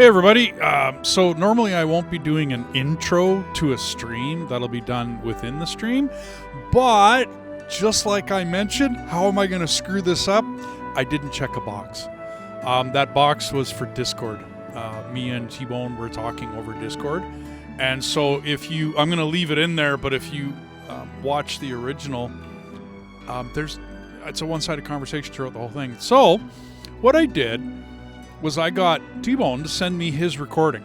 Hey everybody, so normally I won't be doing an intro to a stream. That'll be done within the stream, but just like I mentioned, how am I going to screw this up? I didn't check a box. That box was for Discord. Me and T-Bone were talking over Discord, and so if you, I'm going to leave it in there, but if you watch the original, it's a one-sided conversation throughout the whole thing. So what I did was I got T-Bone to send me his recording.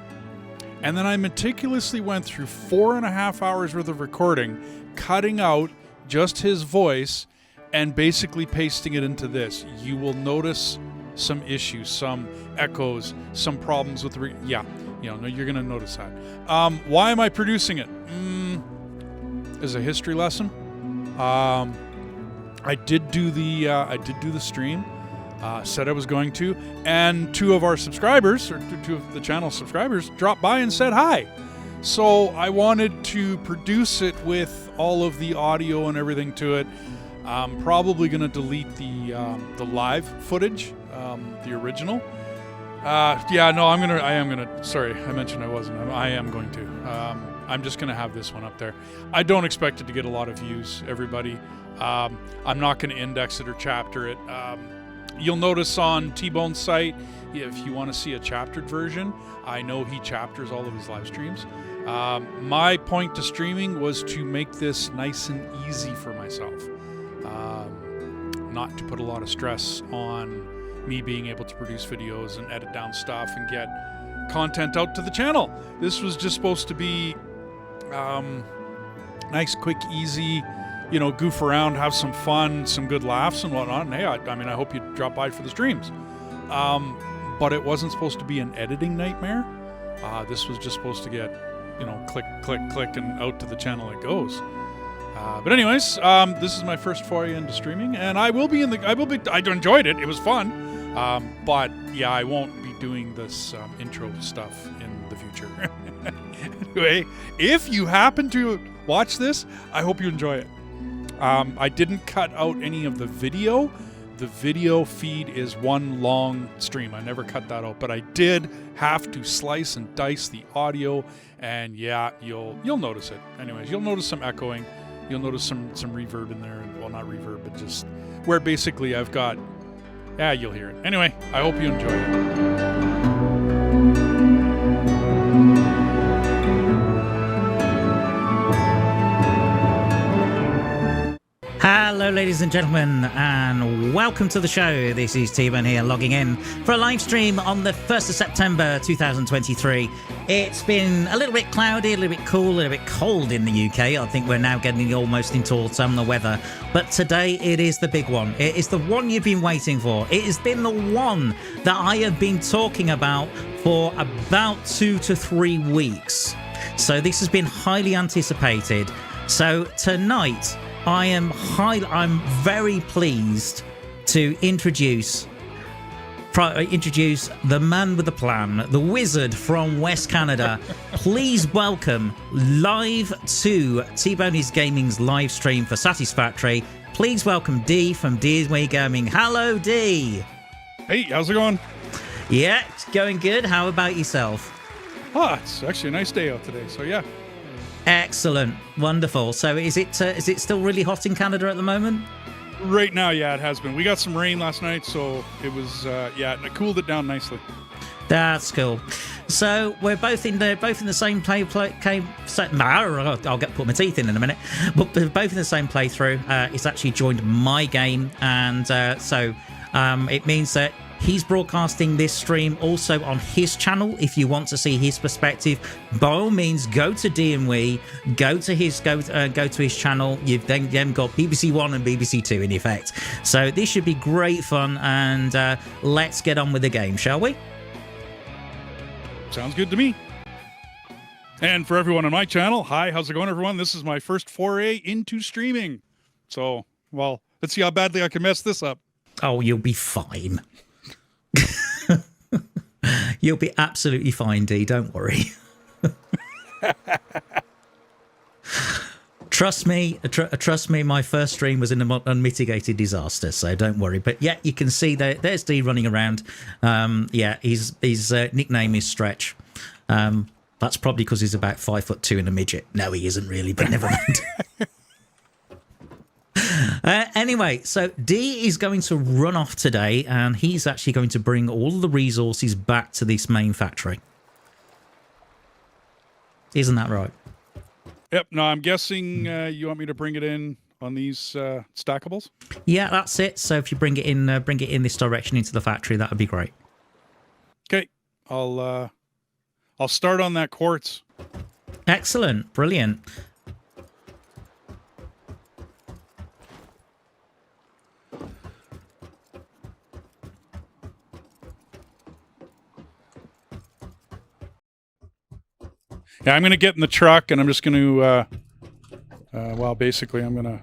And then I meticulously went through 4.5 hours worth of recording, cutting out just his voice and basically pasting it into this. You will notice some issues, some echoes, some problems with the you're going to notice that. Why am I producing it? As a history lesson. I did do the stream. Said I was going to, and two of our subscribers, or two of the channel subscribers, dropped by and said hi. So I wanted to produce it with all of the audio and everything to it. I'm probably going to delete the live footage, the original. I am gonna. Sorry, I mentioned I wasn't. I am going to. I'm just going to have this one up there. I don't expect it to get a lot of views, everybody. I'm not going to index it or chapter it. You'll notice on T-Bone's site, if you want to see a chaptered version, I know he chapters all of his live streams. My point to streaming was to make this nice and easy for myself. Not to put a lot of stress on me being able to produce videos and edit down stuff and get content out to the channel. This was just supposed to be nice, quick, easy, goof around, have some fun, some good laughs and whatnot. And hey, I hope you drop by for the streams. But it wasn't supposed to be an editing nightmare. This was just supposed to get, click, click, click, and out to the channel it goes. But anyways, this is my first foray into streaming, and I enjoyed it. It was fun. But yeah, I won't be doing this intro stuff in the future. Anyway, if you happen to watch this, I hope you enjoy it. I didn't cut out any of the video. The video feed is one long stream. I never cut that out, but I did have to slice and dice the audio, and yeah, you'll notice it. Anyways, you'll notice some echoing. You'll notice some reverb in there. Well, not reverb, but just where basically I've got, you'll hear it. Anyway, I hope you enjoy it. Hello ladies and gentlemen, and welcome to the show. This is T-Bone here, logging in for a live stream on the 1st of September 2023. It's been a little bit cloudy, a little bit cool, a little bit cold in the UK. I think we're now getting almost into autumnal weather. But today it is the big one. It is the one you've been waiting for. It has been the one that I have been talking about for about 2 to 3 weeks. So this has been highly anticipated. So tonight, I'm very pleased to introduce the man with the plan, the wizard from West Canada. Please welcome live to T-Bone is Gaming's live stream for Satisfactory. Please welcome D from D Way Gaming. Hello, D. Hey, how's it going? Yeah, it's going good. How about yourself? It's actually a nice day out today, so yeah. Excellent, wonderful. So is it still really hot in Canada at the moment? Right now, yeah, it has been. We got some rain last night, so it was it cooled it down nicely. That's cool. So we're both in the same I'll put my teeth in a minute. But we're both in the same playthrough. It's actually joined my game, and so it means that he's broadcasting this stream also on his channel. If you want to see his perspective, by all means, go to D&We, go to his channel. You've then got BBC One and BBC Two in effect. So this should be great fun, and let's get on with the game, shall we? Sounds good to me. And for everyone on my channel, hi, how's it going, everyone? This is my first foray into streaming. So, well, let's see how badly I can mess this up. Oh, you'll be fine. You'll be absolutely fine, D. Don't worry. Trust me, my first stream was an unmitigated disaster, so don't worry. But yeah, you can see there's D running around. Yeah, his nickname is Stretch. That's probably because he's about 5'2" and a midget. No, he isn't really, but never mind. Anyway, so D is going to run off today, and he's actually going to bring all the resources back to this main factory. Isn't that right? Yep. No, I'm guessing you want me to bring it in on these stackables? Yeah, that's it. So if you bring it in this direction into the factory, that would be great. Okay. I'll start on that quartz. Excellent. Brilliant. Yeah, I'm going to get in the truck, and I'm just going to, well, basically, I'm going to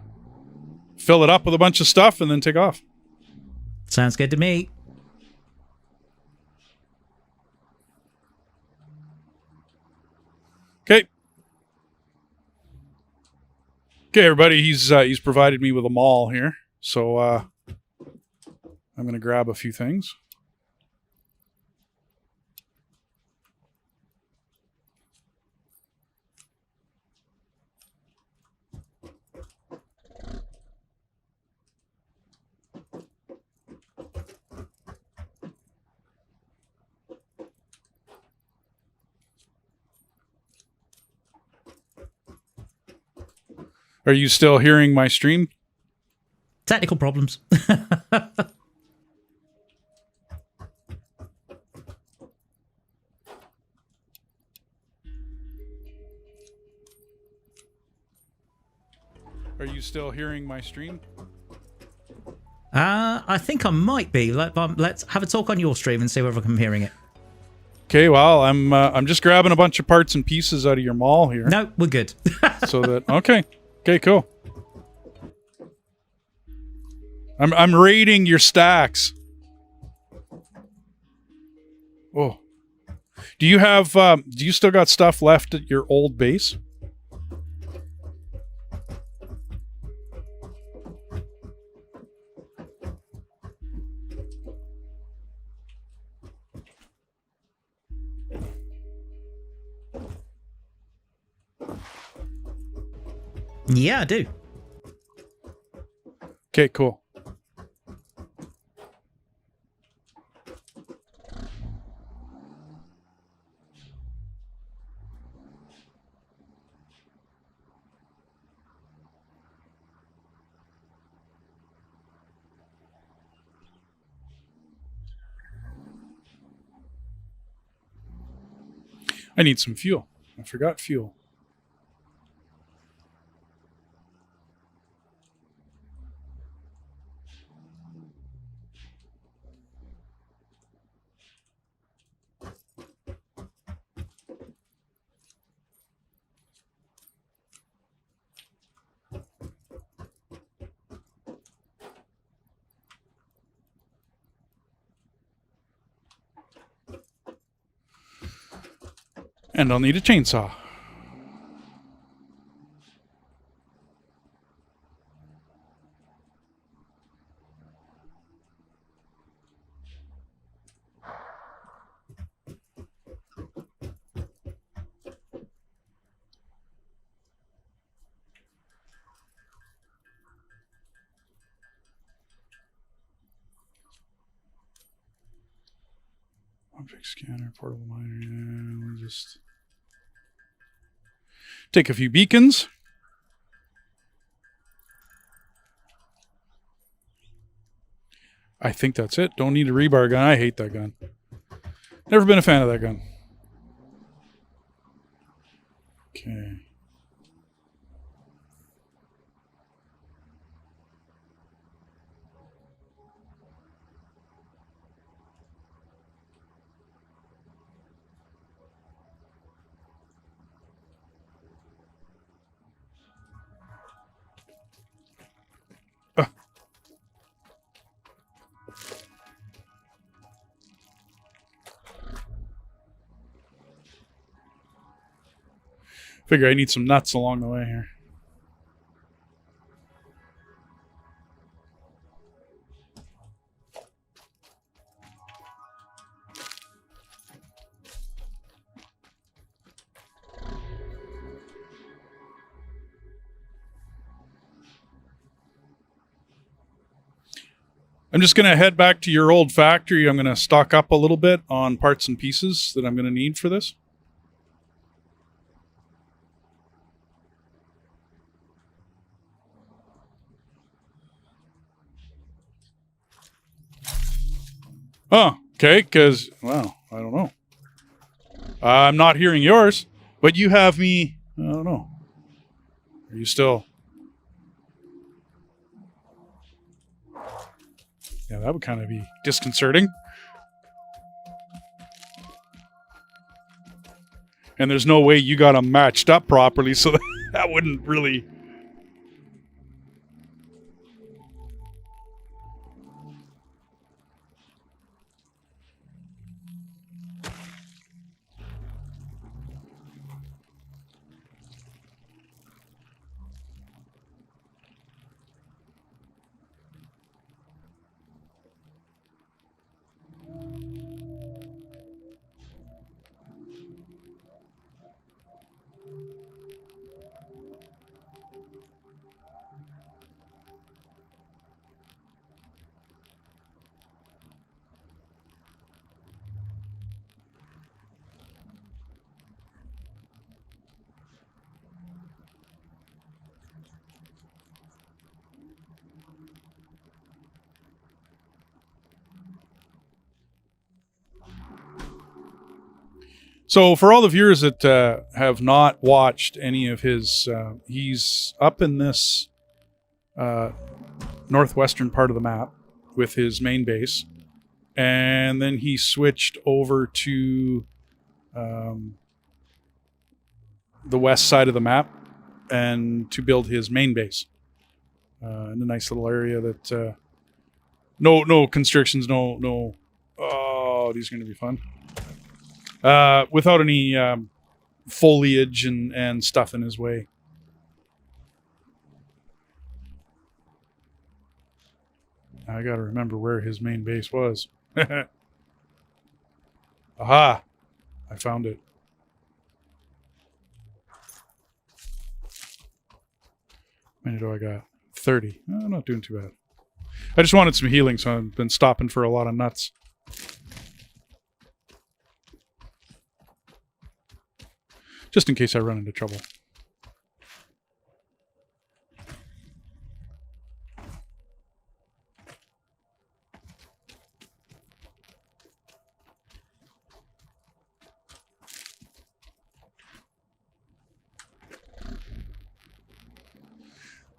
fill it up with a bunch of stuff and then take off. Sounds good to me. Okay. Okay, everybody, he's provided me with a maul here, so I'm going to grab a few things. Are you still hearing my stream? Technical problems. Are you still hearing my stream? I think I might be. Let's have a talk on your stream and see whether I'm hearing it. Okay, well, I'm just grabbing a bunch of parts and pieces out of your maul here. No, we're good. So that okay, cool. I'm raiding your stacks. Oh, do you have? Do you still got stuff left at your old base? Yeah, I do. Okay, cool. I need some fuel. I forgot fuel. And I'll need a chainsaw. Object scanner, portable miner. Yeah, we'll just take a few beacons. I think that's it. Don't need a rebar gun. I hate that gun. Never been a fan of that gun. Okay. Figure I need some nuts along the way here. I'm just going to head back to your old factory. I'm going to stock up a little bit on parts and pieces that I'm going to need for this. Oh, okay, because, well, I don't know. I'm not hearing yours, but you have me, I don't know. Are you still? Yeah, that would kind of be disconcerting. And there's no way you got them matched up properly, so that wouldn't really... So for all the viewers that have not watched any of his, he's up in this northwestern part of the map with his main base. And then he switched over to the west side of the map and to build his main base in a nice little area that no constrictions, no. Oh, these are going to be fun. Without any foliage and stuff in his way. I gotta remember where his main base was. Aha! I found it. How many do I got? 30. I'm not doing too bad. I just wanted some healing, so I've been stopping for a lot of nuts. Just in case I run into trouble.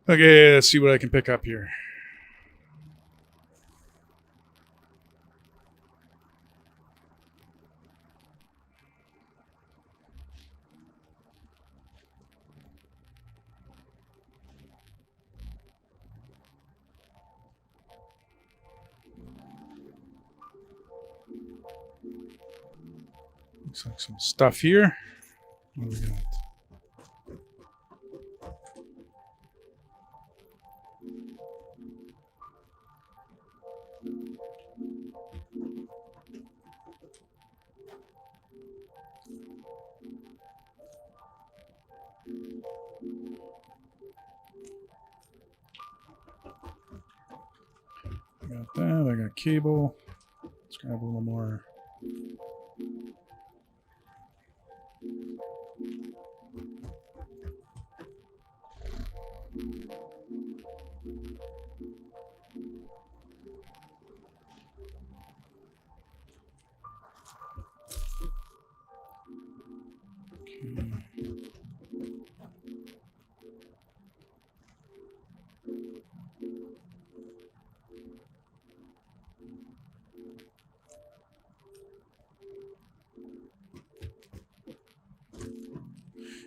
Okay, let's see what I can pick up here. Looks like some stuff here. What do we got? I got that. I got cable. Let's grab a little more.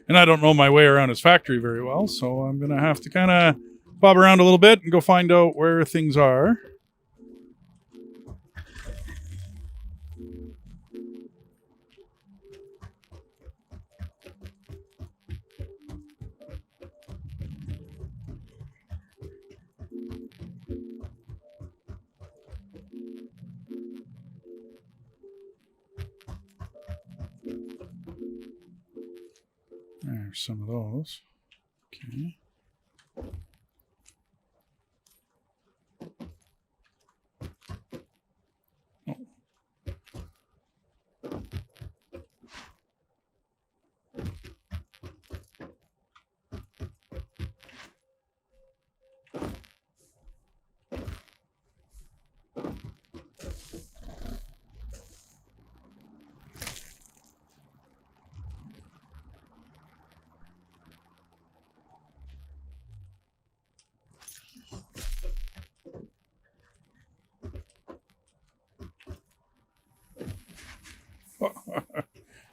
And I don't know my way around his factory very well, so I'm going to have to kind of bob around a little bit and go find out where things are. There's some of those. Okay.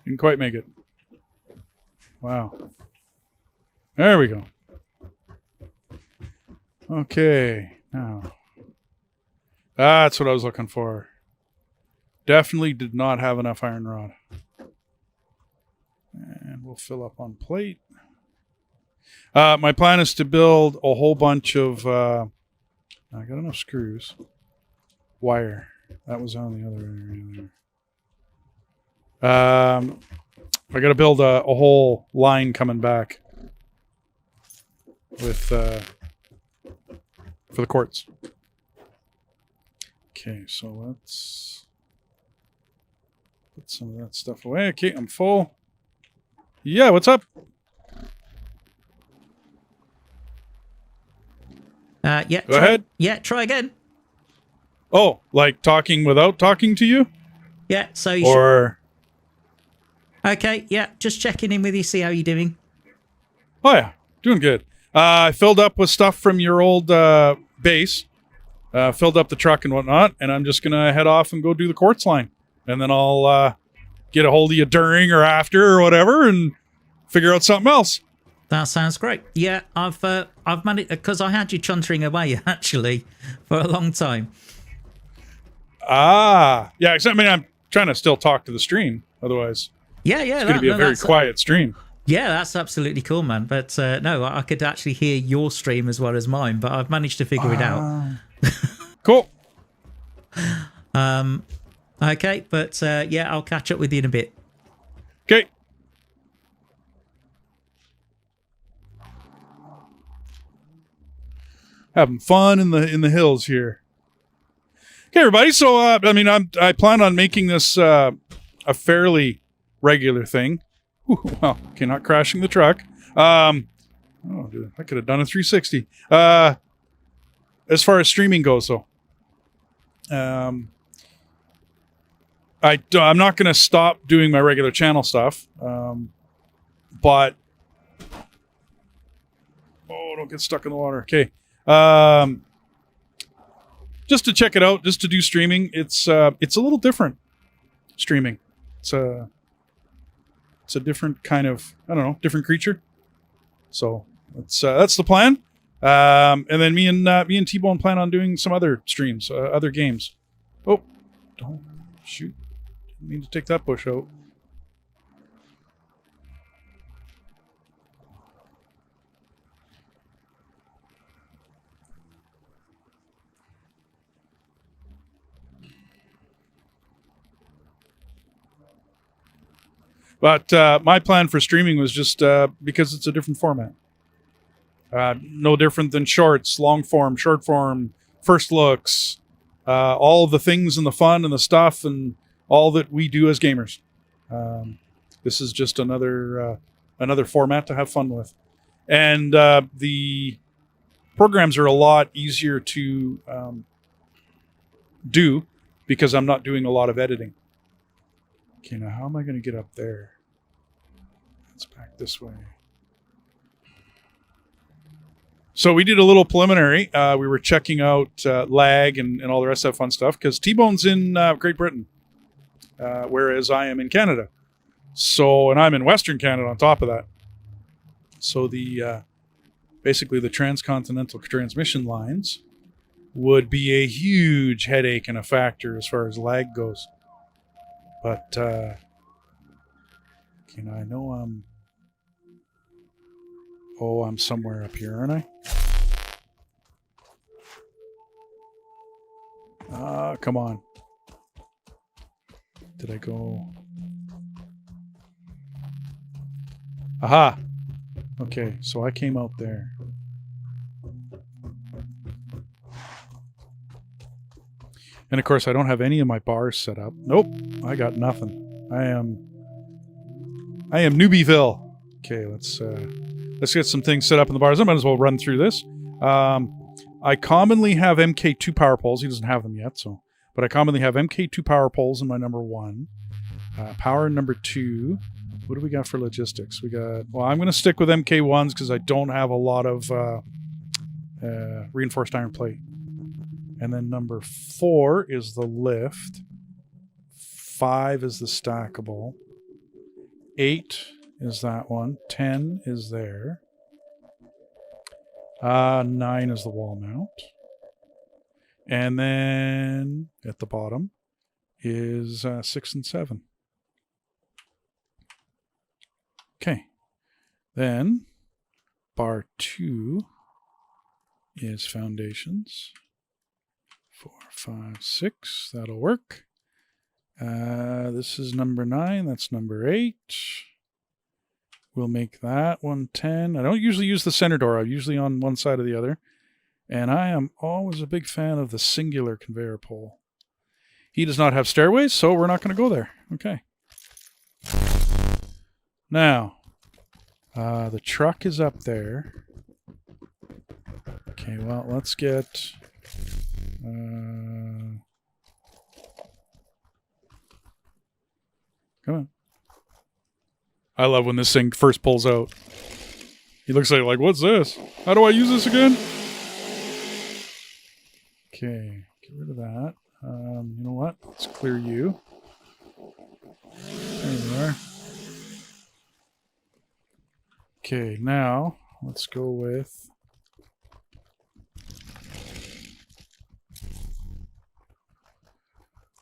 Didn't quite make it. Wow. There we go. Okay. Now. That's what I was looking for. Definitely did not have enough iron rod. And we'll fill up on plate. My plan is to build a whole bunch of... I got enough screws. Wire. That was on the other area there. I got to build a whole line coming back with for the quartz. Okay, so let's put some of that stuff away. Okay, I'm full. Yeah, what's up? Yeah. Go ahead. Yeah, try again. Oh, like talking without talking to you? Yeah, so you Or... Okay, yeah, just checking in with you, see how you're doing. Oh, yeah. Doing good. I filled up with stuff from your old base. Filled up the truck and whatnot, and I'm just going to head off and go do the quartz line. And then I'll get a hold of you during or after or whatever and figure out something else. That sounds great. Yeah, I've managed, because I had you chuntering away, actually, for a long time. Yeah, except, I mean, I'm trying to still talk to the stream, otherwise... Yeah, it's going to be a very quiet stream. Yeah, that's absolutely cool, man. But no, I could actually hear your stream as well as mine, but I've managed to figure it out. Cool. Okay, but yeah, I'll catch up with you in a bit. Okay. Having fun in the hills here. Okay, everybody. So, I mean, I plan on making this a fairly regular thing. Ooh, well, okay, not crashing the truck. Oh, dude, I could have done a 360. As far as streaming goes, though, I'm not going to stop doing my regular channel stuff. But don't get stuck in the water. Okay, just to check it out, just to do streaming. It's a little different streaming. It's a different kind of, I don't know, different creature. So that's the plan. And then me and T-Bone plan on doing some other streams, other games. Oh, don't shoot! Didn't mean to take that bush out. But my plan for streaming was just because it's a different format. No different than shorts, long form, short form, first looks, all of the things and the fun and the stuff and all that we do as gamers. This is just another format to have fun with. And the programs are a lot easier to do because I'm not doing a lot of editing. Okay, now how am I going to get up there? It's back this way. So we did a little preliminary. We were checking out lag and all the rest of that fun stuff because T-Bone's in Great Britain, whereas I am in Canada. So, and I'm in Western Canada on top of that. So the basically the transcontinental transmission lines would be a huge headache and a factor as far as lag goes. But, okay, now I know I'm somewhere up here, aren't I? Come on. Did I go? Aha! Okay, so I came out there. And of course, I don't have any of my bars set up. Nope, I got nothing. I am Newbieville. Okay, let's get some things set up in the bars. I might as well run through this. I commonly have MK2 power poles. He doesn't have them yet, but I commonly have MK2 power poles in my number 1. Power in number 2. What do we got for logistics? Well, I'm going to stick with MK1s because I don't have a lot of reinforced iron plate. And then number 4 is the lift. 5 is the stackable. 8 is that one. 10 is there. 9 is the wall mount. And then at the bottom is 6 and 7. Okay. Then bar 2 is foundations. 4, 5, 6. That'll work. This is number 9. That's number 8. We'll make that one 10. I don't usually use the center door. I'm usually on one side or the other. And I am always a big fan of the singular conveyor pole. He does not have stairways, so we're not going to go there. Okay. Now, the truck is up there. Okay, well, let's get... come on. I love when this thing first pulls out. He looks like, what's this? How do I use this again? Okay, get rid of that. You know what? Let's clear you. There you are. Okay, now let's go with...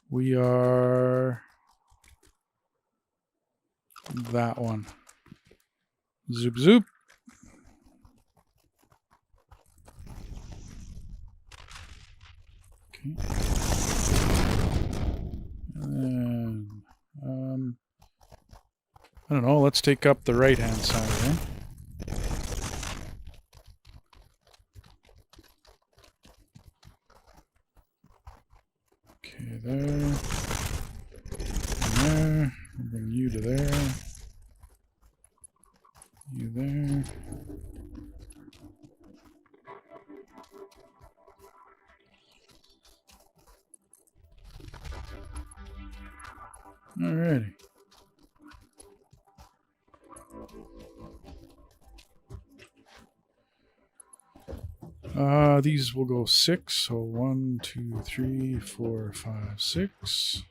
We are... that one. Zoop, zoop. Okay. And, I don't know, let's take up the right-hand side then. Okay, there. And there. We'll bring you to there. You there. Alrighty. These will go 6. So 1, 2, 3, 4, 5, 6.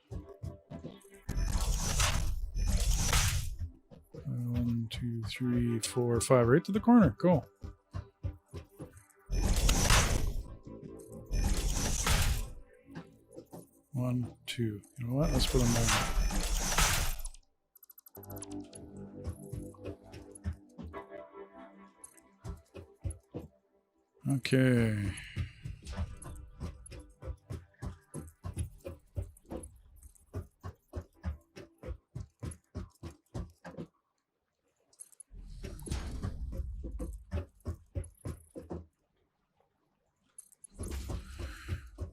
1, 2, 3, 4, 5. Right to the corner. Go. One, 2. You know what? Let's put them down. Okay.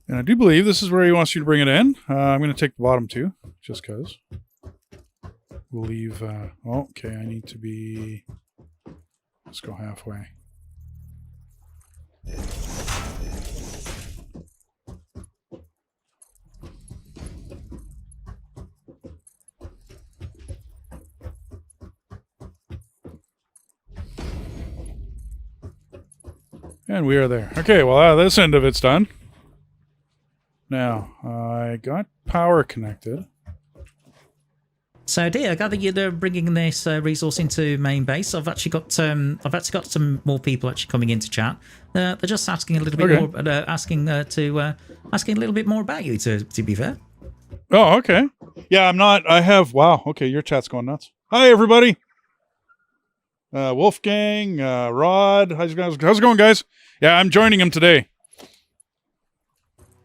And I do believe this is where he wants you to bring it in. I'm going to take the bottom two, just because. We'll leave... okay, I need to be... Let's go halfway. And we are there. Okay, well, this end of it's done. Now, I got power connected. So, dear, I gather you're bringing this resource into main base. I've actually got some more people actually coming into chat. They're just asking a little bit more, asking a little bit more about you. To be fair. Oh, okay. Yeah, I'm not. I have. Wow. Okay, your chat's going nuts. Hi, everybody. Wolfgang, Rod. How's it going, guys? Yeah, I'm joining him today.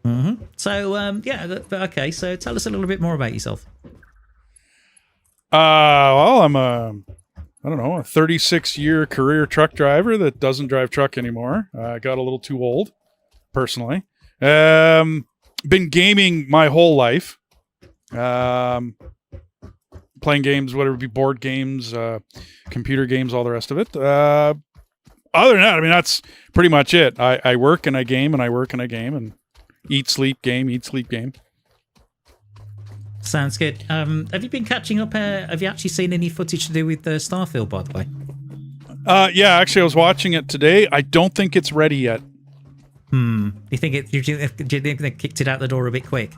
Mm-hmm. So, okay. So, tell us a little bit more about yourself. Well, I'm a 36-year career truck driver that doesn't drive truck anymore. I got a little too old, personally. Been gaming my whole life. Playing games, whatever it be, board games, computer games, all the rest of it. Other than that, I mean, that's pretty much it. I work and I game, and I work and I game, and eat, sleep, game, eat, sleep, game. Sounds good. Have you been catching up? Have you actually seen any footage to do with Starfield, by the way? Yeah, actually, I was watching it today. I don't think it's ready yet. Do you think they kicked it out the door a bit quick?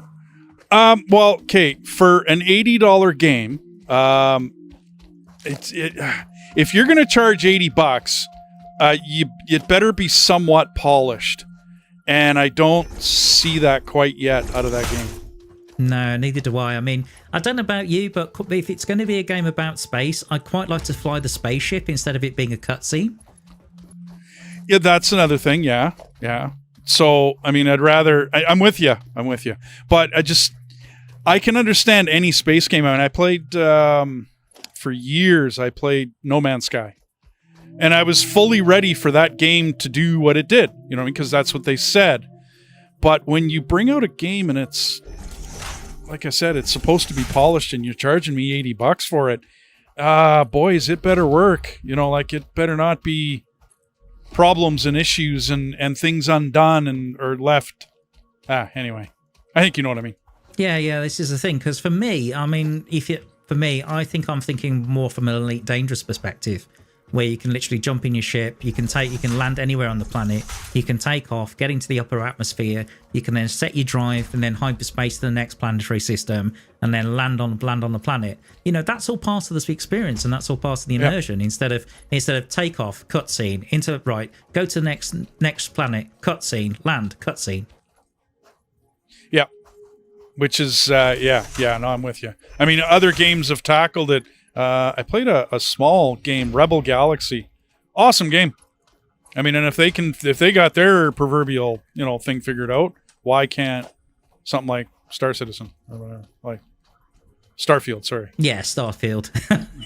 Well, okay, for an $80 game, if you're going to charge $80, it better be somewhat polished. And I don't see that quite yet out of that game. No, neither do I. I mean, I don't know about you, but if it's going to be a game about space, I'd quite like to fly the spaceship instead of it being a cutscene. Yeah, that's another thing. Yeah. So, I mean, I'd rather... I'm with you. But I can understand any space game. I mean, I played... for years, I played No Man's Sky. And I was fully ready for that game to do what it did, because that's what they said. But when you bring out a game and it's, like I said, it's supposed to be polished and you're charging me $80 for it, boys, it better work. It better not be problems and issues and things undone or left. Anyway, I think you know what I mean. Yeah, this is the thing. Because for me, I mean, I think I'm thinking more from an Elite Dangerous perspective, where you can literally jump in your ship, you can land anywhere on the planet, you can take off, get into the upper atmosphere, you can then set your drive and then hyperspace to the next planetary system, and then land on the planet. That's all part of the experience, and that's all part of the immersion. Yep. Instead of take off, cutscene, go to the next planet, cutscene, land, cutscene. Yeah. Which is, no, I'm with you. I mean, other games have tackled it. I played a small game, Rebel Galaxy. Awesome game. I mean, and if they got their proverbial, thing figured out, why can't something like Star Citizen or whatever, like Starfield, sorry. Yeah, Starfield.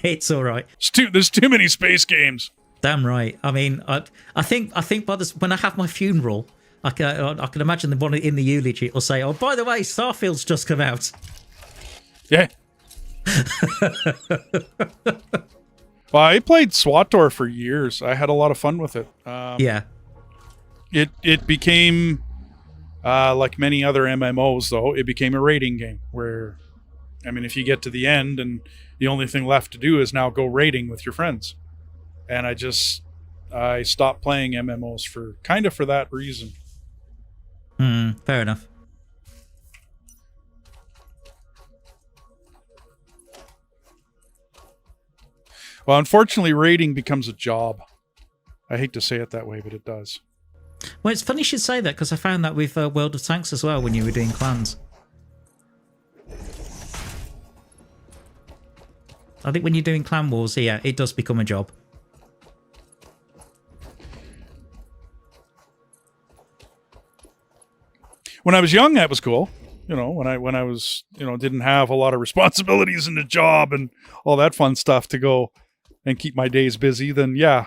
It's all right. There's too many space games. Damn right. I mean, I think when I have my funeral, I can imagine the one in the eulogy. It'll say, "Oh, by the way, Starfield's just come out." Yeah. Well, I played SWTOR for years. I had a lot of fun with it. Yeah. It became, like many other MMOs, though, it became a raiding game where, I mean, if you get to the end and the only thing left to do is now go raiding with your friends. And I stopped playing MMOs for that reason. Fair enough. Well, unfortunately, raiding becomes a job. I hate to say it that way, but it does. Well, it's funny you should say that, because I found that with World of Tanks as well when you were doing clans. I think when you're doing clan wars, yeah, it does become a job. When I was young, that was cool. When I was, didn't have a lot of responsibilities in the job and all that fun stuff to go and keep my days busy, then yeah,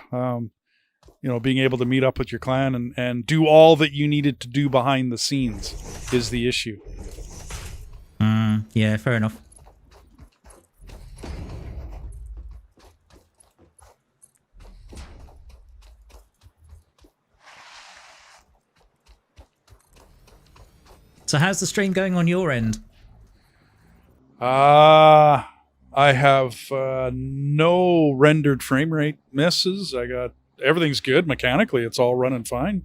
being able to meet up with your clan and do all that you needed to do behind the scenes is the issue. Yeah, fair enough. So how's the stream going on your end? I have no rendered frame rate misses. Everything's good mechanically. It's all running fine.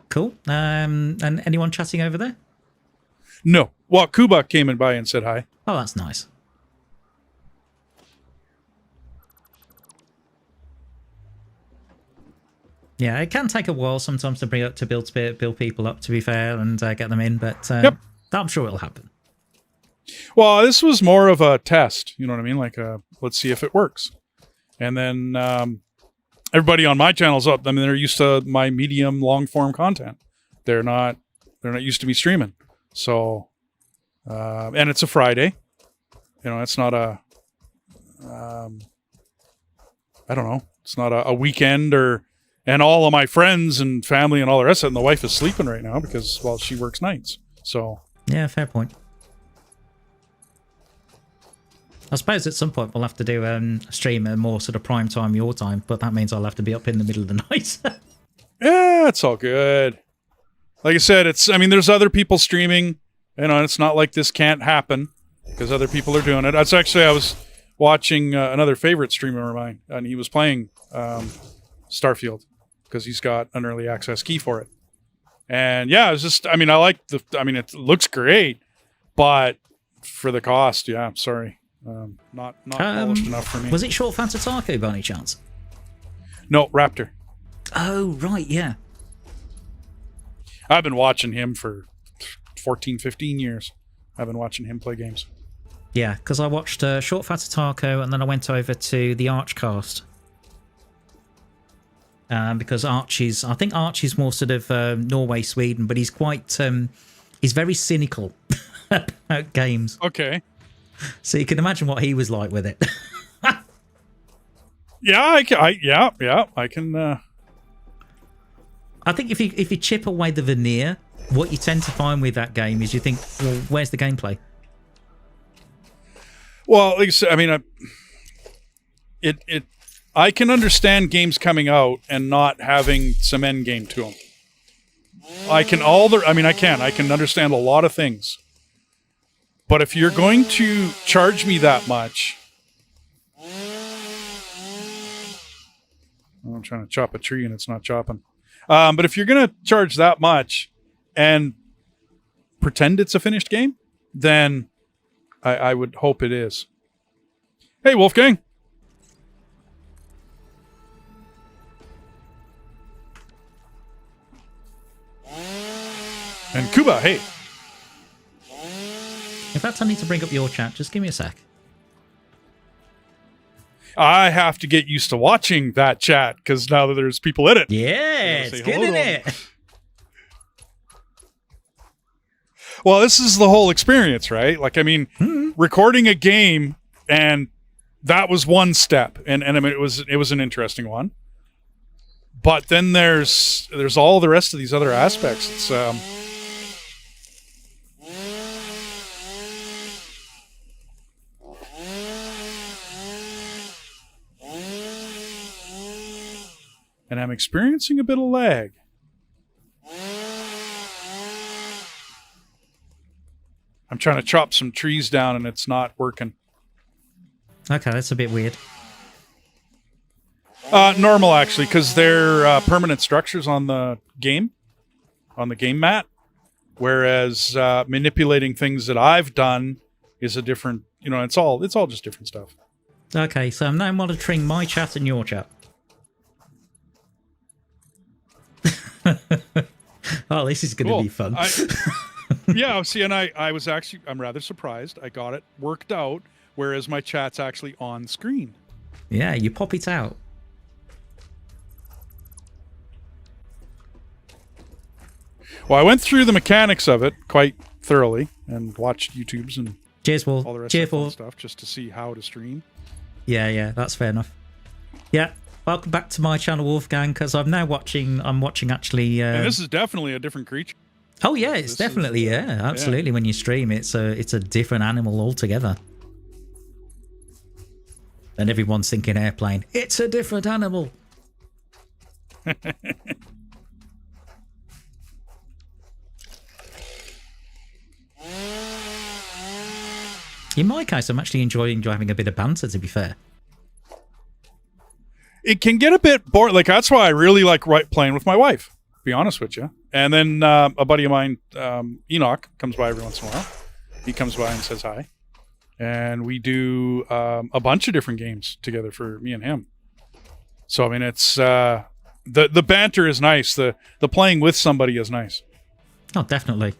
Cool. And anyone chatting over there? No. Well, Kuba came in by and said hi. Oh, that's nice. Yeah, it can take a while sometimes to build people up, to be fair, and get them in, but yep. I'm sure it'll happen. Well, this was more of a test, you know what I mean? Like, let's see if it works. And then everybody on my channel's up. I mean, they're used to my medium, long-form content. They're not used to me streaming. So, and it's a Friday. It's not a, I don't know. It's not a weekend and all of my friends and family and all the rest of it, and the wife is sleeping right now because, well, she works nights. So yeah, fair point. I suppose at some point we'll have to do a stream at more sort of prime time your time, but that means I'll have to be up in the middle of the night. Yeah, it's all good. Like I said, there's other people streaming. It's not like this can't happen because other people are doing it. That's actually, I was watching another favorite streamer of mine, and he was playing Starfield because he's got an early access key for it. And yeah, it's just, it looks great, but for the cost. Yeah, I'm sorry. Not polished enough for me. Was it Short Fanta Taco by any chance? No, Raptor. Oh, right, yeah. I've been watching him for 14, 15 years. I've been watching him play games. Yeah, because I watched Short Fata Taco and then I went over to the Archcast. Because I think Arch is more sort of Norway, Sweden, but he's quite, he's very cynical about games. Okay. So you can imagine what he was like with it. Yeah, I can. I think if you chip away the veneer, what you tend to find with that game is you think, well, where's the gameplay? Well, like I said, I mean, I can understand games coming out and not having some end game to them. I can understand a lot of things. But if you're going to charge me that much, I'm trying to chop a tree and it's not chopping. But if you're going to charge that much and pretend it's a finished game, then I would hope it is. Hey, Wolfgang. And Kuba, hey. In fact, I need to bring up your chat. Just give me a sec. I have to get used to watching that chat because now that there's people in it. Yeah, it's good, isn't it? Well, this is the whole experience, right? Like, I mean, recording a game, and that was one step, and I mean, it was an interesting one. But then there's all the rest of these other aspects. It's and I'm experiencing a bit of lag. I'm trying to chop some trees down and it's not working. Okay, that's a bit weird. Normal, actually, because they're permanent structures on the game mat, whereas manipulating things that I've done is a different, it's all just different stuff. Okay, so I'm now monitoring my chat and your chat. Oh, this is going to be fun. Yeah, see, and I'm rather surprised. I got it worked out, whereas my chat's actually on screen. Yeah, you pop it out. Well, I went through the mechanics of it quite thoroughly and watched YouTubes and Cheers, Paul. all the rest of the stuff just to see how to stream. Yeah, that's fair enough. Yeah. Welcome back to my channel, Wolfgang, because I'm watching actually... and this is definitely a different creature. Oh, yeah, it's definitely, absolutely. Yeah. When you stream, it's a different animal altogether. And everyone's thinking airplane. It's a different animal. In my case, I'm actually enjoying having a bit of banter, to be fair. It can get a bit boring. Like, that's why I really like playing with my wife, to be honest with you. And then a buddy of mine, Enoch, comes by every once in a while. He comes by and says hi. And we do a bunch of different games together for me and him. So, I mean, it's the banter is nice. The playing with somebody is nice. Oh, definitely.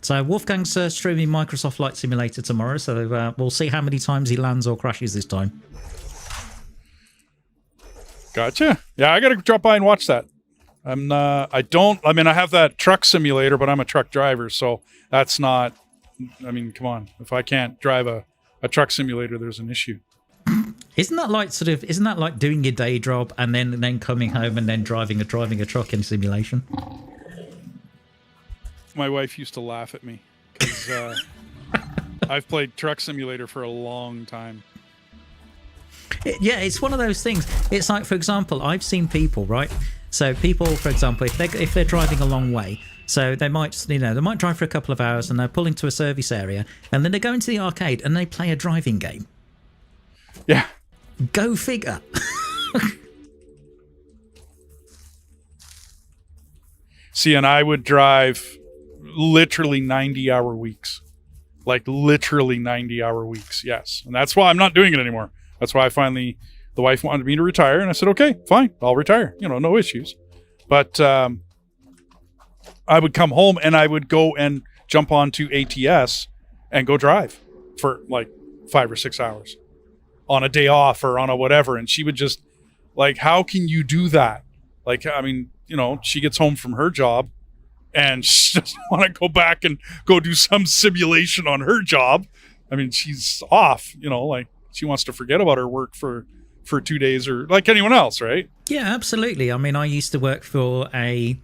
So Wolfgang's streaming Microsoft Flight Simulator tomorrow, so we'll see how many times he lands or crashes this time. Gotcha. Yeah, I gotta drop by and watch that. I have that truck simulator, but I'm a truck driver, so that's not, I mean, come on. If I can't drive a truck simulator, there's an issue. Isn't that like doing your day job and then coming home and then driving a truck in simulation? My wife used to laugh at me because I've played Truck Simulator for a long time. Yeah, it's one of those things. It's like, for example, I've seen people, right? So people, for example, if they're driving a long way, so they might drive for a couple of hours and they pull into a service area and then they go into the arcade and they play a driving game. Yeah. Go figure. See, and I would drive literally 90-hour weeks. Like literally 90-hour weeks, yes. And that's why I'm not doing it anymore. That's why the wife wanted me to retire, and I said, okay, fine, I'll retire. No issues. But I would come home and I would go and jump onto ATS and go drive for like 5 or 6 hours on a day off or on a whatever. And she would just like, how can you do that? Like, I mean, she gets home from her job and she doesn't want to go back and go do some simulation on her job. I mean, she's off, like she wants to forget about her work for 2 days or like anyone else, right? Yeah, absolutely. I mean, I used to work for a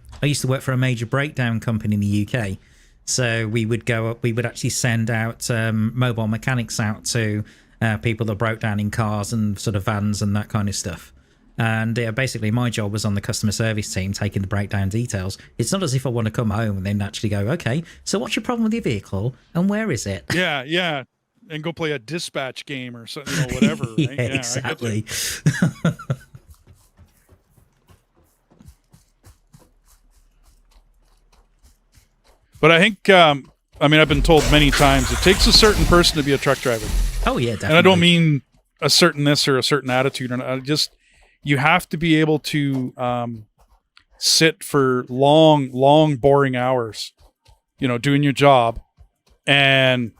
major breakdown company in the UK. So we would actually send out mobile mechanics out to people that broke down in cars and sort of vans and that kind of stuff. And basically my job was on the customer service team taking the breakdown details. It's not as if I want to come home and then actually go, okay, so what's your problem with your vehicle and where is it? Yeah. And go play a dispatch game or something, whatever. Right? Yeah, exactly. But I think, I've been told many times, it takes a certain person to be a truck driver. Oh, yeah, definitely. And I don't mean a certain this or a certain attitude. You have to be able to sit for long, boring hours, doing your job. And,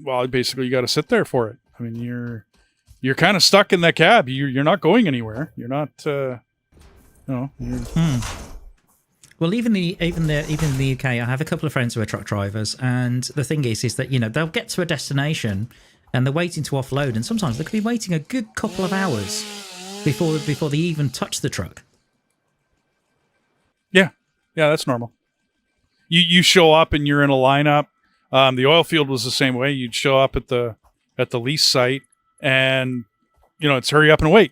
well, basically you got to sit there for it. I mean, you're kind of stuck in that cab. You're not going anywhere. You're not, Well, even in the UK, I have a couple of friends who are truck drivers, and the thing is that they'll get to a destination and they're waiting to offload, and sometimes they could be waiting a good couple of hours before they even touch the truck. Yeah, that's normal. You show up and you're in a lineup. The oil field was the same way. You'd show up at the lease site, and it's hurry up and wait.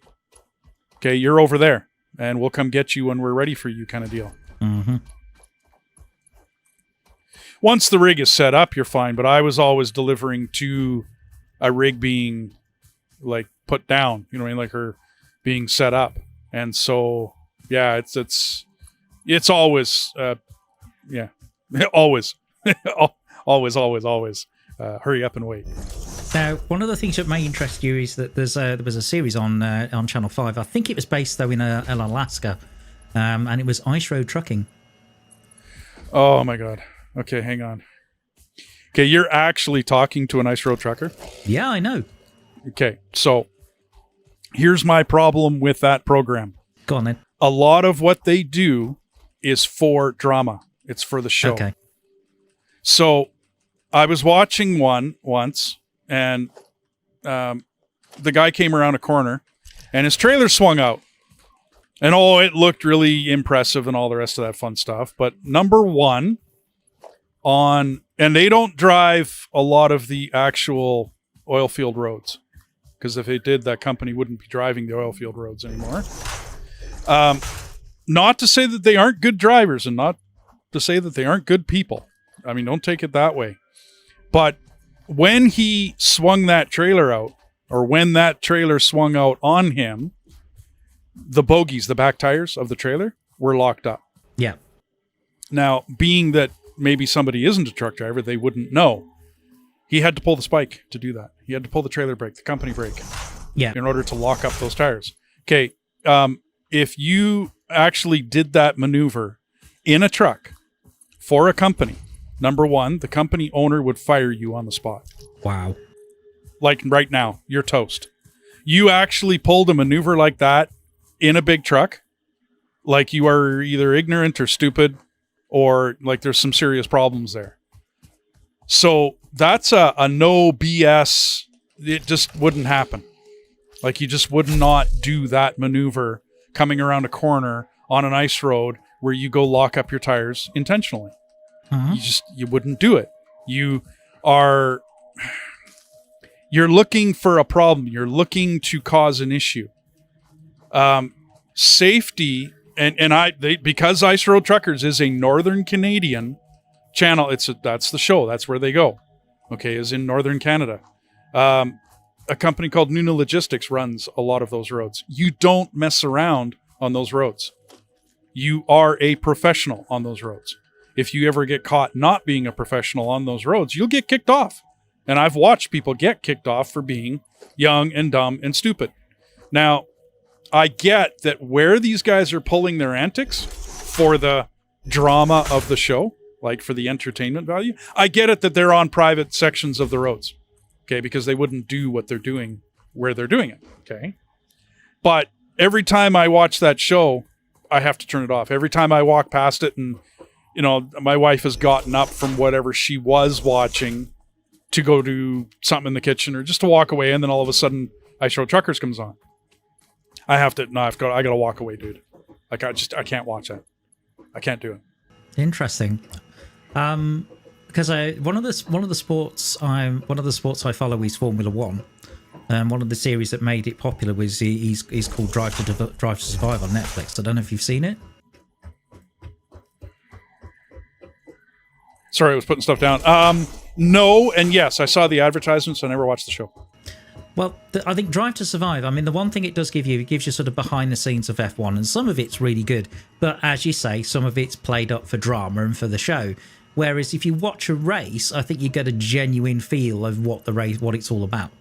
Okay, you're over there, and we'll come get you when we're ready for you, kind of deal. Mm-hmm. Once the rig is set up, you're fine. But I was always delivering to a rig being like put down, like her being set up. And so, yeah, it's always, always, always, hurry up and wait. Now, one of the things that may interest you is that there was a series on Channel 5. I think it was based though in Alaska. And it was ice road trucking. Oh my God. Okay, hang on. Okay, you're actually talking to an ice road trucker? Yeah, I know. Okay, so here's my problem with that program. Go on then. A lot of what they do is for drama. It's for the show. Okay. So I was watching one once, and the guy came around a corner, and his trailer swung out. And it looked really impressive and all the rest of that fun stuff. But number one, and they don't drive a lot of the actual oil field roads, because if they did, that company wouldn't be driving the oil field roads anymore. Not to say that they aren't good drivers, and not to say that they aren't good people. I mean, don't take it that way. But when he swung that trailer out, or when that trailer swung out on him, the bogies, the back tires of the trailer, were locked up. Yeah. Now, being that maybe somebody isn't a truck driver, they wouldn't know. He had to pull the spike to do that. He had to pull the trailer brake, the company brake, in order to lock up those tires. Okay, if you actually did that maneuver in a truck for a company, number one, the company owner would fire you on the spot. Wow. Like right now, you're toast. You actually pulled a maneuver like that in a big truck, like you are either ignorant or stupid, or like there's some serious problems there. So that's a no BS. It just wouldn't happen. Like you just would not do that maneuver coming around a corner on an ice road where you go lock up your tires intentionally. Uh-huh. You wouldn't do it. You're looking for a problem. You're looking to cause an issue. Safety because Ice Road Truckers is a Northern Canadian channel. That's the show. That's where they go. Okay, is in Northern Canada. A company called Nuna Logistics runs a lot of those roads. You don't mess around on those roads. you are a professional on those roads. If you ever get caught not being a professional on those roads, you'll get kicked off. And I've watched people get kicked off for being young and dumb and stupid. Now, I get that where these guys are pulling their antics for the drama of the show, like for the entertainment value, I get it that they're on private sections of the roads, okay, because they wouldn't do what they're doing where they're doing it, okay? But every time I watch that show, I have to turn it off. Every time I walk past it and, you know, my wife has gotten up from whatever she was watching to go do something in the kitchen or just to walk away, and then all of a sudden I Show Truckers comes on. I gotta walk away, dude. Like I can't watch that. I can't do it. Interesting. Because one of the sports I follow is Formula One. One of the series that made it popular was he's called Drive to Survive on Netflix. I don't know if you've seen it. Sorry, I was putting stuff down. No, and yes, I saw the advertisements. I never watched the show. Well, I think Drive to Survive, I mean, the one thing it does give you, it gives you sort of behind the scenes of F1, and some of it's really good. But as you say, some of it's played up for drama and for the show. Whereas if you watch a race, I think you get a genuine feel of what it's all about.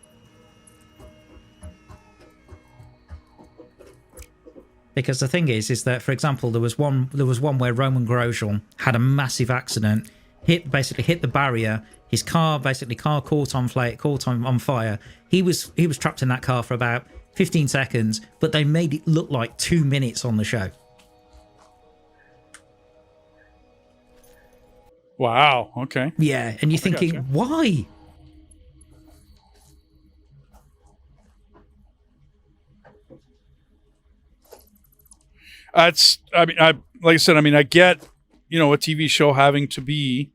Because the thing is that, for example, there was one where Roman Grosjean had a massive accident, basically hit the barrier. His car caught on fire. He was trapped in that car for about 15 seconds, but they made it look like 2 minutes on the show. Wow. Okay. Yeah, and you're thinking, why? I get, you know, a TV show having to be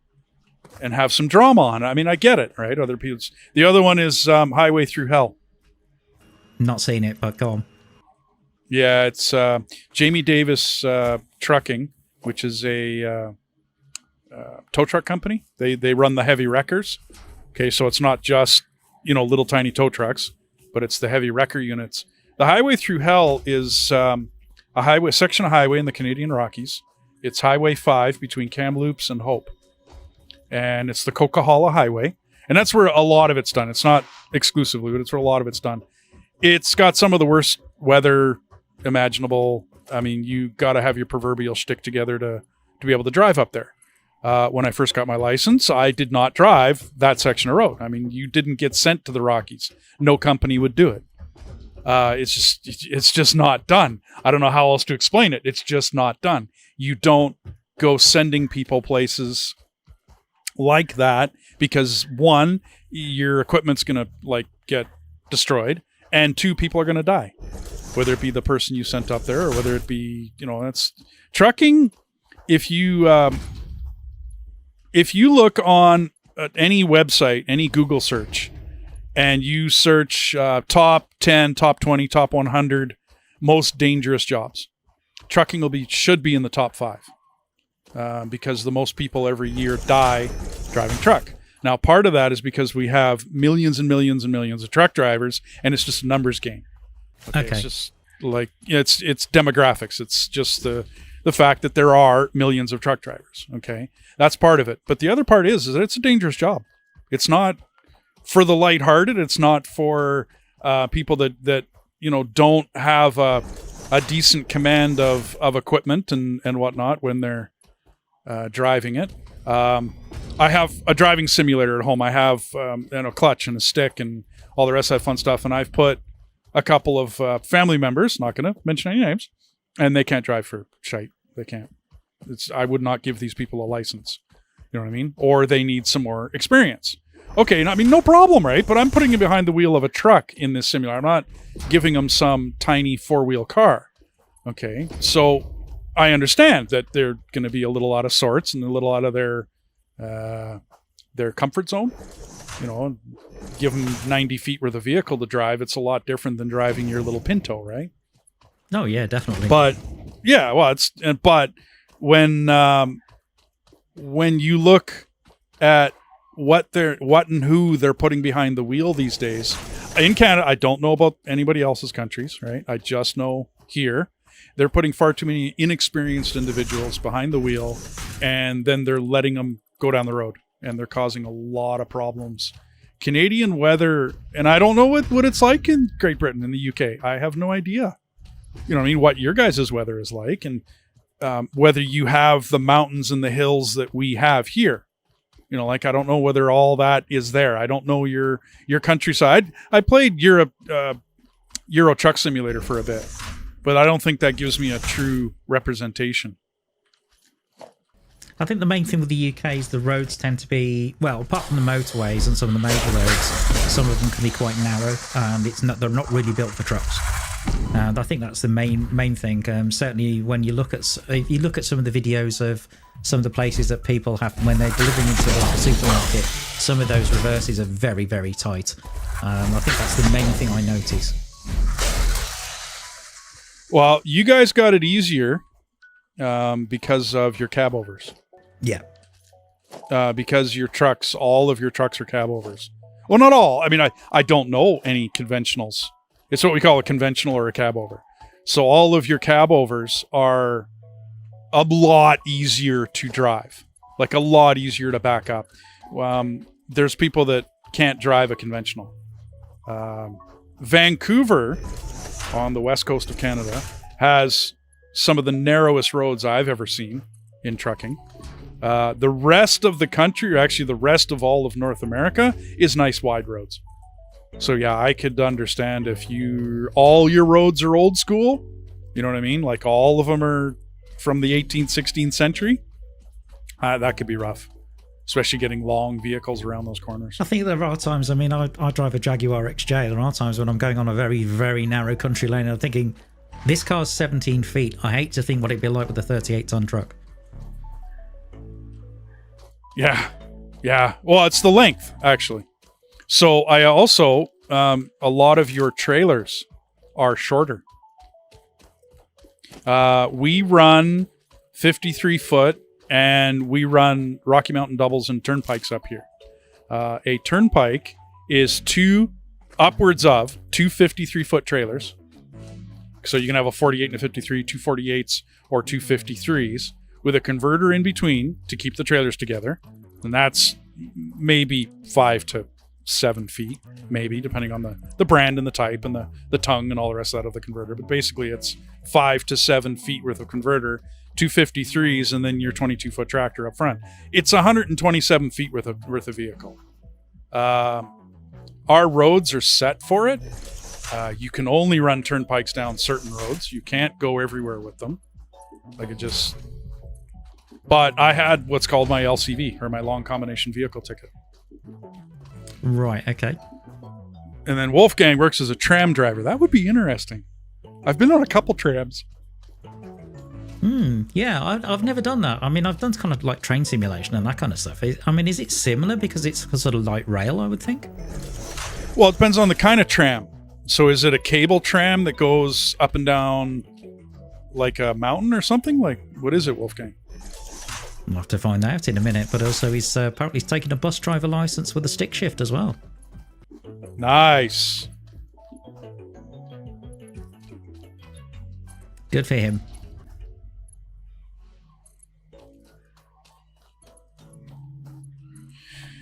and have some drama on it. I mean, I get it, right? Other people's. The other one is Highway Through Hell. Not seen it, but go on. Yeah, it's Jamie Davis Trucking, which is a tow truck company. They run the heavy wreckers. Okay, so it's not just, you know, little tiny tow trucks, but it's the heavy wrecker units. The Highway Through Hell is a section of highway in the Canadian Rockies. It's Highway 5 between Kamloops and Hope. And it's the Coquihalla Highway. And that's where a lot of it's done. It's not exclusively, but it's where a lot of it's done. It's got some of the worst weather imaginable. I mean, you got to have your proverbial shtick together to be able to drive up there. When I first got my license, I did not drive that section of road. I mean, you didn't get sent to the Rockies. No company would do it. It's just not done. I don't know how else to explain it. It's just not done. You don't go sending people places like that because, one, your equipment's going to get destroyed, and two, people are going to die, whether it be the person you sent up there or whether it be, you know, that's trucking. If you look on any website, any Google search, and you search top 10, top 20, top 100 most dangerous jobs, trucking should be in the top 5 because the most people every year die driving truck. Now, part of that is because we have millions and millions and millions of truck drivers, and it's just a numbers game. Okay. It's just like it's demographics. It's just the fact that there are millions of truck drivers. Okay, that's part of it. But the other part is that it's a dangerous job. It's not for the lighthearted. It's not for people that you know don't have a decent command of equipment and whatnot when they're driving it. I have a driving simulator at home. I have a clutch and a stick and all the rest of that fun stuff. And I've put a couple of family members, not going to mention any names, and they can't drive for shite. They can't. I would not give these people a license. You know what I mean? Or they need some more experience. Okay, I mean, no problem, right? But I'm putting them behind the wheel of a truck in this simulator. I'm not giving them some tiny 4-wheel car. Okay, so I understand that they're going to be a little out of sorts and a little out of their comfort zone. You know, give them 90 feet worth of vehicle to drive. It's a lot different than driving your little Pinto, right? Oh yeah, definitely. But yeah, well, but when you look at what and who they're putting behind the wheel these days in Canada, I don't know about anybody else's countries, right? I just know here. They're putting far too many inexperienced individuals behind the wheel, and then they're letting them go down the road, and they're causing a lot of problems. Canadian weather, and I don't know what it's like in Great Britain and the UK. I have no idea. You know what I mean? What your guys' weather is like, and whether you have the mountains and the hills that we have here. You know, like, I don't know whether all that is there. I don't know your countryside. I played Euro Truck Simulator for a bit, but I don't think that gives me a true representation. I think the main thing with the UK is the roads tend to be, well, apart from the motorways and some of the major roads, some of them can be quite narrow, and they're not really built for trucks. And I think that's the main thing. Certainly, when you look at some of the videos of some of the places that people have when they're delivering into like a supermarket, some of those reverses are very, very tight. I think that's the main thing I notice. Well, you guys got it easier because of your cab overs. Yeah. Because all of your trucks are cab overs. Well, not all. I mean, I don't know any conventionals. It's what we call a conventional or a cab over. So all of your cab overs are a lot easier to drive, like a lot easier to back up. There's people that can't drive a conventional. Vancouver, on the west coast of Canada, has some of the narrowest roads I've ever seen in trucking. The rest of the country, or actually the rest of all of North America, is nice wide roads. So yeah, I could understand if all your roads are old school, you know what I mean? Like all of them are from the 18th, 16th century. That could be rough, especially getting long vehicles around those corners. I think there are times, I mean, I drive a Jaguar XJ. There are times when I'm going on a very, very narrow country lane and I'm thinking, this car's 17 feet. I hate to think what it'd be like with a 38-ton truck. Yeah. Well, it's the length, actually. So I also, a lot of your trailers are shorter. We run 53 foot and we run Rocky Mountain doubles and turnpikes up here. A turnpike is upwards of two 53 foot trailers. So you can have a 48 and a 53, two 48s or two 53s with a converter in between to keep the trailers together. And that's maybe 5 to 7 feet, maybe, depending on the brand and the type and the tongue and all the rest of that of the converter. But basically it's 5 to 7 feet worth of converter, two 53s, and then your 22-foot tractor up front. It's 127 feet worth of vehicle. Our roads are set for it. You can only run turnpikes down certain roads. You can't go everywhere with them. But I had what's called my LCV, or my long combination vehicle ticket. Right, okay. And then Wolfgang works as a tram driver. That would be interesting. I've been on a couple trams. Yeah, I've never done that. I mean, I've done kind of like train simulation and that kind of stuff. I mean, is it similar? Because it's a sort of light rail, I would think. Well, it depends on the kind of tram. So is it a cable tram that goes up and down like a mountain or something? Like, what is it, Wolfgang? I'll have to find out in a minute. But also he's apparently taking a bus driver license with a stick shift as well. Nice. Good for him.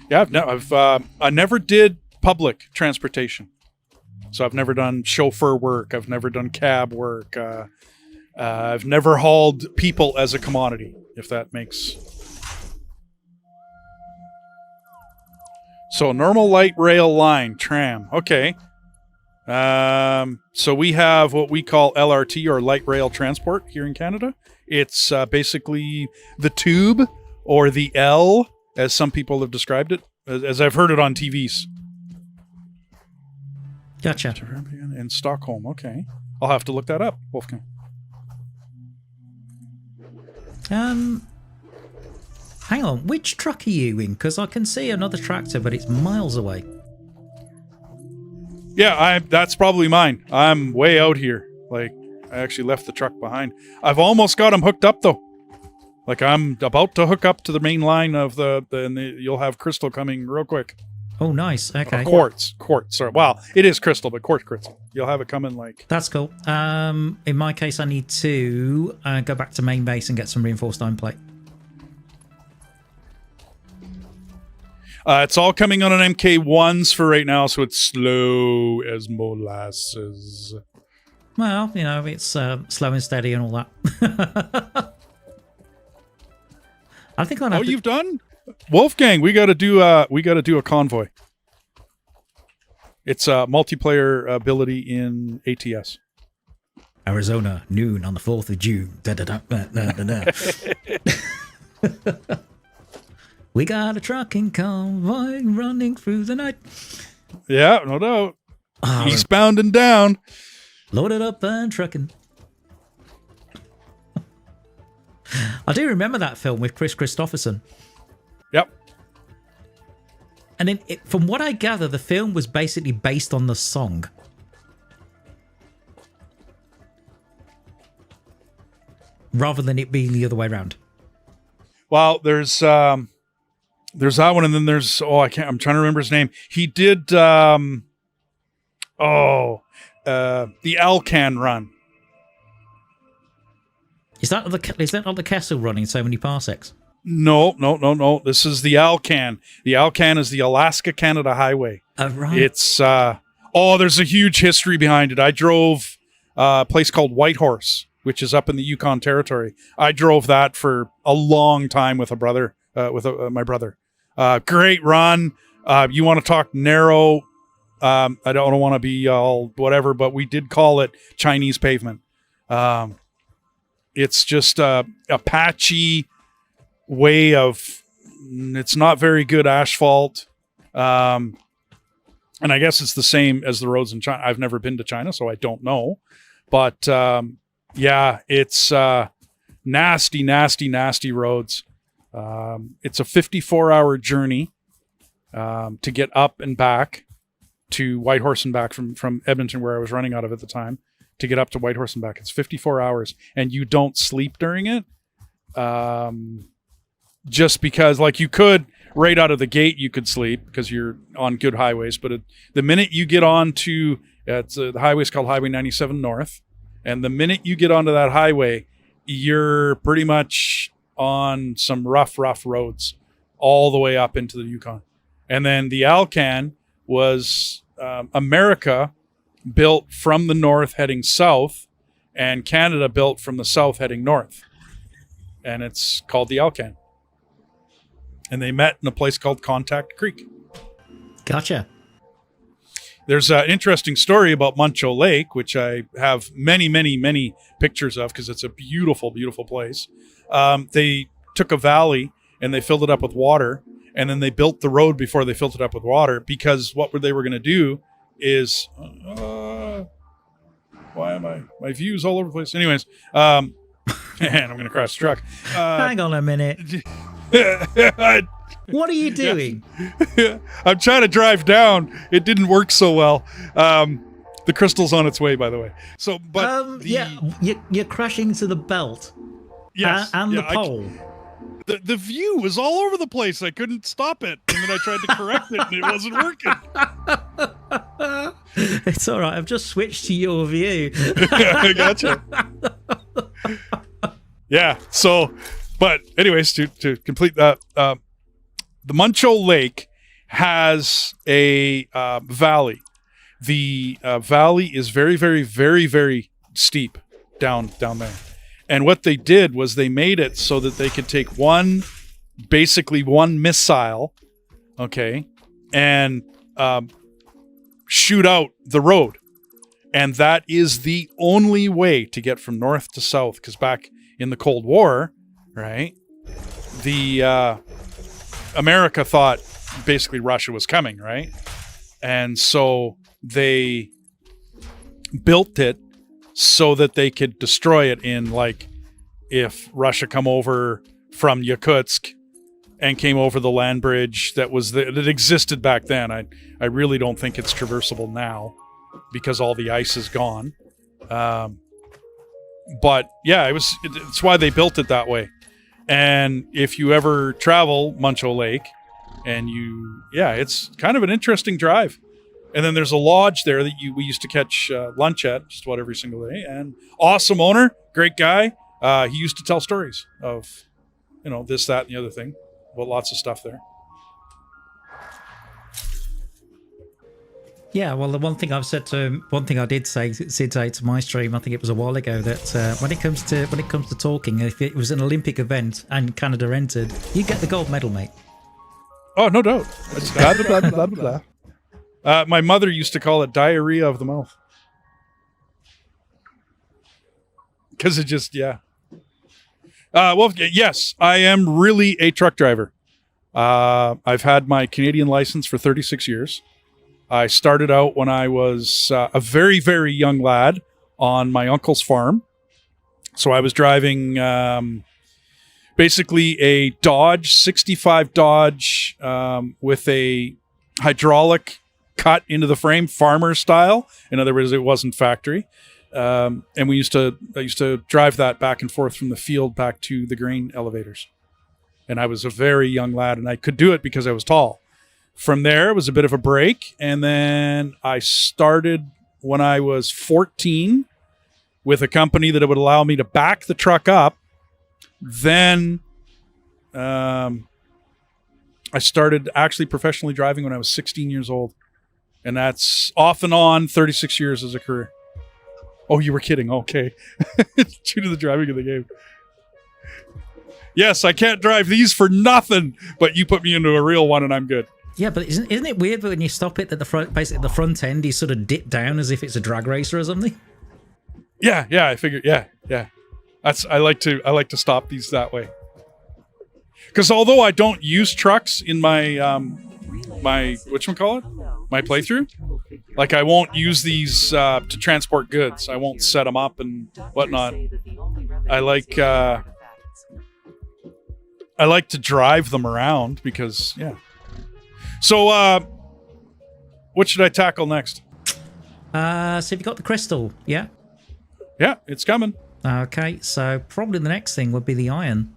Yeah, I never did public transportation. So I've never done chauffeur work. I've never done cab work. I've never hauled people as a commodity, if that makes... So normal light rail line, tram. Okay. So we have what we call LRT, or light rail transport, here in Canada. It's basically the tube, or the L, as some people have described it, as I've heard it on TVs. Gotcha. In Stockholm, okay. I'll have to look that up, Wolfgang. Hang on, which truck are you in? Because I can see another tractor, but it's miles away. Yeah, that's probably mine. I'm way out here. Like, I actually left the truck behind. I've almost got them hooked up, though. Like, I'm about to hook up to the main line of and you'll have Crystal coming real quick. Oh, nice. Okay. Quartz. Sorry. Well, it is crystal, but quartz crystal. You'll have it come in like... That's cool. In my case, I need to go back to main base and get some reinforced iron plate. It's all coming on an MK1s for right now, so it's slow as molasses. Well, you know, it's slow and steady and all that. I think I'll have you've done? Wolfgang, we got to do a convoy. It's a multiplayer ability in ATS. Arizona, noon on the 4th of June. Da, da, da, da, da, da. We got a trucking convoy running through the night. Yeah, no doubt. Eastbound and down. Loaded up and trucking. I do remember that film with Chris Christopherson. Yep. And then, from what I gather, the film was basically based on the song. Rather than it being the other way around. Well, there's that one, and then there's I'm trying to remember his name. He did the Alcan run. Is that not the Kessel run in so many parsecs? No. This is the Alcan. The Alcan is the Alaska-Canada Highway. Oh, right. It's there's a huge history behind it. I drove a place called Whitehorse, which is up in the Yukon Territory. I drove that for a long time with my brother. Great run. You want to talk narrow? I don't want to be all whatever, but we did call it Chinese pavement. It's just a patchy way of, it's not very good asphalt. And I guess it's the same as the roads in China. I've never been to China, so I don't know. But yeah, it's nasty roads. It's a 54-hour journey to get up and back to Whitehorse and back from Edmonton, where I was running out of at the time, to get up to Whitehorse and back. It's 54 hours, and you don't sleep during it. Just because, like, you could, right out of the gate, you could sleep because you're on good highways. But the minute you get on to, the highway's called Highway 97 North, and the minute you get onto that highway, you're pretty much on some rough roads all the way up into the Yukon. And then the Alcan was America built from the north heading south, and Canada built from the south heading north. And it's called the Alcan. And they met in a place called Contact Creek. Gotcha. There's an interesting story about Muncho Lake, which I have many pictures of because it's a beautiful place. They took a valley and they filled it up with water, and then they built the road before they filled it up with water, because what they were going to do is why am my views all over the place? Anyways, and I'm going to crash the truck. Hang on a minute. What are you doing? I'm trying to drive down. It didn't work so well. The crystal's on its way, by the way. So, but you're crashing into the belt. Yes, and the pole. The view was all over the place. I couldn't stop it, and then I tried to correct it, and it wasn't working. It's all right. I've just switched to your view. I gotcha. Yeah. So, but anyways, to complete that, the Muncho Lake has a valley. The valley is very steep down there. And what they did was they made it so that they could take basically one missile, okay, and shoot out the road. And that is the only way to get from north to south, because back in the Cold War, right, the America thought basically Russia was coming, right? And so they built it so that they could destroy it in, like, if Russia come over from Yakutsk and came over the land bridge that existed back then. I really don't think it's traversable now because all the ice is gone. But yeah, it's why they built it that way. And if you ever travel Muncho Lake, And it's kind of an interesting drive. And then there's a lodge there that we used to catch lunch at just about every single day. And awesome owner, great guy. He used to tell stories of, this, that, and the other thing. Well, lots of stuff there. Yeah, well, the one thing I've said to him, one thing I did say to my stream, I think it was a while ago, that when it comes to talking, if it was an Olympic event and Canada entered, you get the gold medal, mate. Oh, no doubt. Blah, blah, blah, blah, blah. My mother used to call it diarrhea of the mouth. Because it just, yeah. Yes, I am really a truck driver. I've had my Canadian license for 36 years. I started out when I was a very, very young lad on my uncle's farm. So I was driving basically a Dodge, 65 Dodge with a hydraulic cut into the frame, farmer style. In other words, it wasn't factory. And I used to drive that back and forth from the field back to the grain elevators. And I was a very young lad, and I could do it because I was tall. From there, it was a bit of a break. And then I started when I was 14 with a company that would allow me to back the truck up. Then I started actually professionally driving when I was 16 years old. And that's off and on 36 years as a career. Oh, you were kidding. Okay. Due to the driving of the game. Yes, I can't drive these for nothing, but you put me into a real one and I'm good. Yeah, but isn't it weird when you stop it that the front end is sort of dipped down as if it's a drag racer or something? Yeah, I figured. Yeah. I like to stop these that way. Because although I don't use trucks in my my playthrough, like I won't use these to transport goods. I won't set them up and whatnot. I like to drive them around because So, what should I tackle next? So have you got the crystal? Yeah? Yeah, it's coming. Okay, so probably the next thing would be the iron.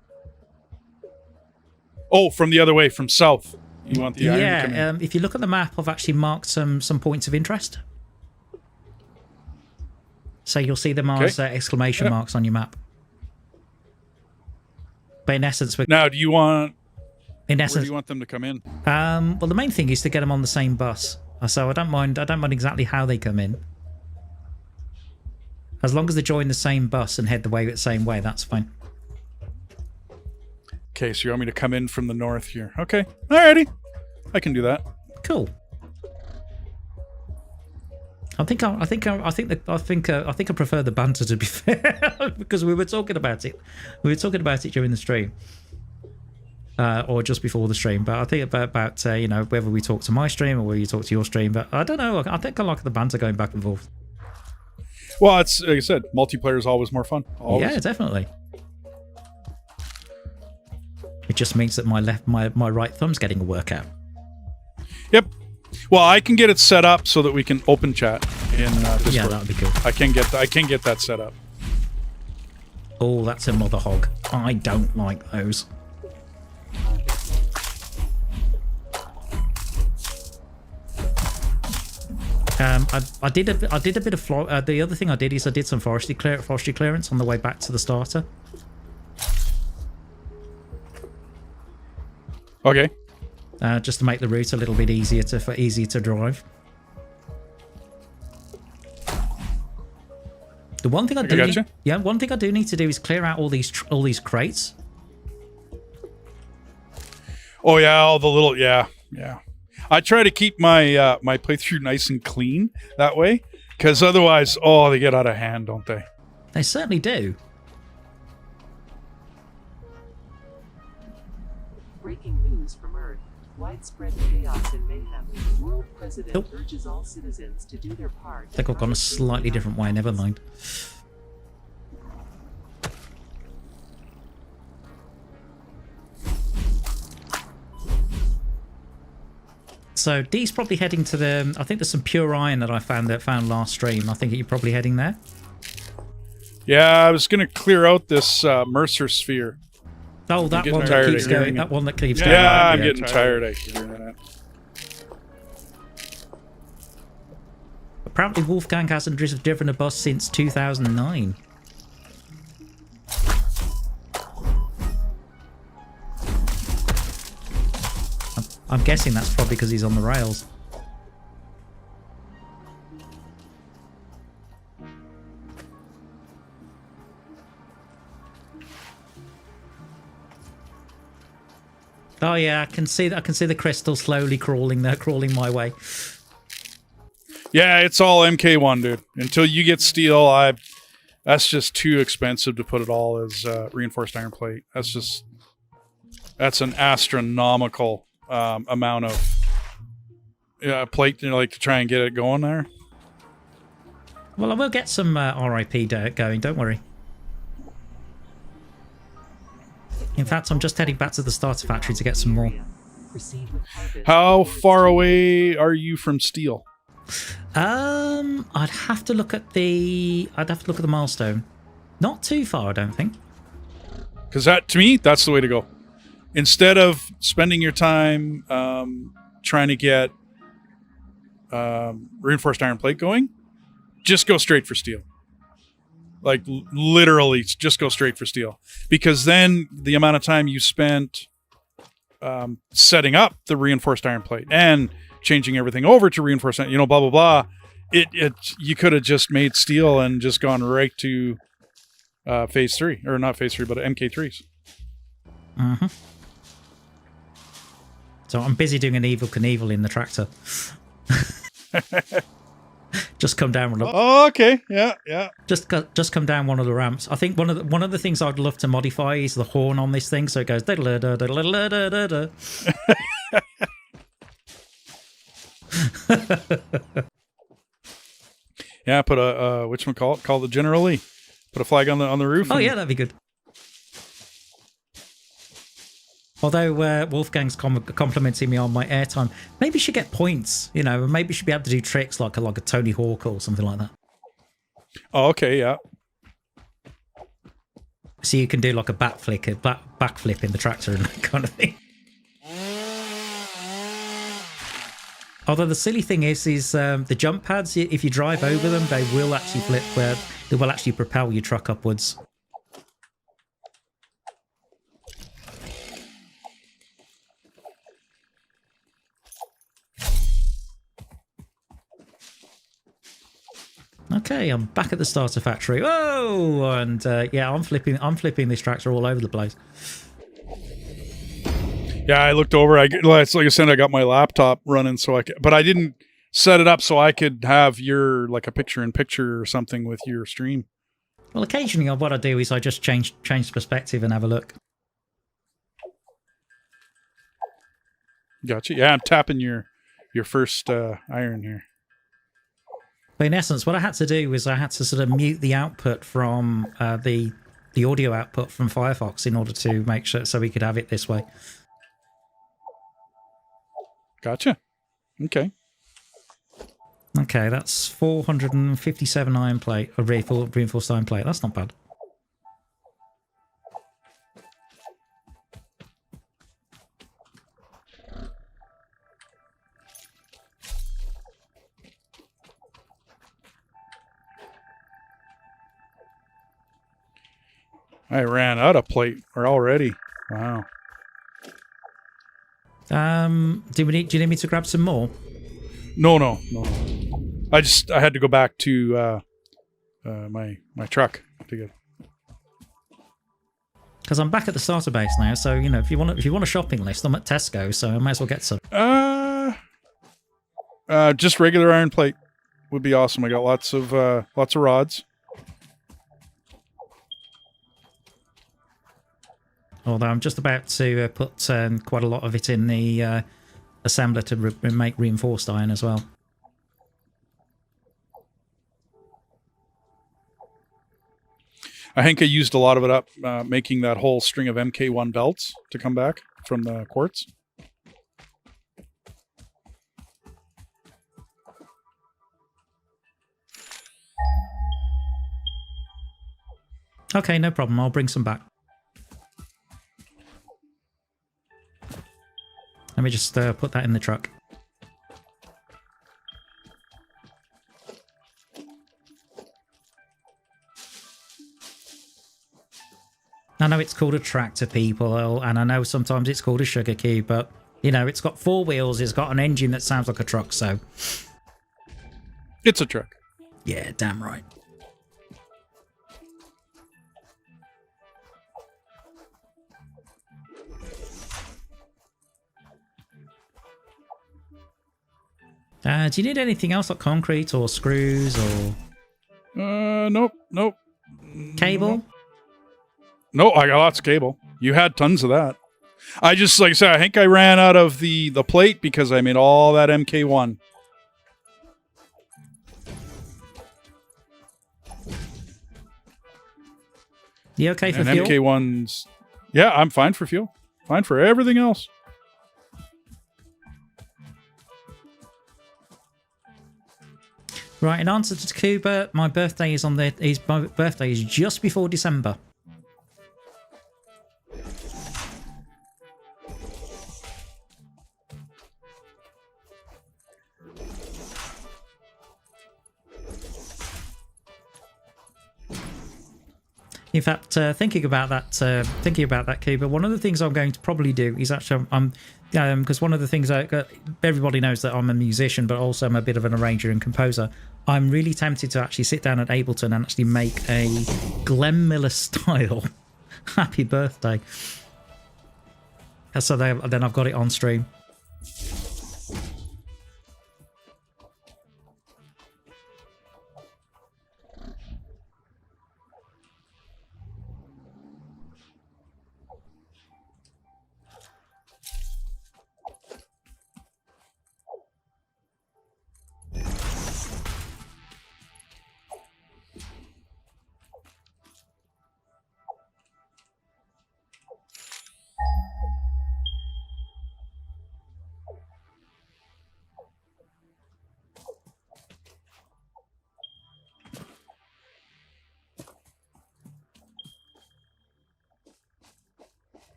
Oh, from the other way, from south. You want the iron to come in? If you look at the map, I've actually marked some points of interest. So you'll see them as exclamation marks on your map. But in essence... Now, do you want... In essence, where do you want them to come in? Well, the main thing is to get them on the same bus. So I don't mind exactly how they come in. As long as they join the same bus and head the same way, that's fine. Okay, so you want me to come in from the north here? Okay, alrighty, I can do that. Cool. I think I prefer the banter, to be fair, because we were talking about it. We were talking about it during the stream. Or just before the stream, but I think about whether we talk to my stream or whether you talk to your stream, but I don't know. I think I like the banter going back and forth. Well, it's like I said, multiplayer is always more fun. Always. Yeah, definitely. It just means that my right thumb's getting a workout. Yep. Well, I can get it set up so that we can open chat in Discord. Yeah, that would be cool. I can get that set up. Oh, that's a mother hog. I don't like those. I did a bit of the other thing I did is I did some forestry clearance on the way back to the starter. Okay. Just to make the route a little bit easier to drive. The one thing I do need to do is clear out all these crates. Oh yeah, all the little yeah. I try to keep my my playthrough nice and clean that way, because otherwise, they get out of hand, don't they? They certainly do. Breaking news from Earth. Widespread chaos and mayhem. World President urges all citizens to do their part. I think I've gone a slightly different way, never mind. So Dee's probably heading to the... I think there's some pure iron that I found last stream. I think you're probably heading there. Yeah, I was going to clear out this Mercer sphere. Oh, that getting one that tired keeps of hearing going. it. That one that keeps Yeah, going. I'm getting tired of hearing that. Apparently, Wolfgang hasn't driven a bus since 2009. I'm guessing that's probably because he's on the rails. Oh yeah, I can see that. I can see the crystal slowly crawling there, crawling my way. Yeah, it's all MK1, dude. Until you get steel, that's just too expensive to put it all as reinforced iron plate. That's an astronomical amount of plate, like to try and get it going there. Well, I will get some RIP going. Don't worry. In fact, I'm just heading back to the starter factory to get some more. Proceed with harvest. How far away are you from steel? I'd have to look at the milestone. Not too far, I don't think. Because that, to me, that's the way to go. Instead of spending your time trying to get reinforced iron plate going, just go straight for steel. Like, literally, just go straight for steel. Because then the amount of time you spent setting up the reinforced iron plate and changing everything over to reinforced iron, blah, blah, blah, you could have just made steel and just gone right to phase 3. Or not phase 3, but MK3s. Mm-hmm. So I'm busy doing an Evil Knievel in the tractor. Just come down. Oh, okay. Yeah. Just come down one of the ramps. I think one of the things I'd love to modify is the horn on this thing, so it goes. Yeah, put a whatchamacallit, call the General Lee. Put a flag on the roof. Oh yeah, that'd be good. Although Wolfgang's complimenting me on my airtime, maybe she should get points. Maybe she'd be able to do tricks like a Tony Hawk or something like that. Oh, okay, yeah. So you can do like a backflip in the tractor and that kind of thing. Although the silly thing is the jump pads, if you drive over them, they will actually flip where they will actually propel your truck upwards. Okay, I'm back at the starter factory. Oh, and yeah, I'm flipping this tractor all over the place. Yeah, I looked over. Like I said, I got my laptop running, but I didn't set it up so I could have your like a picture-in-picture or something with your stream. Well, occasionally, what I do is I just change perspective and have a look. Gotcha. Yeah, I'm tapping your first iron here. But in essence, what I had to do was I had to sort of mute the output from the audio output from Firefox in order to make sure so we could have it this way. Gotcha. Okay. Okay, that's 457 iron plate, a reinforced iron plate. That's not bad. I ran out of plate already. Wow. Do you need me to grab some more? No. I had to go back to my truck to get. Because I'm back at the starter base now, so if you want a shopping list, I'm at Tesco, so I might as well get some. Just regular iron plate would be awesome. I got lots of rods. Although I'm just about to put quite a lot of it in the assembler to make reinforced iron as well. I think I used a lot of it up making that whole string of MK1 belts to come back from the quartz. Okay, no problem. I'll bring some back. Let me just put that in the truck. I know it's called a tractor, people, and I know sometimes it's called a sugar cube, but, you know, it's got 4 wheels, it's got an engine that sounds like a truck, so... It's a truck. Yeah, damn right. Do you need anything else like concrete or screws or... Nope. Cable? No, I got lots of cable. You had tons of that. I just, like I said, I think I ran out of the plate because I made all that MK1. You okay for and fuel? MK1's... Yeah, I'm fine for fuel. Fine for everything else. Right, in answer to Cuba, my birthday is my birthday is just before December. In fact, thinking about that, Cuba, one of the things I'm going to probably do is actually, because one of the things everybody knows that I'm a musician, but also I'm a bit of an arranger and composer. I'm really tempted to actually sit down at Ableton and actually make a Glenn Miller style happy birthday. So then I've got it on stream.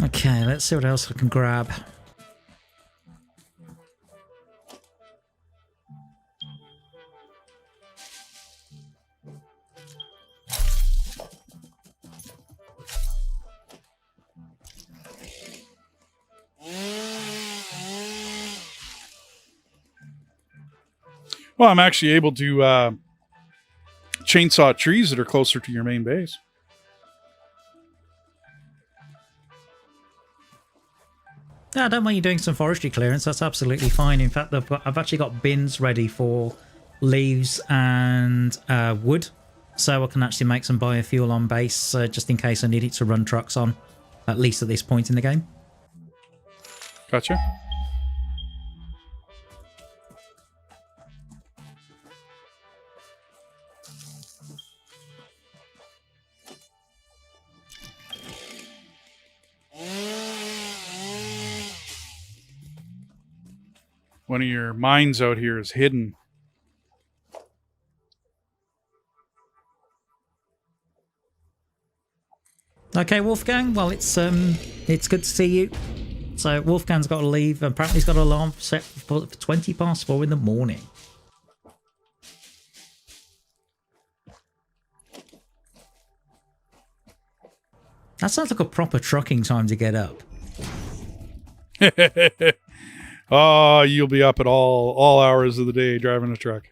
Okay, let's see what else I can grab. Well, I'm actually able to chainsaw trees that are closer to your main base. Yeah, I don't mind you doing some forestry clearance. That's absolutely fine. In fact, I've actually got bins ready for leaves and wood, so I can actually make some biofuel on base, just in case I need it to run trucks on, at least at this point in the game. Gotcha. One of your mines out here is hidden. Okay, Wolfgang. Well, it's good to see you. So Wolfgang's got to leave. Apparently, he's got an alarm set for 20 past 4 in the morning. That sounds like a proper trucking time to get up. Oh, you'll be up at all hours of the day driving a truck.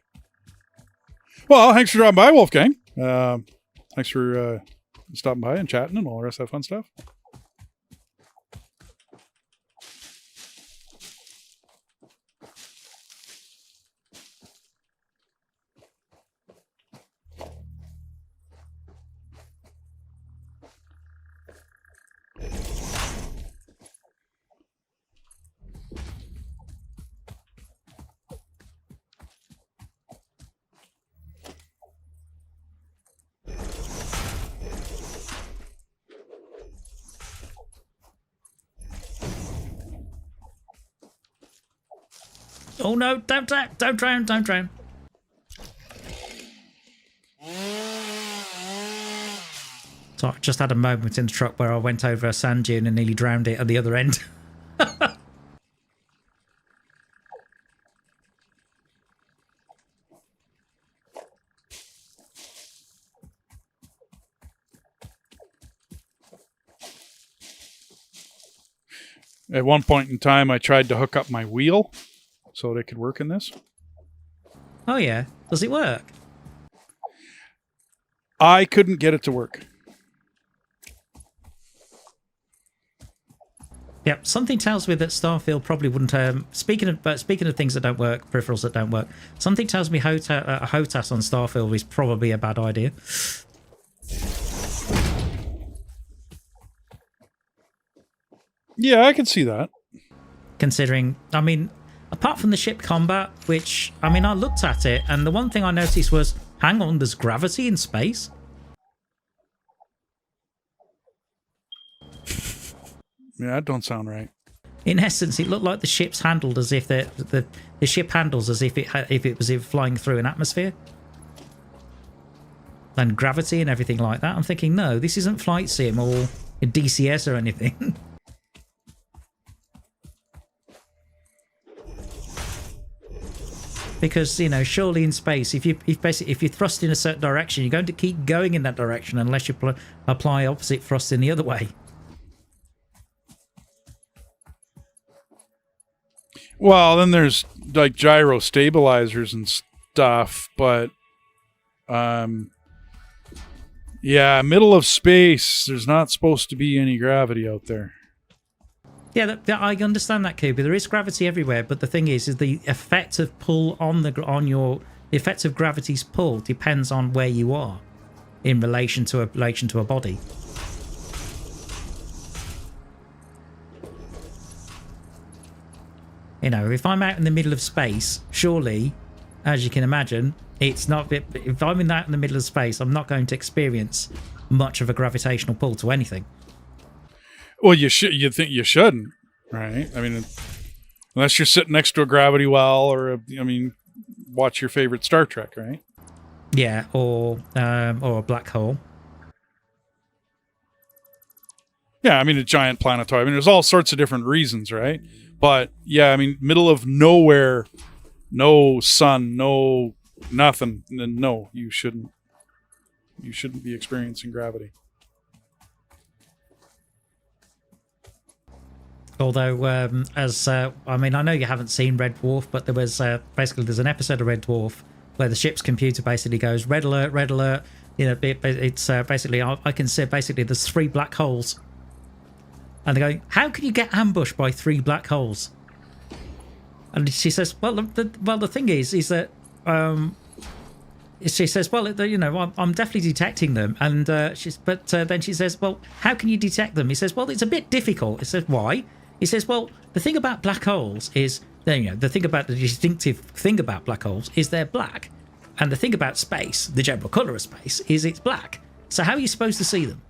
Well, thanks for dropping by, Wolfgang. Thanks for stopping by and chatting and all the rest of that fun stuff. Oh no, don't drown, don't drown. So I just had a moment in the truck where I went over a sand dune and nearly drowned it at the other end. At one point in time, I tried to hook up my wheel so that it could work in this. Oh yeah, does it work? I couldn't get it to work. Yep, something tells me that Starfield probably wouldn't. Speaking of things that don't work, peripherals that don't work, something tells me HOTAS on Starfield is probably a bad idea. Yeah, I can see that. Considering, I mean, apart from the ship combat, which, I mean, I looked at it, and the one thing I noticed was, hang on, there's gravity in space? Yeah, that don't sound right. In essence, it looked like the ship's handled as if the ship handles as if it was flying through an atmosphere. And gravity and everything like that. I'm thinking, no, this isn't Flight Sim or a DCS or anything. Because, you know, surely in space, if you're thrust in a certain direction, you're going to keep going in that direction unless you apply opposite thrust in the other way. Well, then there's like gyro stabilizers and stuff, but yeah, middle of space, there's not supposed to be any gravity out there. Yeah, I understand that, Kubi. There is gravity everywhere, but the thing is the effect of pull the effect of gravity's pull depends on where you are in relation to a body. You know, if I'm out in the middle of space, surely, as you can imagine, it's not. If I'm out in the middle of space, I'm not going to experience much of a gravitational pull to anything. Well, you think you shouldn't, right? I mean, unless you're sitting next to a gravity well, or watch your favorite Star Trek, right? Yeah, or a black hole. Yeah, I mean, a giant planetoid. I mean, there's all sorts of different reasons, right? But yeah, I mean, middle of nowhere, no sun, no nothing. No, you shouldn't. You shouldn't be experiencing gravity. Although, I mean, I know you haven't seen Red Dwarf, but there was there's an episode of Red Dwarf where the ship's computer basically goes red alert, red alert. You know, it's basically I can say basically there's 3 black holes, and they're going, how can you get ambushed by 3 black holes? And she says, well, the thing is that she says, well, you know, I'm definitely detecting them, and then she says, well, how can you detect them? He says, well, it's a bit difficult. He says, why? He says, well, the thing about black holes is, you know, the distinctive thing about black holes is they're black. And the thing about space, the general colour of space, is it's black. So how are you supposed to see them?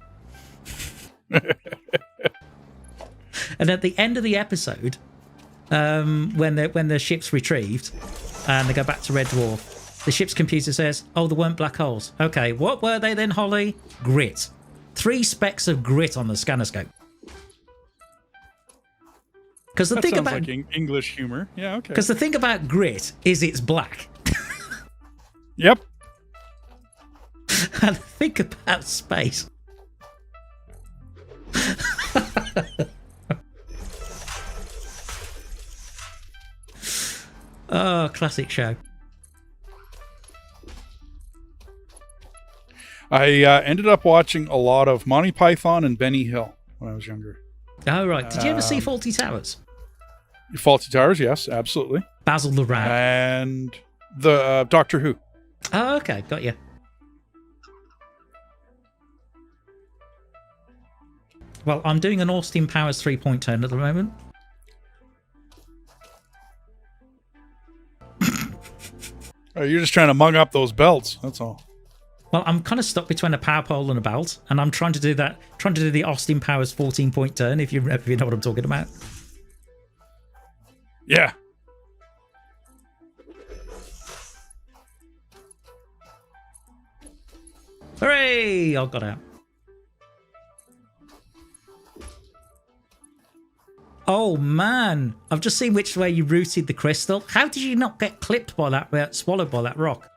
And at the end of the episode, when the ship's retrieved and they go back to Red Dwarf, the ship's computer says, oh, there weren't black holes. Okay, what were they then, Holly? Grit. 3 specks of grit on the scanner scope. Because the thing about English humor, yeah, okay. Because the thing about grit is it's black. Yep. And think about space. Oh, classic show. I ended up watching a lot of Monty Python and Benny Hill when I was younger. Oh, right. Did you ever see Fawlty Towers? Fawlty Towers, yes, absolutely. Basil the Rat. And the Doctor Who. Oh, okay. Got you. Well, I'm doing an Austin Powers 3-point turn at the moment. Oh, you're just trying to mug up those belts, that's all. Well, I'm kind of stuck between a power pole and a belt, and I'm trying to do the Austin Powers 14-point turn, if you know what I'm talking about. Yeah. Hooray! I got out. Oh man, I've just seen which way you routed the crystal. How did you not get clipped by that, swallowed by that rock?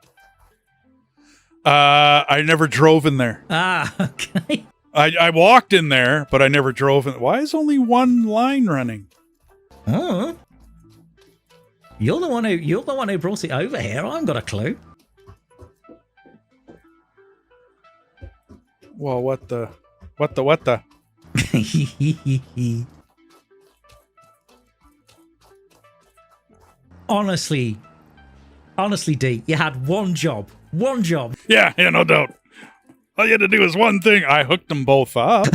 I never drove in there. Ah, okay. I walked in there, but I never drove in. Why is only one line running? Oh, you're the one who brought it over here. I haven't got a clue. Well, what the? Honestly, D, you had one job. One job. Yeah, no doubt. All you had to do was one thing. I hooked them both up.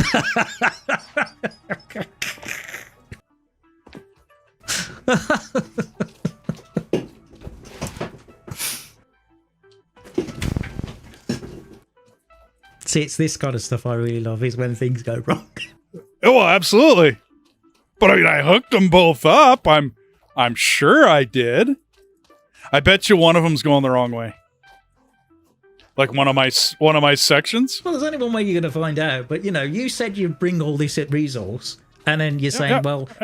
See, it's this kind of stuff I really love, is when things go wrong. Oh, absolutely. But I mean, I hooked them both up. I'm sure I did. I bet you one of them's going the wrong way. Like one of my sections. Well, there's only one way you're going to find out. But you said you'd bring all this at resource, and then you're saying,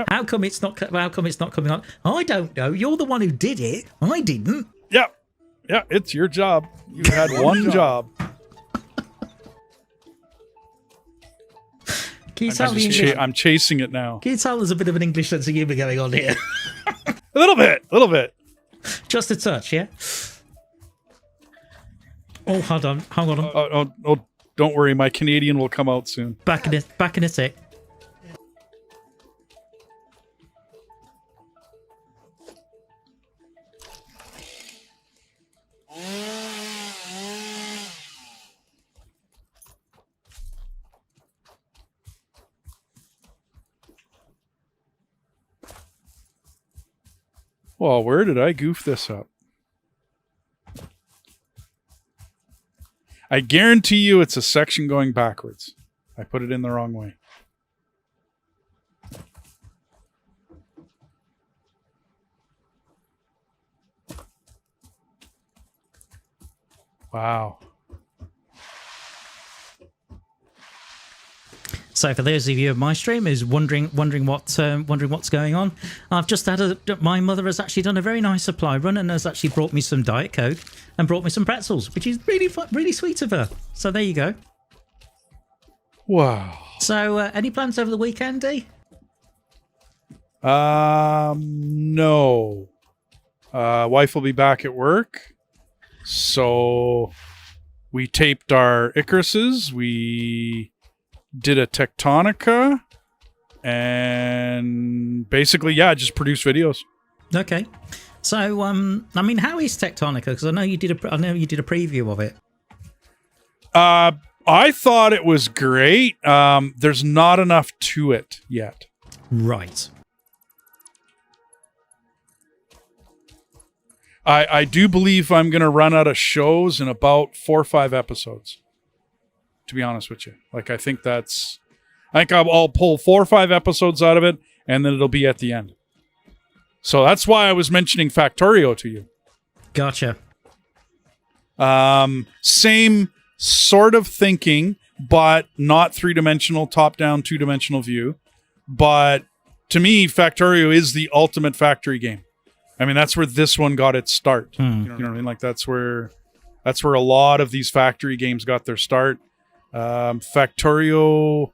how come it's not coming on? I don't know. You're the one who did it. I didn't. Yeah, it's your job. You had one job. Can you tell me I'm chasing it now. Can you tell there's a bit of an English sense of humour going on here? A little bit. Just a touch, yeah? Oh, hold on. Oh, don't worry. My Canadian will come out soon. Back in a tick. Well, where did I goof this up? I guarantee you it's a section going backwards. I put it in the wrong way. Wow. So for those of you of my stream who's wondering what's going on, I've just had my mother has actually done a very nice supply run and has actually brought me some Diet Coke and brought me some pretzels, which is really sweet of her. So there you go. Wow. So any plans over the weekend, D? No. Wife will be back at work. So we taped our Icaruses. We did a Tectonica, and basically, just produce videos. Okay. So, I mean, how is Tectonica? Because I know you did a preview of it. I thought it was great. There's not enough to it yet. Right. I do believe I'm going to run out of shows in about 4 or 5 episodes. To be honest with you, I think I'll pull 4 or 5 episodes out of it, and then it'll be at the end. So that's why I was mentioning Factorio to you. Gotcha. Same sort of thinking, but not 3-dimensional, top-down, 2-dimensional view. But to me, Factorio is the ultimate factory game. I mean, that's where this one got its start. You know what I mean? That's where a lot of these factory games got their start. Factorio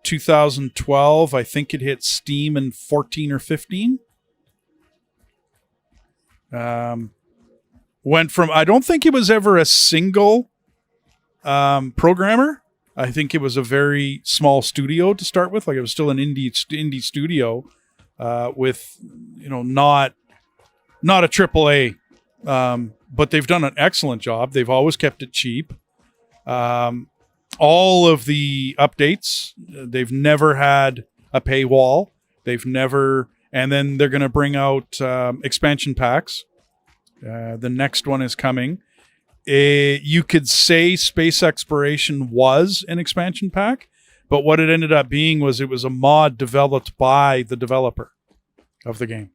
2012, I think it hit Steam in 14 or 15. Went from, I don't think it was ever a single programmer. I think it was a very small studio to start with. It was still an indie studio with, not a AAA. But they've done an excellent job. They've always kept it cheap. All of the updates, they've never had a paywall. And then they're going to bring out expansion packs. The next one is coming. You could say Space Exploration was an expansion pack, but what it ended up being was it was a mod developed by the developer of the game.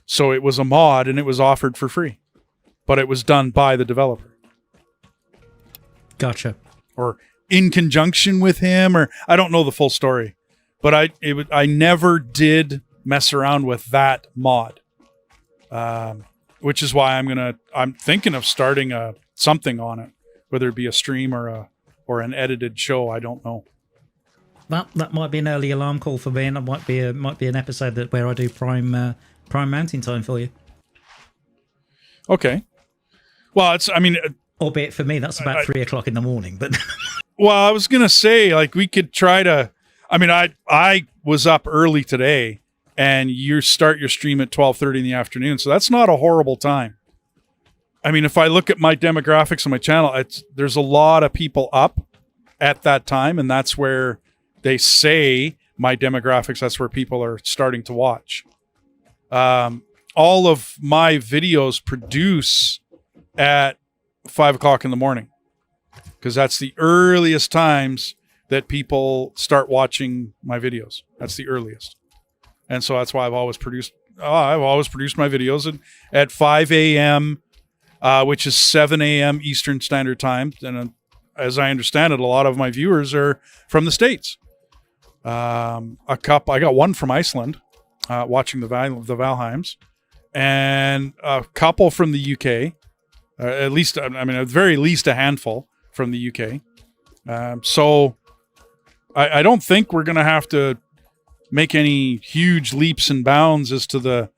So it was a mod and it was offered for free, but it was done by the developer. Gotcha. Or in conjunction with him, or I don't know the full story, but I never did mess around with that mod, which is why I'm thinking of starting something on it, whether it be a stream or an edited show. I don't know. That might be an early alarm call for me, and that might be an episode where I do Prime Mountain Time for you. Okay. Well, Albeit for me, that's about 3 o'clock in the morning. But well, I was gonna say, like, we could try to. I mean, I was up early today, and you start your stream at 12:30 in the afternoon, so that's not a horrible time. I mean, if I look at my demographics on my channel, there's a lot of people up at that time, and that's where they say my demographics. That's where people are starting to watch. All of my videos produce at 5 o'clock in the morning, because that's the earliest times that people start watching my videos. That's the earliest. And so that's why I've always produced my videos at 5 a.m., which is 7 a.m. Eastern Standard Time. And as I understand it, a lot of my viewers are from the States. I got one from Iceland, watching the Valheims, and a couple from the UK. At least, at the very least, a handful from the UK. So I don't think we're going to have to make any huge leaps and bounds as to the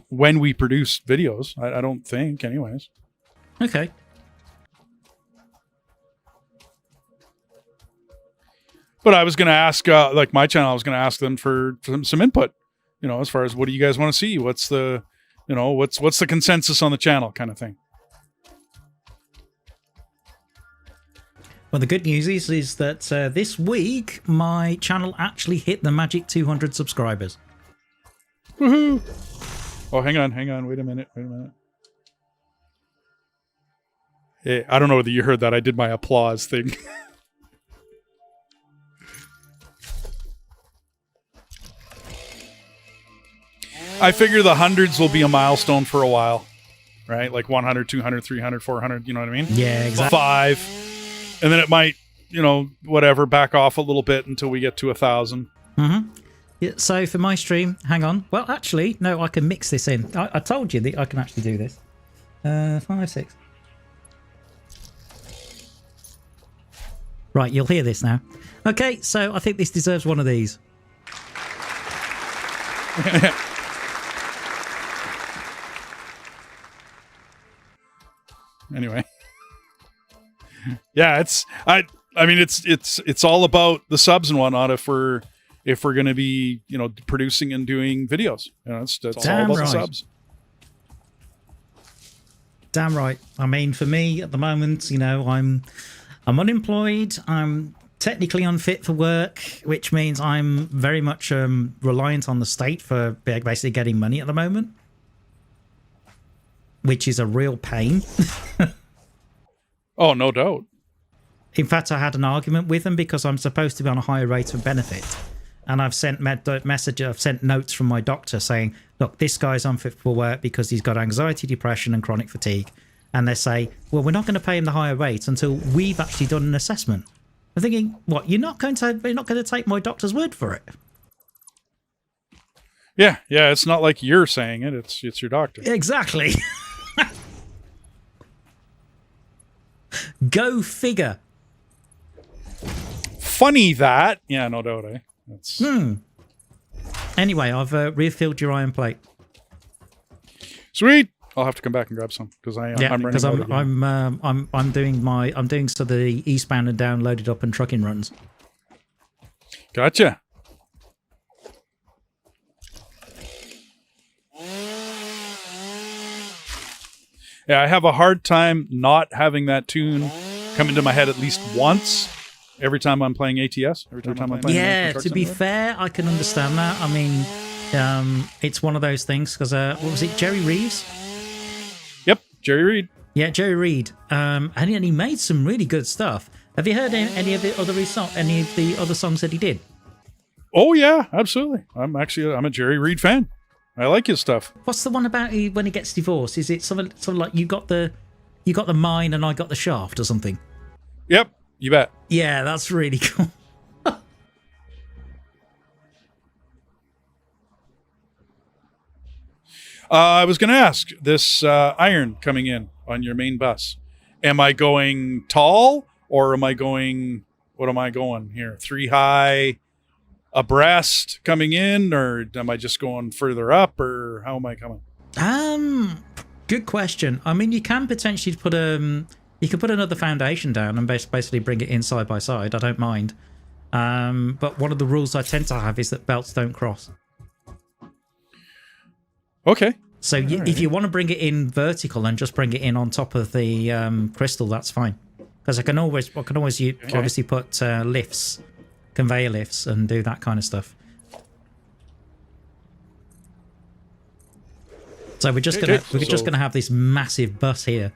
when we produce videos. I don't think, anyways. Okay. But I was going to ask, like my channel, I was going to ask them for some input. As far as what do you guys want to see? What's the, what's the consensus on the channel, kind of thing. Well, the good news is that this week my channel actually hit the magic 200 subscribers. Woohoo! Oh, hang on. Wait a minute. Hey, I don't know whether you heard that. I did my applause thing. I figure the hundreds will be a milestone for a while, right? Like 100, 200, 300, 400, you know what I mean? Yeah, exactly. 5. And then it might, whatever, back off a little bit until we get to 1,000. Mm-hmm. Yeah, so for my stream, hang on. Well, actually, no, I can mix this in. I told you that I can actually do this. 5, 6. Right, you'll hear this now. Okay, so I think this deserves one of these. Anyway, yeah, it's all about the subs and whatnot. If we're going to be producing and doing videos, that's all about the subs. Damn right. I mean, for me at the moment, I'm unemployed. I'm technically unfit for work, which means I'm very much reliant on the state for basically getting money at the moment, which is a real pain. Oh, no doubt. In fact, I had an argument with them because I'm supposed to be on a higher rate of benefit. And I've sent I've sent notes from my doctor saying, look, this guy's unfit for work because he's got anxiety, depression and chronic fatigue. And they say, well, we're not going to pay him the higher rate until we've actually done an assessment. I'm thinking, what, you're not going to take my doctor's word for it? Yeah, it's not like you're saying it, it's your doctor. Exactly. Go figure. Funny that. Yeah, no doubt, eh? That's... Anyway, I've refilled your iron plate. Sweet. I'll have to come back and grab some because I'm running out again. I'm doing so the eastbound and down loaded up and trucking runs. Gotcha. Yeah, I have a hard time not having that tune come into my head at least once every time I'm playing ATS. Every time I'm playing. Yeah, to be fair, I can understand that. I mean, it's one of those things because what was it, Jerry Reeves? Yep, Jerry Reed. Yeah, Jerry Reed. And he made some really good stuff. Have you heard any of the other songs that he did? Oh yeah, absolutely. I'm a Jerry Reed fan. I like his stuff. What's the one about when he gets divorced? Is it something like you got the mine and I got the shaft or something? Yep, you bet. Yeah, that's really cool. I was going to ask this iron coming in on your main bus. Am I going tall or am I going, what am I going here? 3 high abreast coming in, or am I just going further up, or how am I coming? Good question. I mean, you can potentially put you can put another foundation down and basically bring it in side by side. I don't mind. But one of the rules I tend to have is that belts don't cross. Okay. So if you want to bring it in vertical and just bring it in on top of the crystal, that's fine. Because I can always obviously put lifts, conveyor lifts, and do that kind of stuff. So we're just gonna have this massive bus here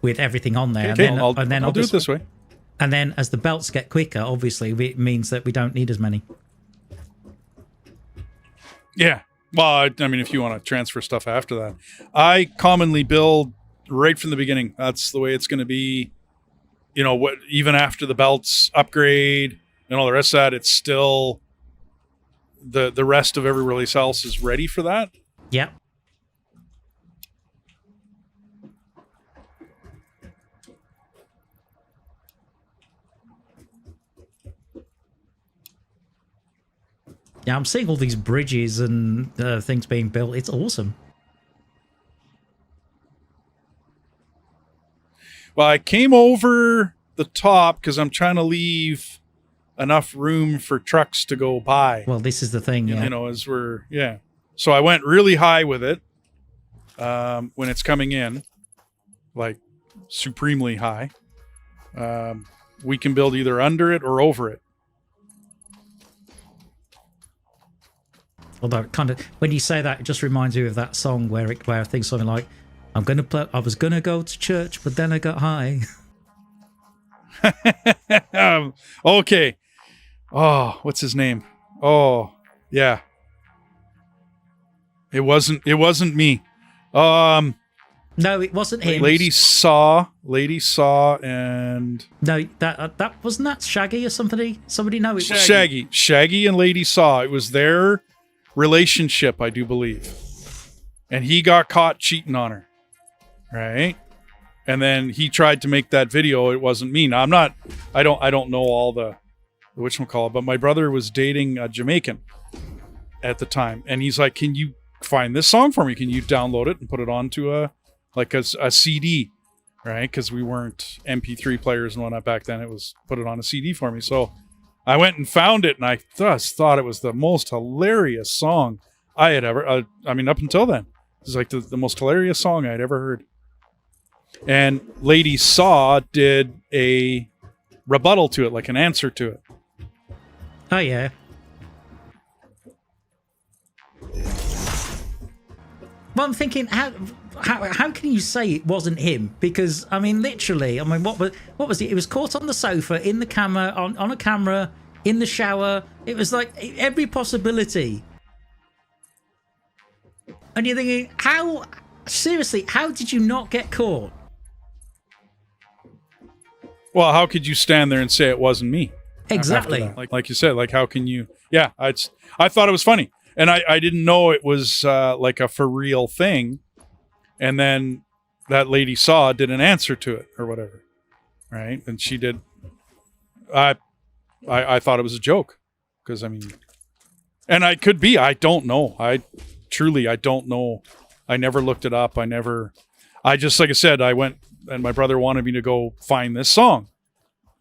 with everything on there, and then I'll do it this way. And then as the belts get quicker, obviously it means that we don't need as many. Yeah. Well, I mean, if you want to transfer stuff after that, I commonly build right from the beginning. That's the way it's going to be. You know, what? Even after the belts upgrade and all the rest of that, it's still the rest of every release else is ready for that. Yeah. Yeah, I'm seeing all these bridges and things being built. It's awesome. Well, I came over the top because I'm trying to leave enough room for trucks to go by. Well, this is the thing, yeah. You know, So I went really high with it when it's coming in, like supremely high. We can build either under it or over it. Although, kind of, when you say that, it just reminds me of that song where I think something like, I was gonna go to church, but then I got high. Okay. Oh, what's his name? Oh, yeah. It wasn't me. No, it wasn't him. Lady Saw, and no, that wasn't that Shaggy or somebody. Somebody know it. Shaggy and Lady Saw. It was their relationship, I do believe, and he got caught cheating on her, right? And then he tried to make that video. It wasn't me. Now I don't know all the whatchamacallit, but my brother was dating a Jamaican at the time, and he's like, "Can you find this song for me? Can you download it and put it onto a CD?" Right? Because we weren't MP3 players and whatnot back then. It was put it on a CD for me. So I went and found it, and I just thought it was the most hilarious song I had ever. up until then, it was like the most hilarious song I had ever heard. And Lady Saw did a rebuttal to it, like an answer to it. Oh yeah. Well, I'm thinking, how can you say it wasn't him? Because I mean, literally, what was it? It was caught on the sofa, in the camera, on a camera, in the shower. It was like every possibility. And you're thinking, how did you not get caught? Well, how could you stand there and say it wasn't me? Exactly. Like you said, like how can you? Yeah, I thought it was funny. And I didn't know it was like a for real thing. And then that Lady Saw did an answer to it or whatever. Right? And she did. I thought it was a joke. Because, I mean. And I could be. I don't know. I don't know. I never looked it up. I just, like I said, I went and my brother wanted me to go find this song.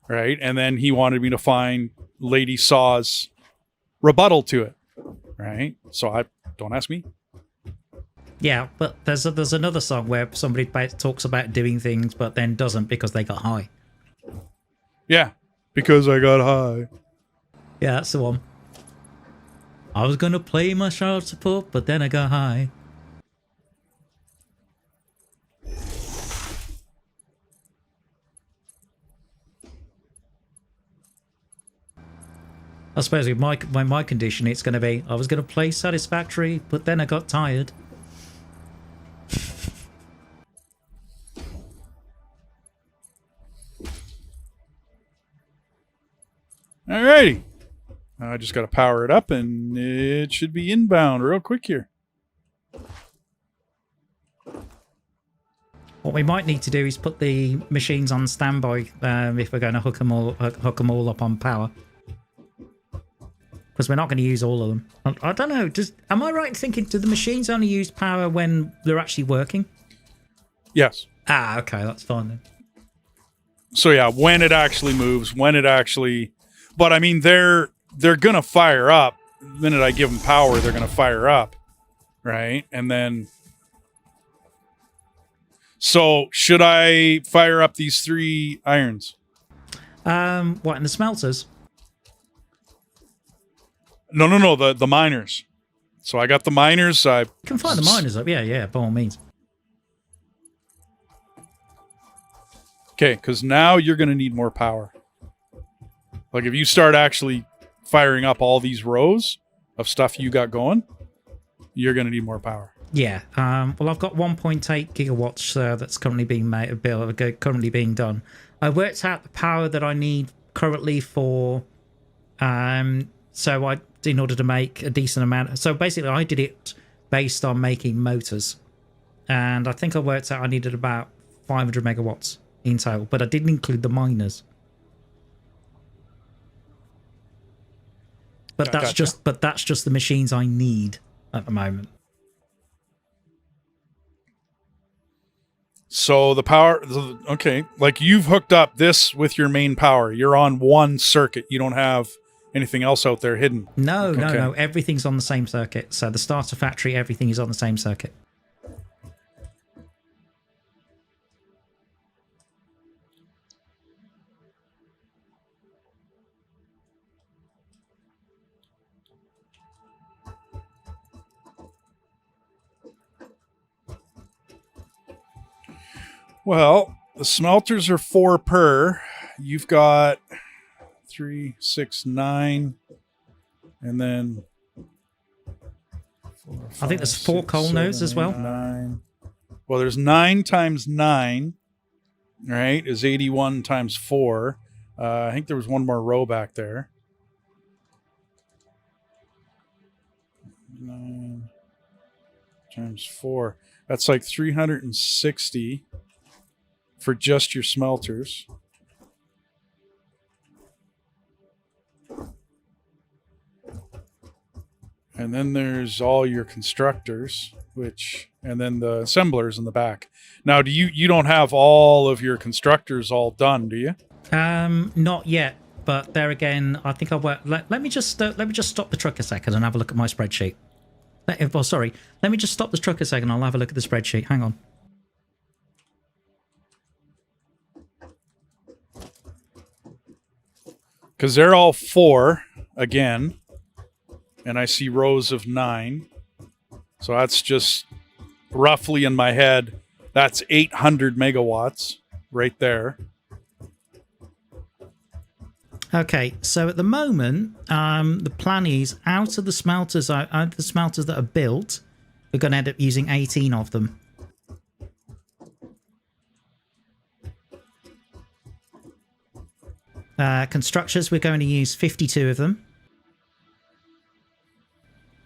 Right? And then he wanted me to find Lady Saw's rebuttal to it. Right, so don't ask me. Yeah, but there's another song where somebody talks about doing things but then doesn't because they got high. Yeah, because I got high. Yeah, that's the one. I was gonna play my child support, but then I got high. I suppose with my condition, it's going to be, I was going to play Satisfactory, but then I got tired. Alrighty. I just got to power it up, and it should be inbound real quick here. What we might need to do is put the machines on standby if we're going to hook them all up on power. Because we're not going to use all of them. I don't know. Am I right in thinking, do the machines only use power when they're actually working? Yes. Ah, okay, that's fine then. So yeah, when it actually moves, but I mean, they're gonna fire up. The minute I give them power, they're gonna fire up, right? And then, so should I fire up these 3 irons? What, in the smelters? No, the miners. So I got the miners. I You can fire the miners up, yeah, by all means. Okay, because now you're going to need more power. Like if you start actually firing up all these rows of stuff you got going, you're going to need more power. Yeah. Well, I've got 1.8 gigawatts that's currently being done. I worked out the power that I need currently for, in order to make a decent amount. So basically, I did it based on making motors, and I think I worked out I needed about 500 megawatts in total, but I didn't include the miners. But that's just the machines I need at the moment. So the power, okay, like you've hooked up this with your main power. You're on one circuit. You don't have anything else out there hidden. No. Everything's on the same circuit. So the starter factory, everything is on the same circuit. Well, the smelters are 4 per. You've got 3, 6, 9, and then 4, 5, I think there's 4 coal nodes as well. 9. Well, there's 9 times 9, right? Is 81 times 4. I think there was one more row back there. 9 times 4. That's like 360 for just your smelters. And then there's all your constructors, and then the assemblers in the back. Now, you don't have all of your constructors all done, do you? Not yet, but there again, I think I'll work. Let me just stop the truck a second and have a look at my spreadsheet. Let me just stop the truck a second. I'll have a look at the spreadsheet. Hang on. Because they're all 4 again, and I see rows of 9. So that's just roughly in my head. That's 800 megawatts right there. Okay, so at the moment, the plan is out of the smelters that are built, we're going to end up using 18 of them. Constructors, we're going to use 52 of them.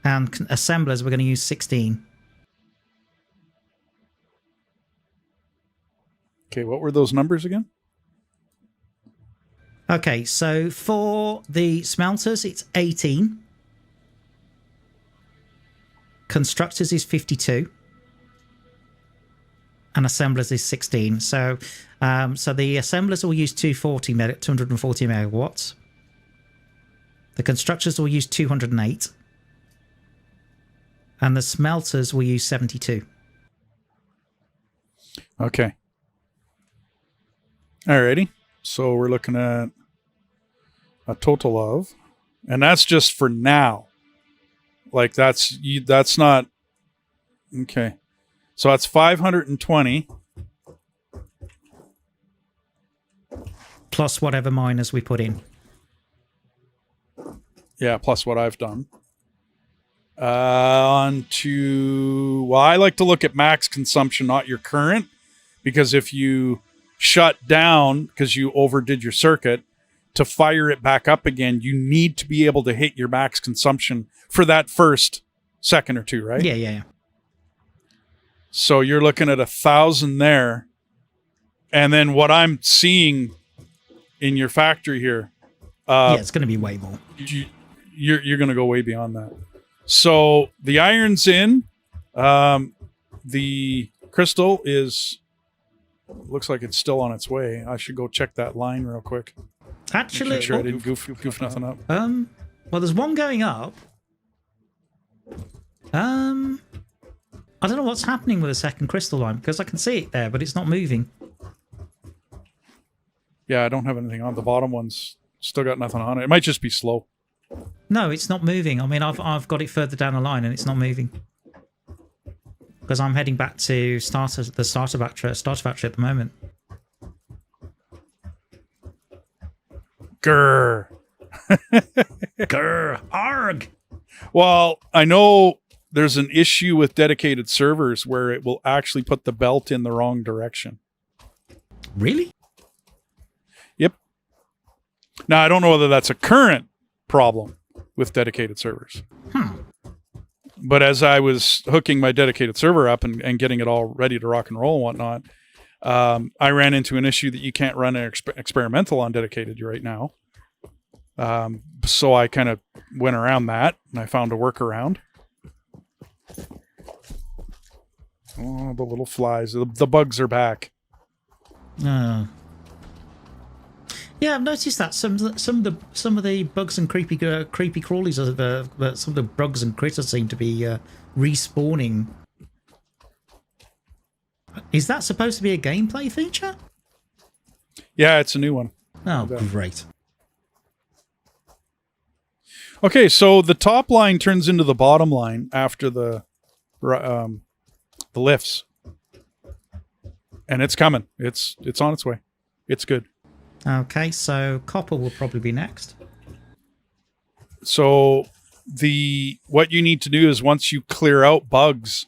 And assemblers, we're going to use 16. Okay, what were those numbers again? Okay, so for the smelters, it's 18. Constructors is 52. And assemblers is 16. So the assemblers will use 240 megawatts. The constructors will use 208. And the smelters will use 72. Okay. Alrighty. So we're looking at a total of, and that's just for now. Like that's not okay. So that's 520 plus whatever miners we put in. Yeah, plus what I've done. Well, I like to look at max consumption, not your current, because if you shut down because you overdid your circuit, to fire it back up again, you need to be able to hit your max consumption for that first second or two, right? Yeah. So you're looking at 1,000 there. And then what I'm seeing in your factory here, yeah, it's going to be way more. you're going to go way beyond that. So the iron's in. The crystal looks like it's still on its way. I should go check that line real quick. Actually, Make sure I didn't goof nothing up. well, there's one going up. I don't know what's happening with the second crystal line because I can see it there, but it's not moving. Yeah, I don't have anything on. The bottom one's still got nothing on it. It might just be slow. No, it's not moving. I mean, I've got it further down the line and it's not moving. Because I'm heading back to the starter factory at the moment. Grr. Grr. Arg. Well, I know there's an issue with dedicated servers where it will actually put the belt in the wrong direction. Really? Yep. Now, I don't know whether that's a current problem with dedicated servers. But as I was hooking my dedicated server up and getting it all ready to rock and roll and whatnot, I ran into an issue that you can't run an experimental on dedicated right now. So I kind of went around that and I found a workaround. Oh, the little flies. The bugs are back. Yeah, I've noticed that some of the bugs and creepy crawlies some of the bugs and critters seem to be respawning. Is that supposed to be a gameplay feature? Yeah, it's a new one. Oh, great. Okay, so the top line turns into the bottom line after the lifts, and it's coming. It's on its way. It's good. Okay, so copper will probably be next. So what you need to do is once you clear out bugs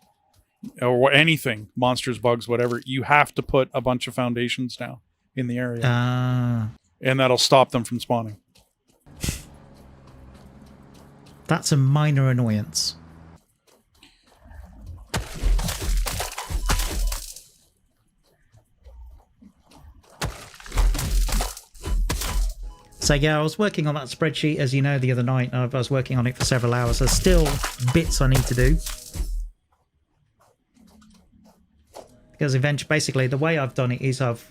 or anything, monsters, bugs, whatever, you have to put a bunch of foundations down in the area, and that'll stop them from spawning. That's a minor annoyance. So yeah, I was working on that spreadsheet, as you know, the other night. I was working on it for several hours. There's still bits I need to do. Because eventually, basically, the way I've done it is I've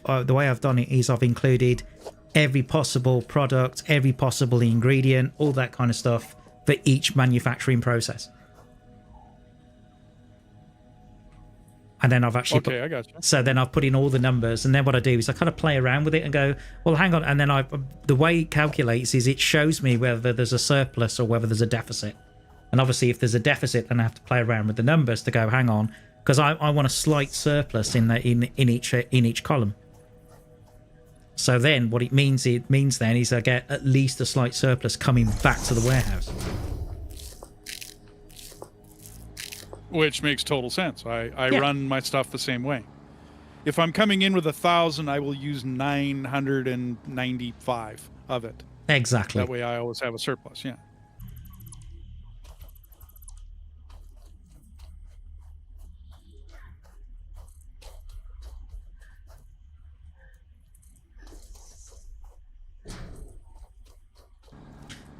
included every possible product, every possible ingredient, all that kind of stuff for each manufacturing process. And then I've actually I got you. So then I've put in all the numbers, and then what I do is I kind of play around with it and go, well, hang on. And then the way it calculates is it shows me whether there's a surplus or whether there's a deficit. And obviously, if there's a deficit, then I have to play around with the numbers to go, hang on, because I want a slight surplus in each column. So then what it means then is I get at least a slight surplus coming back to the warehouse. Which makes total sense. I run my stuff the same way. If I'm coming in with 1,000, I will use 995 of it. Exactly. That way I always have a surplus, yeah.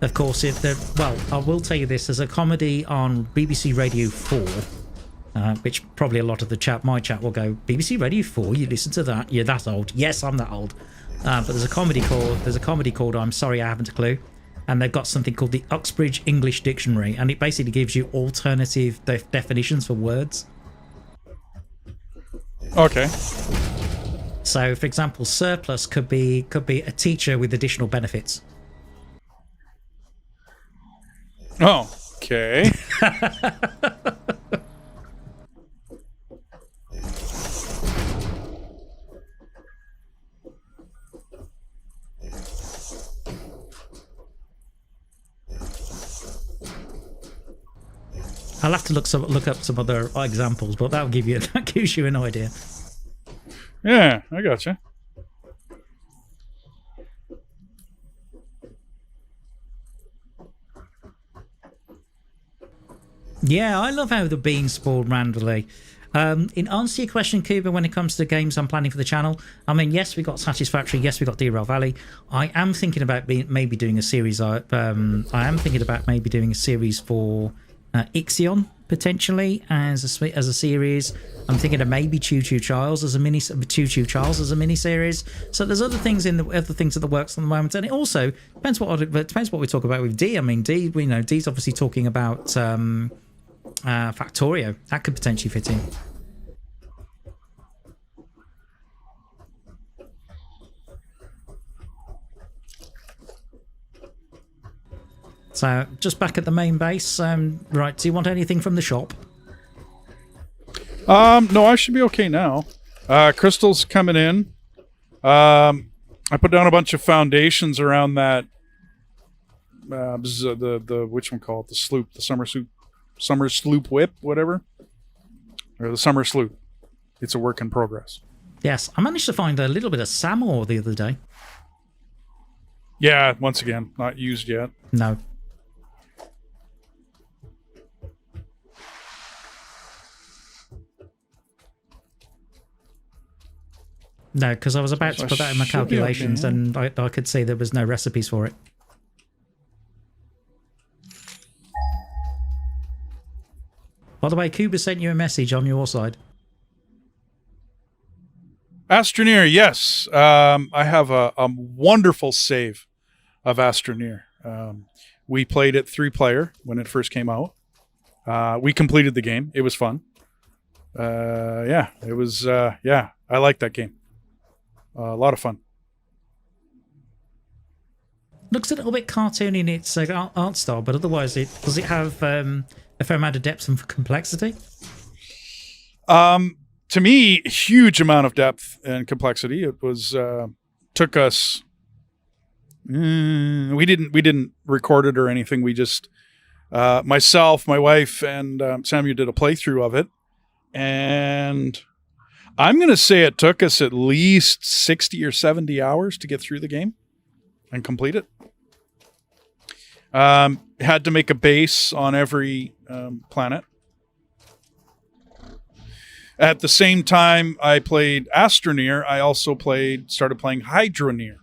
Of course, I will tell you this, there's a comedy on BBC Radio 4, which probably a lot of my chat will go, BBC Radio 4, you listen to that? You're that old. Yes, I'm that old. But there's a comedy called I'm Sorry I Haven't a Clue, and they've got something called the Uxbridge English Dictionary, and it basically gives you alternative definitions for words. Okay. So, for example, surplus could be a teacher with additional benefits. Oh, okay. I'll have to look up some other examples, but that gives you an idea. Yeah, I gotcha. Yeah, I love how the beans spawn randomly. In answer to your question, Cuba, when it comes to games I'm planning for the channel, I mean, yes, we got Satisfactory, yes, we got Derail Valley. I am thinking about maybe doing a series. I am thinking about maybe doing a series for Ixion potentially as a series. I'm thinking of maybe Choo Choo Charles as a mini series. So there's other things in the works at the moment, and it also depends what we talk about with D. I mean, D, D's obviously talking about Factorio. That could potentially fit in. So just back at the main base. Right, do you want anything from the shop? No, I should be okay now. Crystal's coming in. I put down a bunch of foundations around that. The which one called the sloop, the summer sloop whip, whatever, or the summer sloop. It's a work in progress. Yes, I managed to find a little bit of SAM ore the other day. Yeah, once again, not used yet. No. No, because I was about to put that in my calculations, and I could see there was no recipes for it. By the way, Cuba sent you a message on your side. Astroneer, yes. I have a wonderful save of Astroneer. We played it 3-player when it first came out. We completed the game. It was fun. Yeah, it was, yeah, I like that game. A lot of fun. Looks a little bit cartoony in its art style, but otherwise, does it have a fair amount of depth and complexity? To me, huge amount of depth and complexity. It was took us. We didn't record it or anything. We just myself, my wife, and Samuel did a playthrough of it, and I'm going to say it took us at least 60 or 70 hours to get through the game and complete it. Had to make a base on every planet. At the same time I played Astroneer, I also started playing Hydroneer.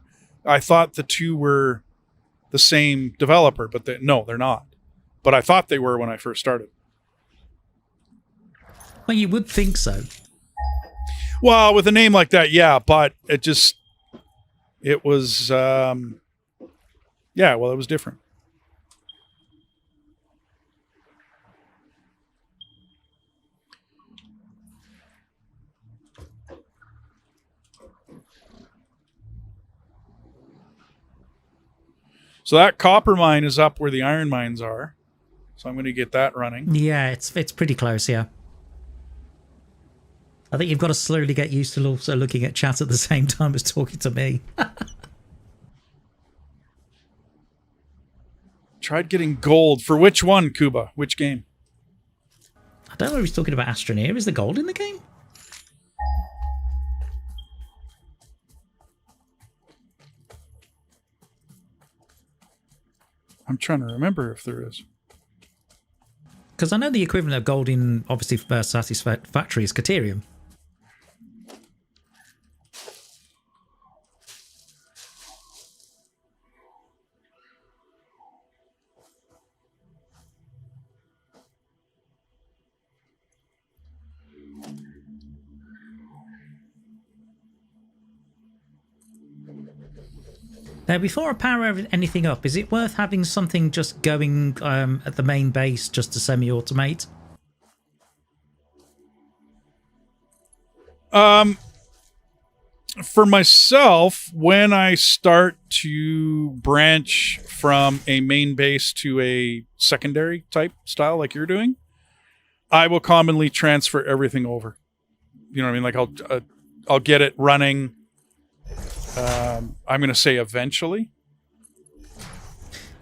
I thought the two were the same developer, but no, they're not. But I thought they were when I first started. Well, you would think so. Well, with a name like that, yeah, but it was, yeah, well, it was different. So that copper mine is up where the iron mines are. So I'm going to get that running. Yeah, it's pretty close, yeah. I think you've got to slowly get used to also looking at chat at the same time as talking to me. Tried getting gold. For which one, Kuba? Which game? I don't know if he's talking about Astroneer. Is the gold in the game? I'm trying to remember if there is. Because I know the equivalent of gold in, obviously, Satisfactory is Caterium. Now, before I power anything up, is it worth having something just going at the main base just to semi-automate? For myself, when I start to branch from a main base to a secondary type style like you're doing, I will commonly transfer everything over. You know what I mean? Like I'll get it running. I'm going to say eventually.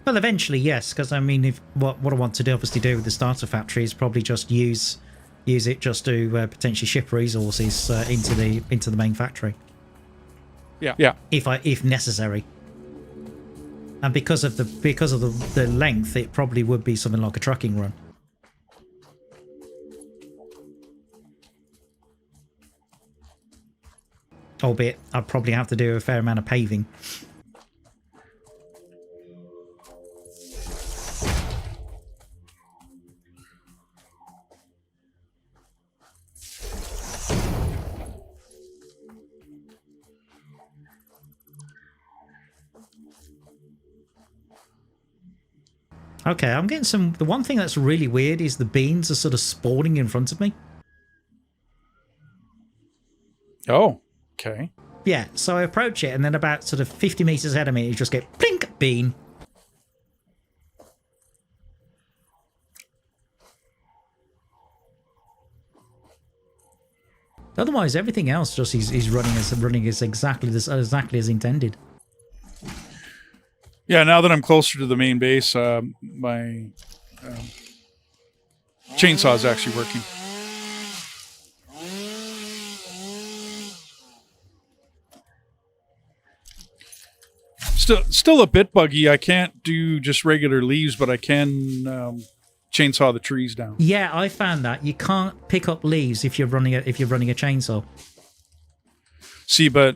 Well, eventually, yes, because I mean, if what I want to do, obviously, do with the starter factory is probably just use it just to potentially ship resources into the main factory. Yeah. If necessary. And because of the length, it probably would be something like a trucking run. albeit I'd probably have to do a fair amount of paving. Okay, I'm getting some... The one thing that's really weird is the beans are sort of spawning in front of me. Oh, okay. Yeah, so I approach it, and then about sort of 50 meters ahead of me, you just get plink, bean. Otherwise, everything else just is running as exactly as intended. Yeah, now that I'm closer to the main base, my chainsaw is actually working. Still a bit buggy. I can't do just regular leaves, but I can chainsaw the trees down. Yeah, I found that you can't pick up leaves if you're running a chainsaw. See, but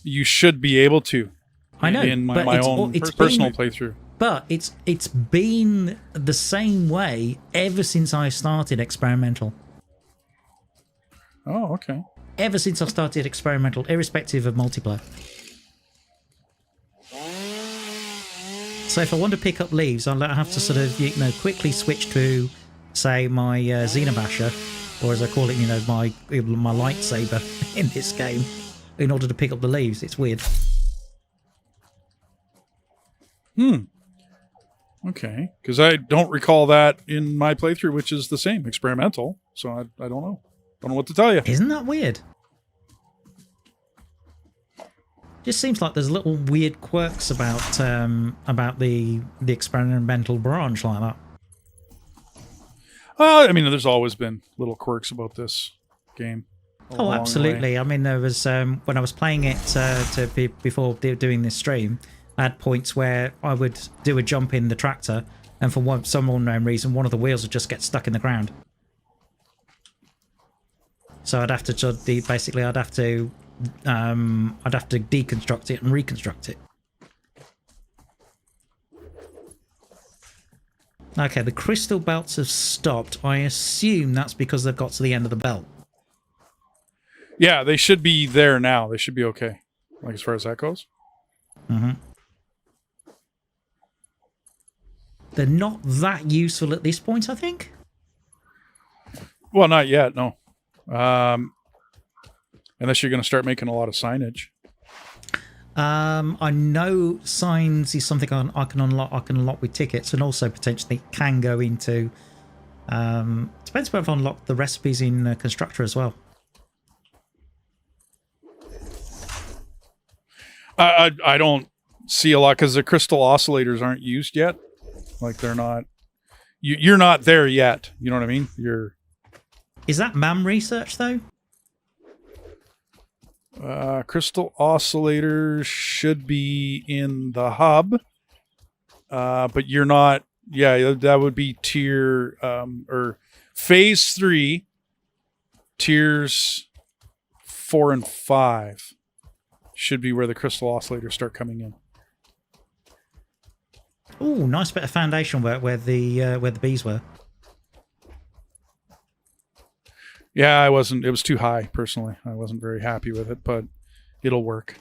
you should be able to. I know, in but my own personal playthrough. But it's been the same way ever since I started experimental. Oh, okay. Ever since I started experimental, irrespective of multiplayer. So if I want to pick up leaves, I'll have to sort of, quickly switch to, say, my Xenobasher, or as I call it, my lightsaber in this game, in order to pick up the leaves. It's weird. Okay, because I don't recall that in my playthrough, which is the same, experimental. So I don't know. Don't know what to tell you. Isn't that weird? Just seems like there's little weird quirks about the experimental branch like that. Well, I mean, there's always been little quirks about this game. Oh, absolutely. I mean, there was when I was playing it before doing this stream, I had points where I would do a jump in the tractor, and for some unknown reason, one of the wheels would just get stuck in the ground. So I'd have to basically I'd have to deconstruct it and reconstruct it. Okay, the crystal belts have stopped. I assume that's because they've got to the end of the belt. Yeah, they should be there now. They should be okay, like as far as that goes. Mm-hmm. They're not that useful at this point, I think. Well, not yet, no. Unless you're going to start making a lot of signage. I know signs is something I can unlock with tickets, and also potentially can go into. Depends whether I've unlocked the recipes in Constructor as well. I don't see a lot because the crystal oscillators aren't used yet. Like they're not. You're not there yet. You know what I mean? Is that MAM research though? Crystal oscillators should be in the hub, but you're not. Yeah, that would be tier or phase 3, tiers 4 and 5 should be where the crystal oscillators start coming in. Oh, nice bit of foundation work where the bees were. Yeah, it was too high, personally. I wasn't very happy with it, but it'll work.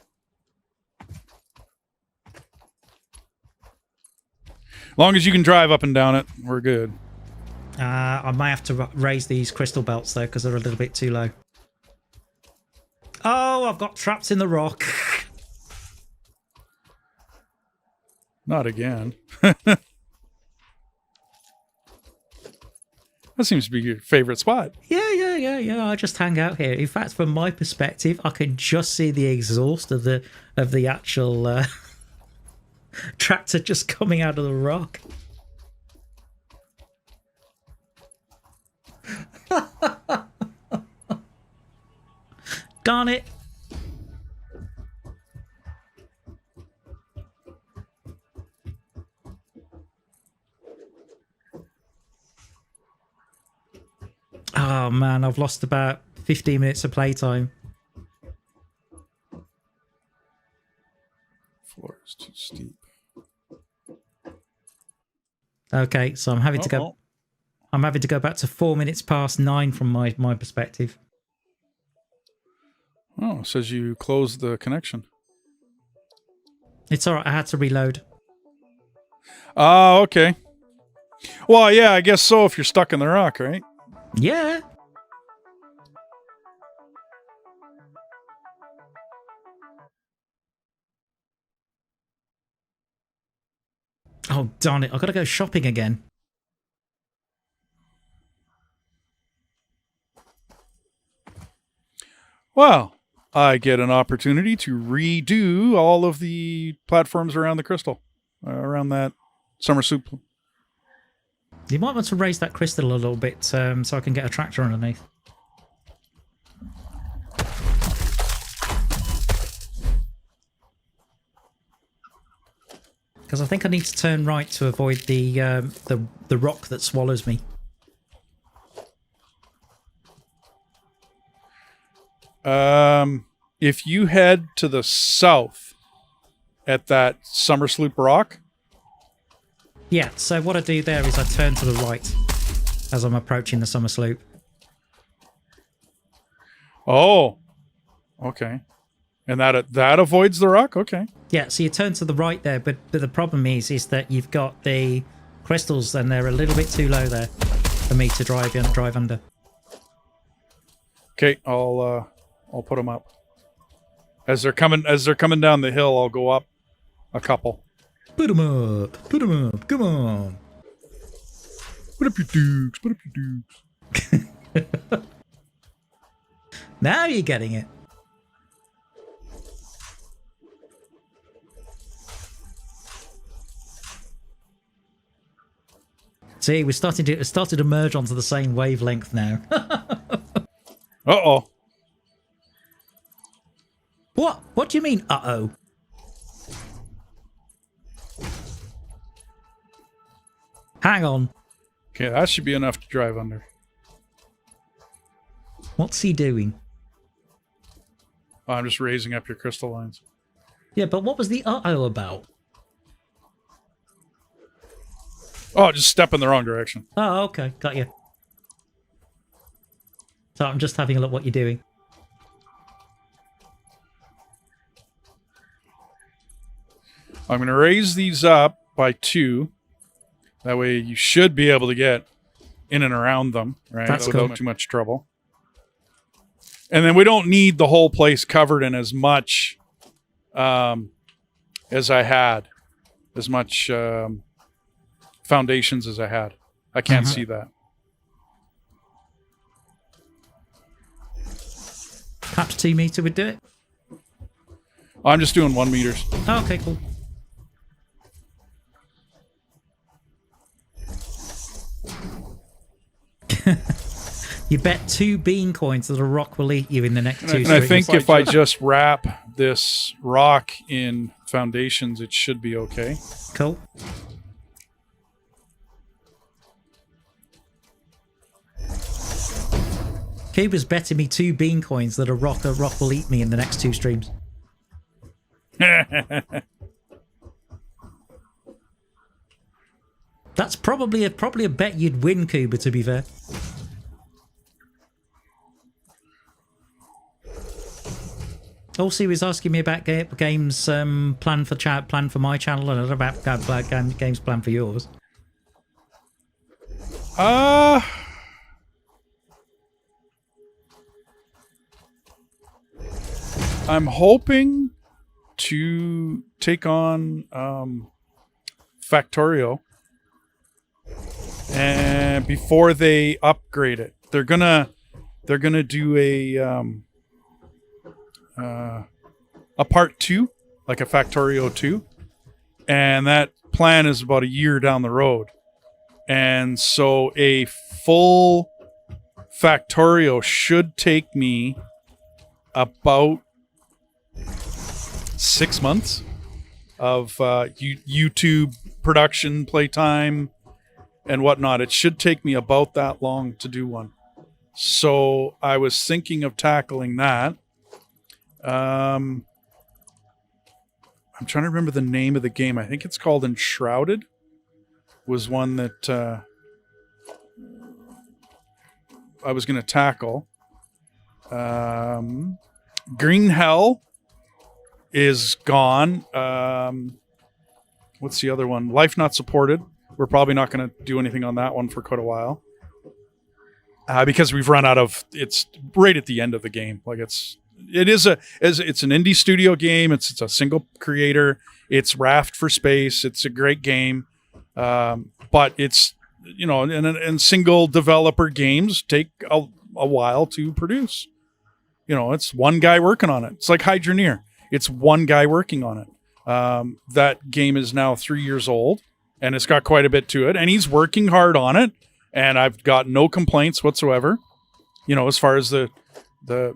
As long as you can drive up and down it, we're good. I might have to raise these crystal belts, though, because they're a little bit too low. Oh, I've got trapped in the rock. Not again. That seems to be your favorite spot. Yeah. I just hang out here. In fact, from my perspective, I can just see the exhaust of the actual tractor just coming out of the rock. Darn it. Oh man, I've lost about 15 minutes of playtime. Okay, so I'm having to go. I'm having to go back to 4 minutes past 9 from my perspective. Oh, it says you closed the connection. It's all right. I had to reload. Oh, okay. Well, yeah, I guess so if you're stuck in the rock, right? Yeah. Oh, darn it. I've got to go shopping again. Well, I get an opportunity to redo all of the platforms around the crystal, around that summer soup. You might want to raise that crystal a little bit so I can get a tractor underneath. Because I think I need to turn right to avoid the rock that swallows me. If you head to the south at that summer sloop rock. Yeah, so what I do there is I turn to the right as I'm approaching the summer sloop. Oh, okay. And that avoids the rock? Okay. Yeah, so you turn to the right there, but the problem is that you've got the crystals and they're a little bit too low there for me to drive under. Okay, I'll put them up. As they're coming down the hill, I'll go up a couple. Put them up, come on. Put up your dukes, Now you're getting it. See, we're starting to merge onto the same wavelength now. Uh-oh. What? What do you mean, uh-oh? Hang on. Okay, that should be enough to drive under. What's he doing? Oh, I'm just raising up your crystal lines. Yeah, but what was the uh-oh about? Oh, just step in the wrong direction. Oh, okay. Got you. So I'm just having a look what you're doing. I'm going to raise these up by 2. That way you should be able to get in and around them, right? That's Without cool. too much trouble. And then we don't need the whole place covered in as much as I had. As much foundations as I had. I can't see that. Perhaps 2 meter would do it. I'm just doing 1 meters. Oh, okay, cool. You bet 2 bean coins that a rock will eat you in the next 2 And I streams. think if I just wrap this rock in foundations, it should be okay. Cool. Cuba's betting me 2 bean coins that a rock will eat me in the next 2 streams. That's probably a bet you'd win, Cuba, to be fair. Also, he was asking me about games plan for my channel and about games plan for yours. I'm hoping to take on Factorio, and before they upgrade it, they're gonna do a part 2, like a Factorio 2, and that plan is about a year down the road, and so a full Factorio should take me about 6 months of YouTube production, playtime, and whatnot. It should take me about that long to do one. So I was thinking of tackling that. I'm trying to remember the name of the game. I think it's called Enshrouded, was one that I was going to tackle. Green Hell is gone. What's the other one? Life Not Supported. We're probably not going to do anything on that one for quite a while. Because we've run out of, it's right at the end of the game. Like it's an indie studio game. It's a single creator. It's Raft for Space. It's a great game. But it's, and single developer games take a while to produce. It's one guy working on it. It's like Hydroneer. It's one guy working on it. That game is now 3 years old, and it's got quite a bit to it, and he's working hard on it, and I've got no complaints whatsoever. As far as the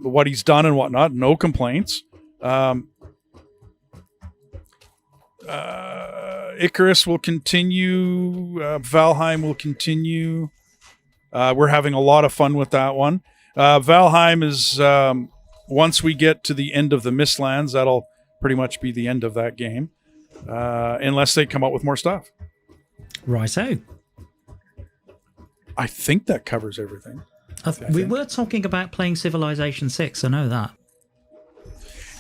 what he's done and whatnot, no complaints. Icarus will continue. Valheim will continue. We're having a lot of fun with that one. Valheim is, once we get to the end of the Mistlands, that'll pretty much be the end of that game. Unless they come out with more stuff. Righto. I think that covers everything. We were talking about playing Civilization 6, I know that.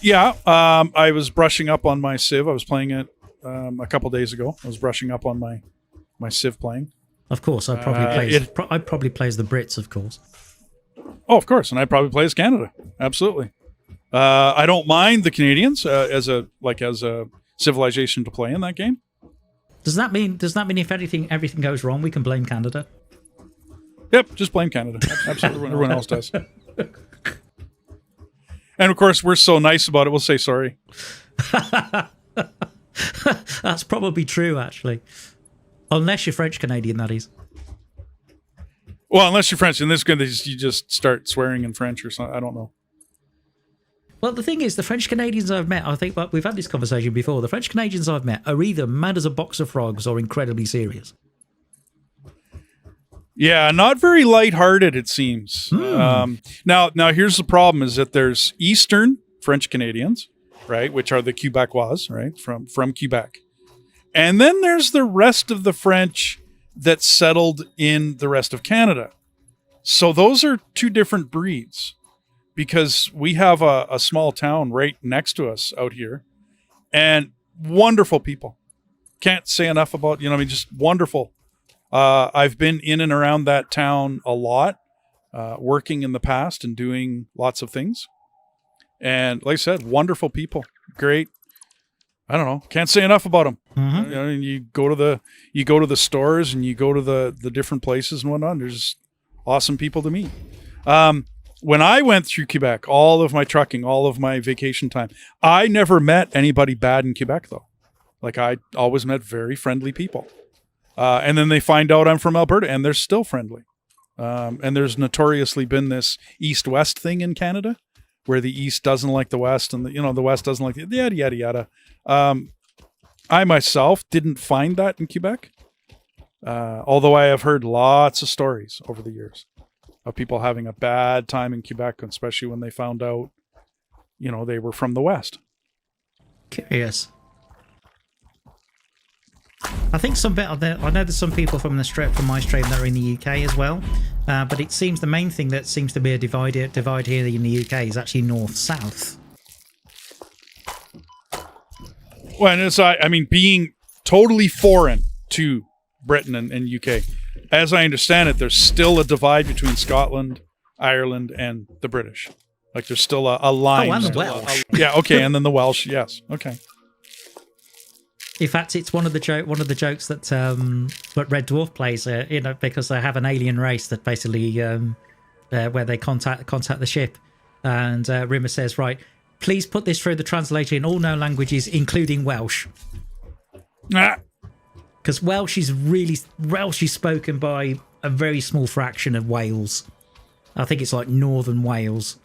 Yeah, I was brushing up on my Civ. I was playing it a couple days ago. I was brushing up on my Civ playing. Of course, I probably plays the Brits, of course. Oh, of course, and I probably play as Canada. Absolutely. I don't mind the Canadians as a civilization to play in that game. Does that mean if everything goes wrong, we can blame Canada? Yep, just blame Canada. Absolutely, everyone else does. And of course, we're so nice about it, we'll say sorry. That's probably true, actually. Unless you're French Canadian, that is. Well, unless you're French, in this case, you just start swearing in French or something. I don't know. Well, the thing is, the French Canadians I've met, I think we've had this conversation before. The French Canadians I've met are either mad as a box of frogs or incredibly serious. Yeah, not very lighthearted, it seems. Now, here's the problem: is that there's Eastern French Canadians, right, which are the Quebecois, right, from Quebec, and then there's the rest of the French that settled in the rest of Canada. So those are two different breeds, because we have a small town right next to us out here, and wonderful people. Can't say enough about, just wonderful. I've been in and around that town a lot, working in the past and doing lots of things. And like I said, wonderful people. Great. I don't know. Can't say enough about them. Mm-hmm. You go to the stores and you go to the different places and whatnot. There's awesome people to meet. When I went through Quebec, all of my trucking, all of my vacation time, I never met anybody bad in Quebec, though. Like, I always met very friendly people. And then they find out I'm from Alberta, and they're still friendly. And there's notoriously been this East-West thing in Canada, where the East doesn't like the West, and the West doesn't like the yada, yada, yada. I myself didn't find that in Quebec, although I have heard lots of stories over the years of people having a bad time in Quebec, especially when they found out, they were from the West. Curious. I think I know there's some people from my stream that are in the UK as well, but it seems the main thing that seems to be a divide here in the UK is actually north-south. Well, and it's, being totally foreign to Britain and UK, as I understand it, there's still a divide between Scotland, Ireland, and the British. Like, there's still a line. Oh, and the Welsh. Yeah, okay, and then the Welsh, yes, okay. In fact, it's one of the jokes that Red Dwarf plays, because they have an alien race that basically where they contact the ship, and Rimmer says, right, please put this through the translator in all known languages, including Welsh. Because Welsh is spoken by a very small fraction of Wales. I think it's like northern Wales.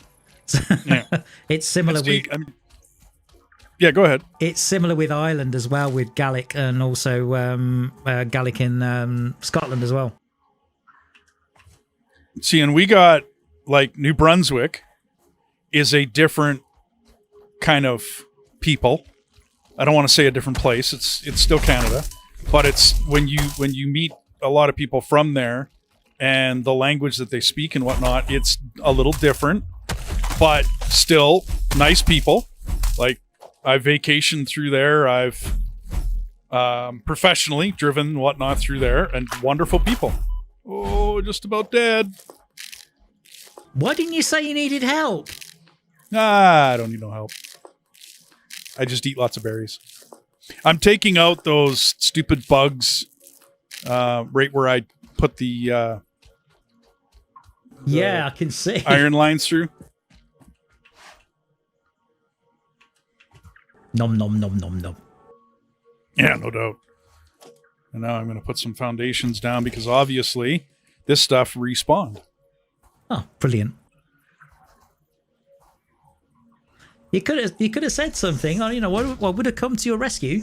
Yeah. It's similar yeah, go ahead. It's similar with Ireland as well, with Gaelic, and also Gaelic in Scotland as well. See, and we got, like, New Brunswick is a different kind of people. I don't want to say a different place. It's still Canada. but it's when you meet a lot of people from there and the language that they speak and whatnot, it's a little different, but still nice people. Like, I've vacationed through there. I've professionally driven whatnot through there, and wonderful people. Oh, just about dead. Why didn't you say you needed help? I don't need no help. I just eat lots of berries. I'm taking out those stupid bugs right where I put the yeah, I can see. iron lines through. Nom nom nom nom nom. Yeah, no doubt. And now I'm going to put some foundations down because obviously this stuff respawned. Oh, brilliant. You could have said something. Or, you know, what would have come to your rescue?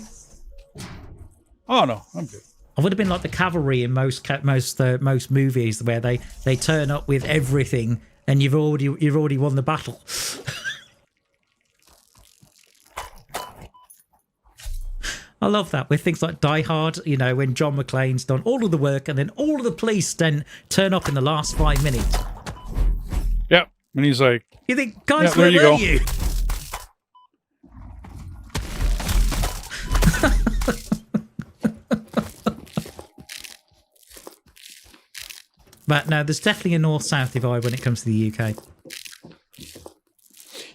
Oh no, I'm good. I would have been like the cavalry in most movies where they turn up with everything and you've already won the battle. I love that with things like Die Hard, you know, when John McClane's done all of the work and then all of the police then turn up in the last 5 minutes. Yep. And he's like, You think, guys, yeah, where there you were go. you? But no, there's definitely a north-south divide when it comes to the UK.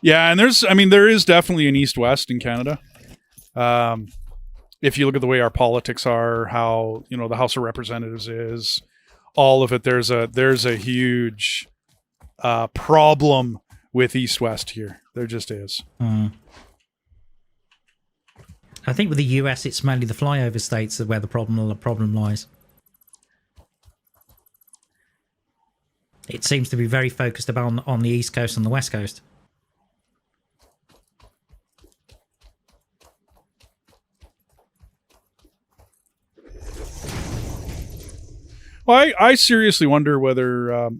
yeah, and there is definitely an east-west in Canada. If you look at the way our politics are, how, you know, the House of Representatives is, all of it, there's a huge problem with east-west here. There just is. I think with the US, it's mainly the flyover states where the problem lies. It seems to be very focused about on the East Coast and the West Coast. Well, I seriously wonder whether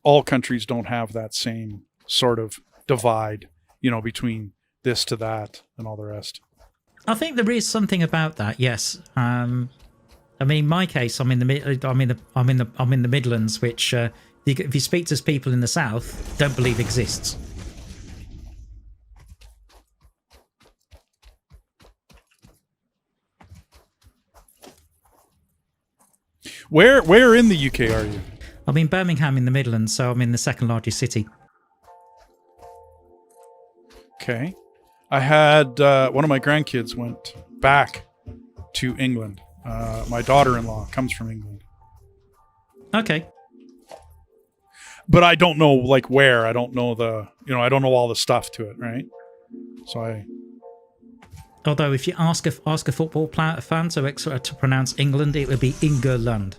all countries don't have that same sort of divide, you know, between this to that and all the rest. I think there is something about that. Yes. I mean, in my case, I'm in the Midlands, which if you speak to people in the South, don't believe exists. Where in the UK are you? I'm in Birmingham in the Midlands, so I'm in the second largest city. Okay. I had one of my grandkids went back to England. My daughter-in-law comes from England. Okay. But I don't know, like, where. I don't know I don't know all the stuff to it, right? So Although if you ask a football fan to pronounce England, it would be England.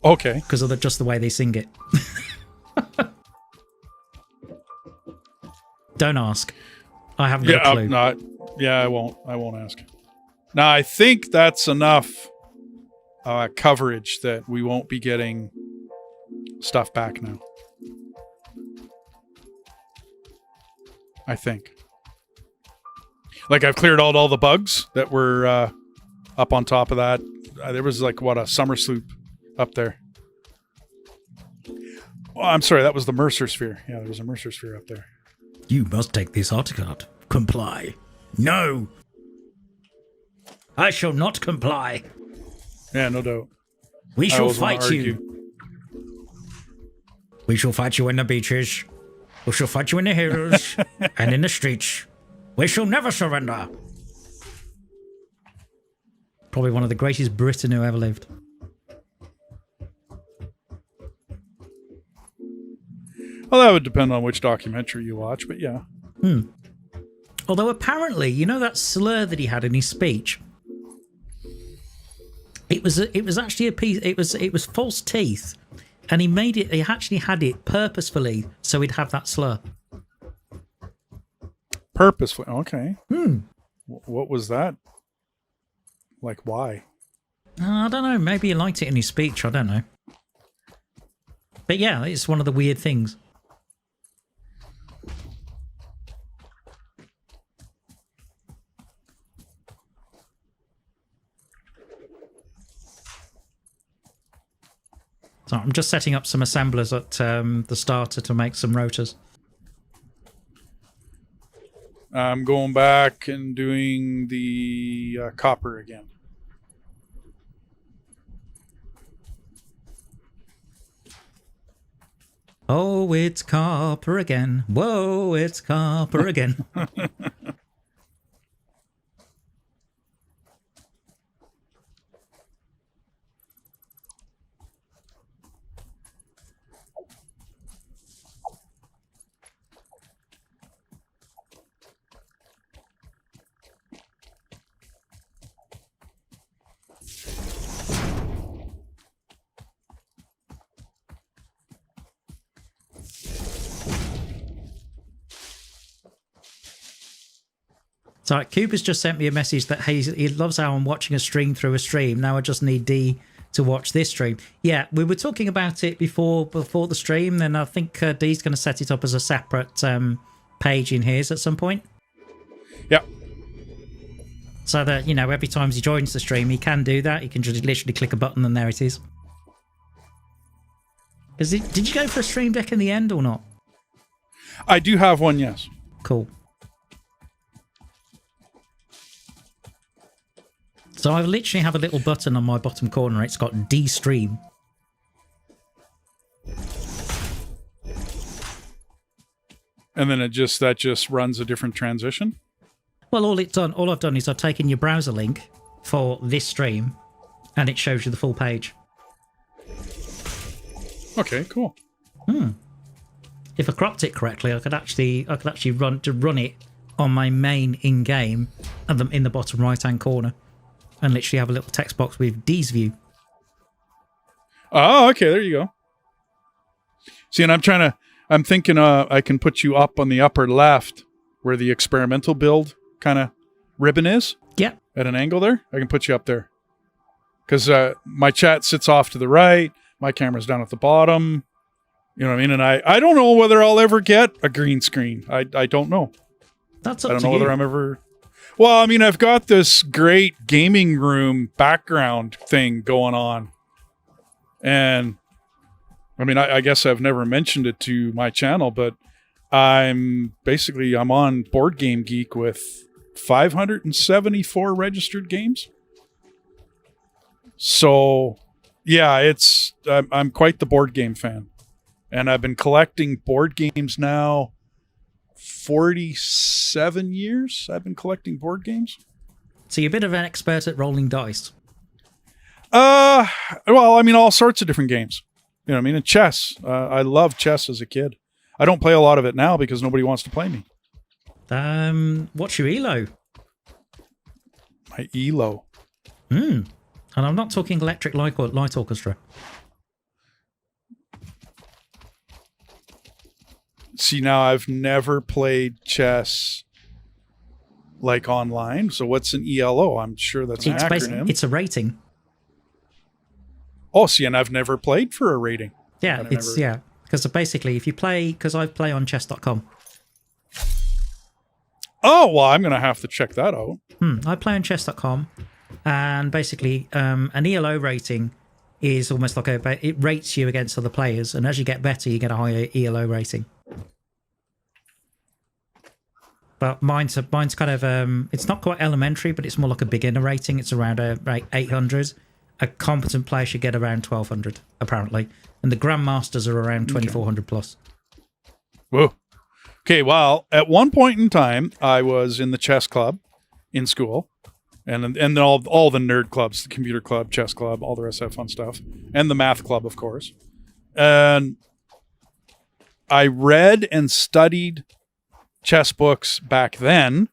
Okay. Because of just the way they sing it. Don't ask. I haven't got a clue. I won't ask. Now, I think that's enough coverage that we won't be getting stuff back now. I think. Like, I've cleared out all the bugs that were up on top of that. There was like, a summer sloop up there. Oh, I'm sorry, that was the Mercer Sphere. Yeah, there was a Mercer Sphere up there. You must take this article. Comply. No. I shall not comply. Yeah, no doubt. We shall fight you. We shall fight you in the beaches. We shall fight you in the hills and in the streets. We shall never surrender. Probably one of the greatest Britain who ever lived. Well, that would depend on which documentary you watch, but yeah. Although apparently, you know that slur that he had in his speech? It was actually a piece. It was false teeth, and he actually had it purposefully so he'd have that slur. Purposefully, okay. What was that? Like, why? I don't know. Maybe he liked it in his speech. I don't know. But yeah, it's one of the weird things. So I'm just setting up some assemblers at the starter to make some rotors. I'm going back and doing the copper again. Oh, it's copper again. Whoa, it's copper again. So Cube has just sent me a message that he loves how I'm watching a stream through a stream. Now I just need D to watch this stream. Yeah, we were talking about it before the stream. Then I think D's going to set it up as a separate page in his at some point. Yeah. So that, you know, every time he joins the stream, he can do that. He can just literally click a button and there it is. Did you go for a stream deck in the end or not? I do have one, yes. Cool. So I literally have a little button on my bottom corner. It's got D-Stream. And then that just runs a different transition? Well, all I've done is I've taken your browser link for this stream, and it shows you the full page. Okay, cool. If I cropped it correctly, I could actually run it on my main in-game and in the bottom right-hand corner. And literally have a little text box with D's view. Oh, okay, there you go. See, and I'm thinking I can put you up on the upper left where the experimental build kind of ribbon is. Yep. At an angle there. I can put you up there. Because my chat sits off to the right. My camera's down at the bottom. You know what I mean? And I don't know whether I'll ever get a green screen. I don't know. That's up I don't to know you. whether I'm ever... Well, I mean, I've got this great gaming room background thing going on. And, I mean, I guess I've never mentioned it to my channel, but I'm on Board Game Geek with 574 registered games. So, yeah, I'm quite the board game fan. And I've been collecting board games now 47 years I've been collecting board games. So you're a bit of an expert at rolling dice. Well, I mean, all sorts of different games. You know what I mean? And chess. I loved chess as a kid. I don't play a lot of it now because nobody wants to play me. What's your ELO? My ELO. And I'm not talking electric light orchestra. See, now I've never played chess like online. So what's an ELO? I'm sure that's an acronym. It's a rating. Oh, see, and I've never played for a rating. Yeah, because basically if you play, because I play on chess.com. Oh, well, I'm going to have to check that out. I play on chess.com, and basically an ELO rating is almost like it rates you against other players, and as you get better, you get a higher ELO rating. But mine's kind of it's not quite elementary, but it's more like a beginner rating. It's around 800. A competent player should get around 1200, apparently, and the grandmasters are around 2400 plus. Whoa. Okay, well, at one point in time, I was in the chess club in school, and all the nerd clubs, the computer club, chess club, all the rest of that fun stuff, and the math club, of course. And I read and studied chess books back then,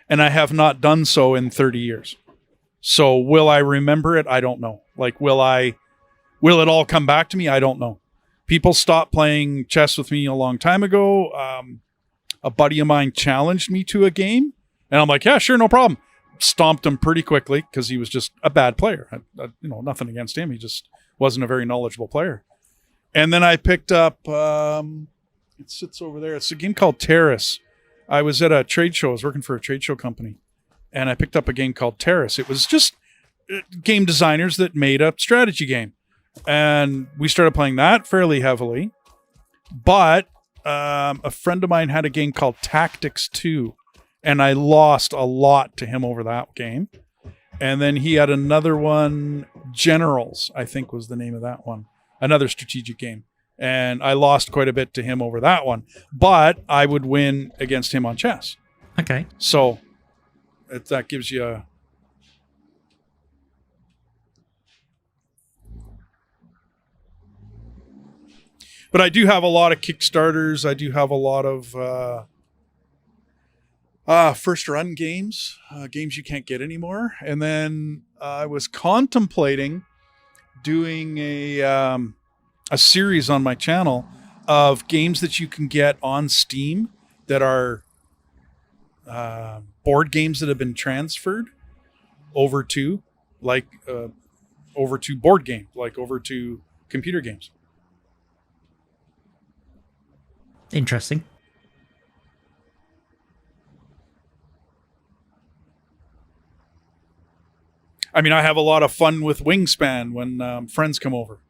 and I have not done so in 30 years. So will I remember it? I don't know. Like, will it all come back to me? I don't know. People stopped playing chess with me a long time ago. A buddy of mine challenged me to a game, and I'm like, yeah, sure, no problem. Stomped him pretty quickly because he was just a bad player. Nothing against him. He just wasn't a very knowledgeable player. And then I picked up, it sits over there. It's a game called Terrace. I was at a trade show. I was working for a trade show company, and I picked up a game called Terrace. It was just game designers that made a strategy game. And we started playing that fairly heavily. But a friend of mine had a game called Tactics 2, and I lost a lot to him over that game. And then he had another one, Generals, I think was the name of that one. Another strategic game. And I lost quite a bit to him over that one. But I would win against him on chess. Okay. So that gives you a... But I do have a lot of Kickstarters. I do have a lot of first run games, games you can't get anymore. And then I was contemplating doing a series on my channel of games that you can get on Steam that are board games that have been transferred over to board game, like over to computer games. Interesting. I mean, I have a lot of fun with Wingspan when friends come over.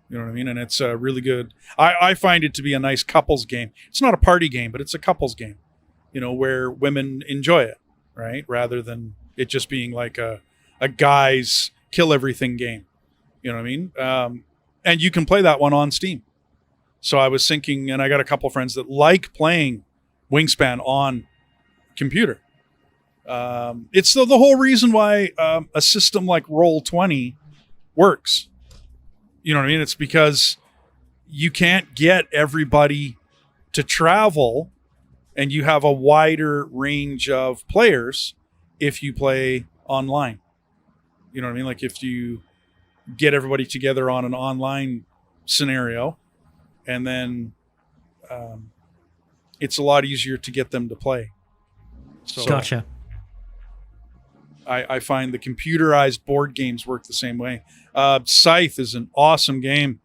You know what I mean? And it's really good. I find it to be a nice couples game. It's not a party game, but it's a couples game, you know, where women enjoy it, right? Rather than it just being like a guy's kill everything game. You know what I mean? And you can play that one on Steam. So I was thinking, and I got a couple friends that like playing Wingspan on computer. It's the whole reason why a system like Roll20 works. You know what I mean? It's because you can't get everybody to travel, and you have a wider range of players if you play online. You know what I mean? Like if you get everybody together on an online scenario, and then it's a lot easier to get them to play. So Gotcha. I find the computerized board games work the same way. Scythe is an awesome game.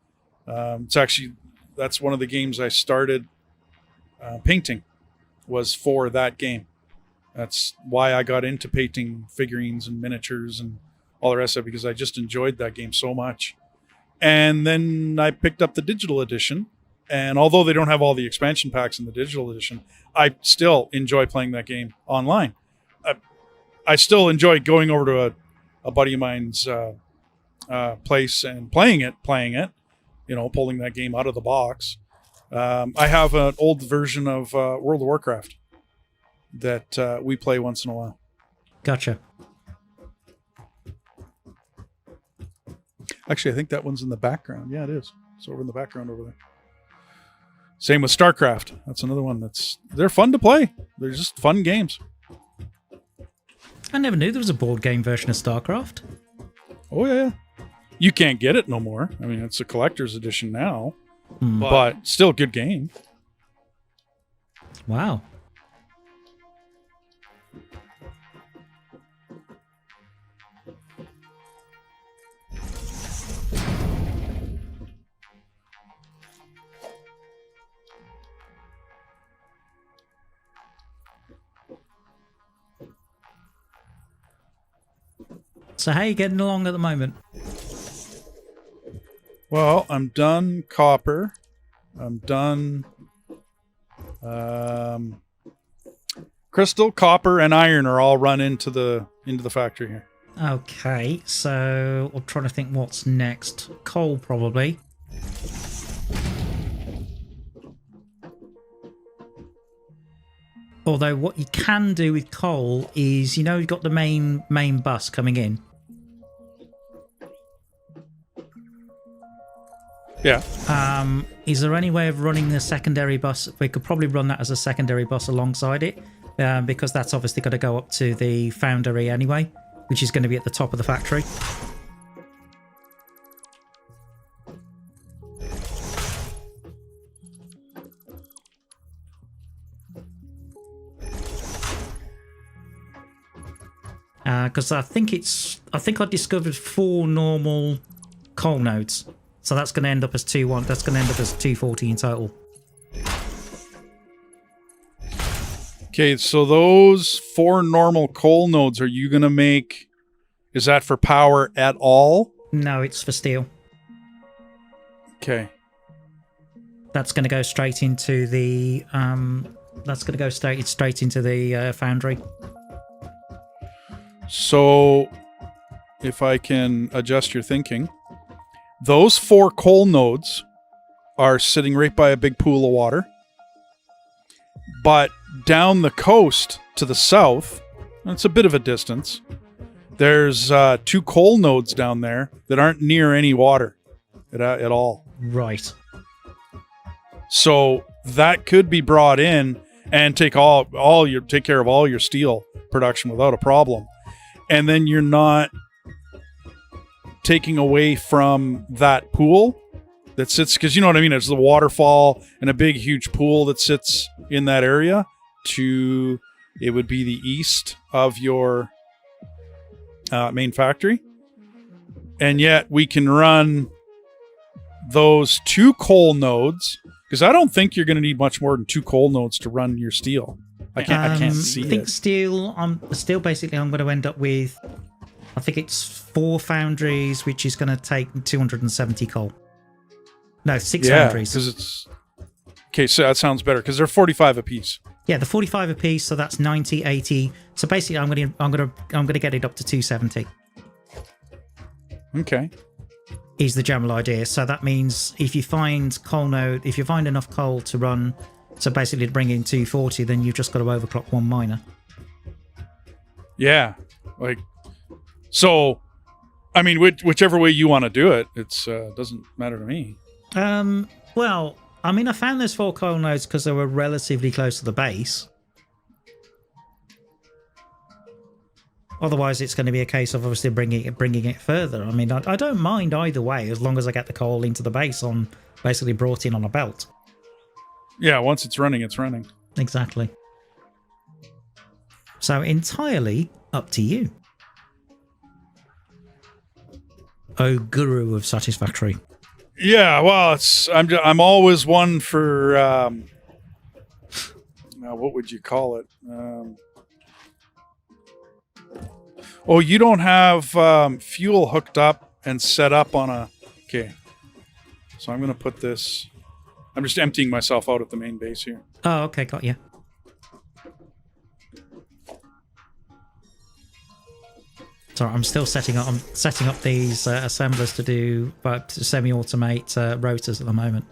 That's one of the games I started painting, was for that game. That's why I got into painting figurines and miniatures and all the rest of it, because I just enjoyed that game so much. And then I picked up the digital edition, and although they don't have all the expansion packs in the digital edition, I still enjoy playing that game online. I still enjoy going over to a buddy of mine's place and playing it, you know, pulling that game out of the box. I have an old version of World of Warcraft that we play once in a while. Gotcha. Actually, I think that one's in the background. Yeah, it is. It's over in the background over there. Same with StarCraft. That's another one they're fun to play. They're just fun games. I never knew there was a board game version of StarCraft. Oh, yeah. You can't get it no more. I mean, it's a collector's edition now, but still a good game. Wow. So how are you getting along at the moment? Well, I'm done copper. I'm done crystal, copper, and iron are all run into the factory here. Okay, so I'm trying to think what's next. Coal, probably. Although what you can do with coal is, you know, you've got the main bus coming in. Yeah. Is there any way of running the secondary bus? We could probably run that as a secondary bus alongside it, because that's obviously got to go up to the foundry anyway, which is going to be at the top of the factory. Because I think I discovered 4 normal coal nodes. So that's going to end up as 2-1. That's going to end up as 240 in total. Okay, so those 4 normal coal nodes, are you going to make... Is that for power at all? No, it's for steel. Okay. That's going to go straight into the straight into the foundry. So, if I can adjust your thinking, those 4 coal nodes are sitting right by a big pool of water. But down the coast to the south, it's a bit of a distance, there's 2 coal nodes down there that aren't near any water at all. Right. So that could be brought in and take care of all your steel production without a problem. And then you're not taking away from that pool that sits, because you know what I mean, there's the waterfall and a big huge pool that sits in that area. It would be the east of your main factory. And yet we can run those 2 coal nodes, because I don't think you're going to need much more than 2 coal nodes to run your steel. I can't see I think it. steel basically I'm going to end up with, I think it's 4 foundries, which is going to take 270 coal. No, 6 foundries. Because it's... Okay, so that sounds better, because they're 45 apiece. Yeah, the 45 apiece, so that's 90, 80. So basically I'm going to get it up to 270. Okay. Is the general idea. So that means if you find enough coal to run, so basically to bring in 240, then you've just got to overclock 1 miner. Yeah. So, I mean, whichever way you want to do it, it's doesn't matter to me. Well, I mean, I found those 4 coal nodes because they were relatively close to the base. Otherwise, it's going to be a case of obviously bringing it further. I mean, I don't mind either way, as long as I get the coal into the base on basically brought in on a belt. Yeah, once it's running, it's running. Exactly. So entirely up to you. Oh, guru of Satisfactory. Yeah, well, I'm always one for now, what would you call it? You don't have fuel hooked up and set up on a... Okay. So I'm going to put this... I'm just emptying myself out at the main base here. Oh, okay, got you. Sorry, I'm still setting up these assemblers to do semi-automate rotors at the moment.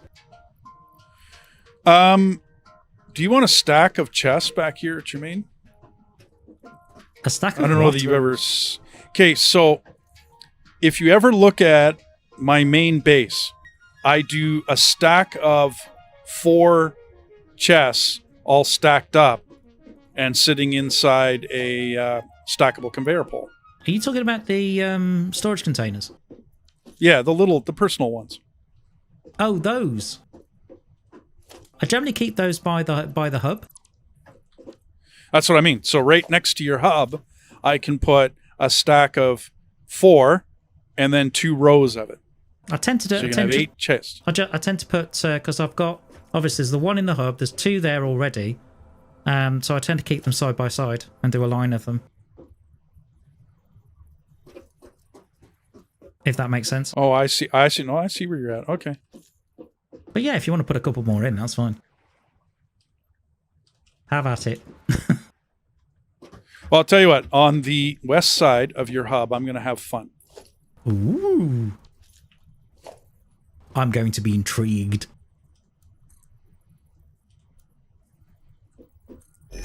Do you want a stack of chests back here at your main? A stack of I don't know that you've ever... Okay, so if you ever look at my main base, I do a stack of 4 chests all stacked up and sitting inside a stackable conveyor pole. Are you talking about the storage containers? Yeah, the personal ones. Oh, those. I generally keep those by the hub. That's what I mean. So right next to your hub, I can put a stack of 4 and then 2 rows of it. I tend to do. So you can have 8 chests. I tend to put because I've got obviously there's the one in the hub. There's 2 there already. So I tend to keep them side by side and do a line of them. If that makes sense. Oh, I see. No, I see where you're at. Okay. But yeah, if you want to put a couple more in, that's fine. Have at it. Well, I'll tell you what. On the west side of your hub, I'm going to have fun. Ooh. I'm going to be intrigued.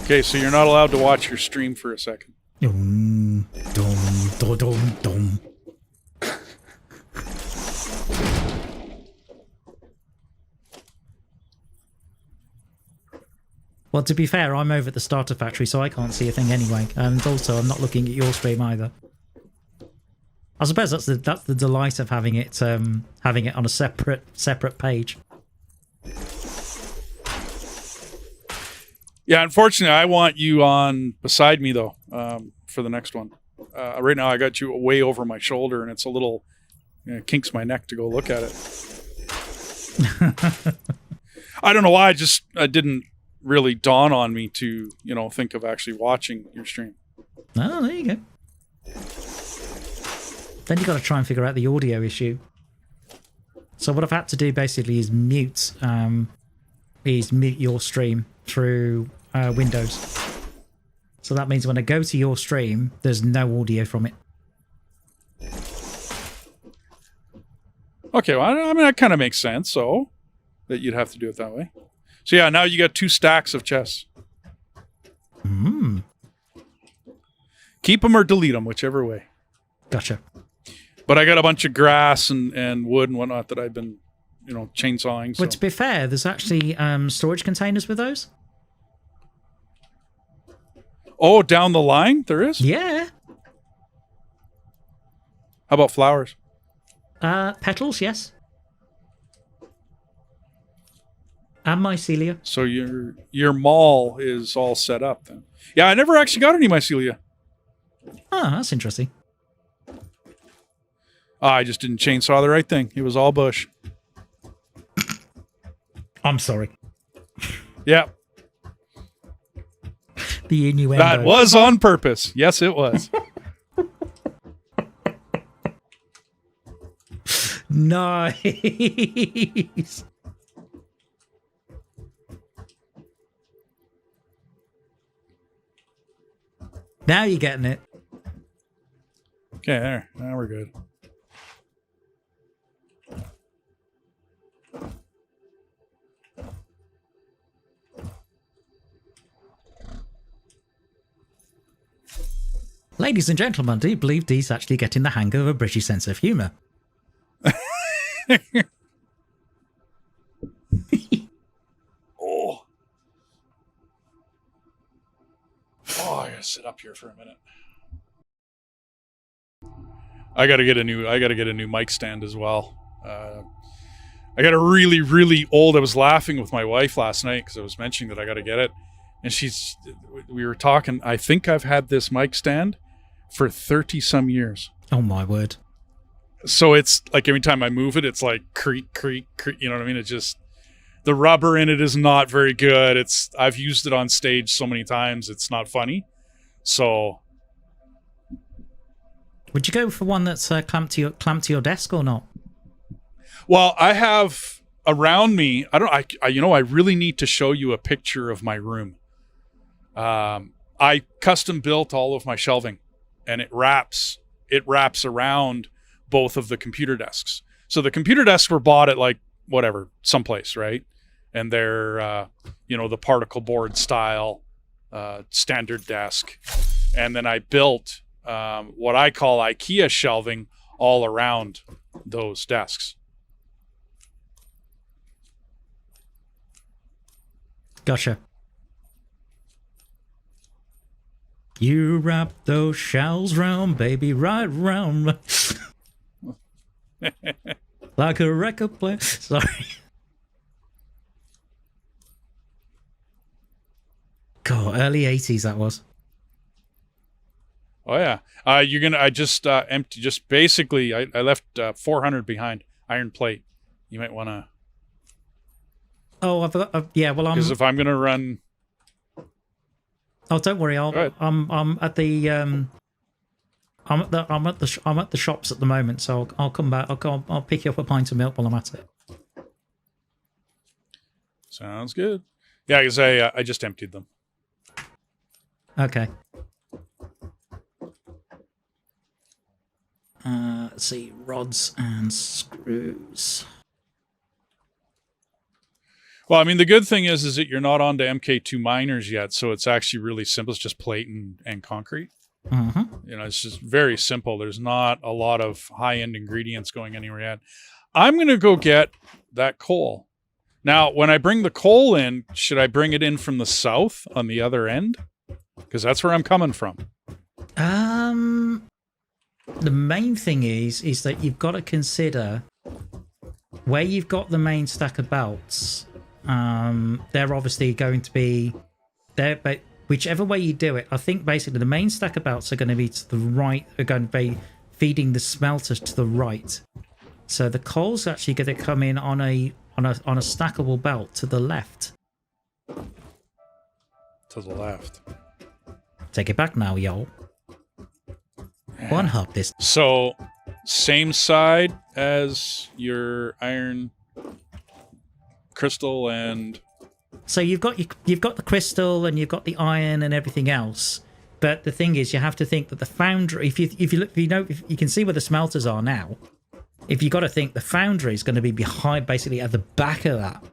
Okay, so you're not allowed to watch your stream for a second. Dum, dum, dum, dum, dum. Well, to be fair, I'm over at the starter factory, so I can't see a thing anyway. And also, I'm not looking at your stream either. I suppose that's the delight of having it on a separate page. Yeah, unfortunately, I want you on beside me though for the next one. Right now, I got you way over my shoulder, and it's a little kinks my neck to go look at it. I don't know why. I didn't really dawn on me to think of actually watching your stream. Oh, there you go. Then you got to try and figure out the audio issue. So what I've had to do basically is mute your stream through Windows. So that means when I go to your stream, there's no audio from it. Okay, well, I mean, that kind of makes sense, so that you'd have to do it that way. So yeah, now you got 2 stacks of chests. Keep them or delete them, whichever way. Gotcha. But I got a bunch of grass and wood and whatnot that I've been, chainsawing. So. Well, to be fair, there's actually storage containers with those. Oh, down the line there is? Yeah. How about flowers? Petals, yes. And mycelia. So your mall is all set up then. Yeah, I never actually got any mycelia. Oh, that's interesting. I just didn't chainsaw the right thing. It was all bush. I'm sorry. Yeah. The innuendo. That was on purpose. Yes, it was. Nice. Now you're getting it. Okay, there. Now we're good. Ladies and gentlemen, do you believe Dee's actually getting the hang of a British sense of humour? Oh, I gotta sit up here for a minute. I gotta get a new mic stand as well. I got a really, really old. I was laughing with my wife last night because I was mentioning that I got to get it, and we were talking. I think I've had this mic stand for 30 some years. Oh my word! So it's like every time I move it, it's like creak, creak, creak. You know what I mean? It just, the rubber in it is not very good. I've used it on stage so many times. It's not funny. So, would you go for one that's clamped to your desk or not? well, I have around me. I really need to show you a picture of my room. I custom built all of my shelving, and it wraps around both of the computer desks. So the computer desks were bought at like whatever, someplace, right? And they're the particle board style standard desk. And then I built what I call IKEA shelving all around those desks. Gotcha. You wrap those shells round, baby, right round. Like a record player. Sorry. God, early 80s that was. Oh yeah. I just empty. Just basically, I left 400 behind iron plate. You might want to. Oh, yeah. Well, I'm. Because if I'm gonna run. Oh, don't worry. I'm at the I'm at the shops at the moment, so I'll come back. I'll pick you up a pint of milk while I'm at it. Sounds good. Yeah, because I just emptied them. Okay. Let's see, rods and screws. Well, I mean, the good thing is that you're not on to MK2 miners yet, so it's actually really simple. It's just plate and concrete. Mm-hmm. It's just very simple. There's not a lot of high-end ingredients going anywhere yet. I'm going to go get that coal. Now, when I bring the coal in, should I bring it in from the south on the other end? Because that's where I'm coming from. The main thing is that you've got to consider where you've got the main stack of belts. They're obviously going to be there, but whichever way you do it, I think basically the main stack of belts are going to be to the right, are going to be feeding the smelters to the right. So the coal's actually going to come in on a stackable belt to the left. To the left. Take it back now, y'all. One hop this. So same side as your iron, crystal, and... So you've got the crystal and you've got the iron and everything else. But the thing is, you have to think that the foundry, if you can see where the smelters are now, if you got to think the foundry is going to be behind, basically at the back of that.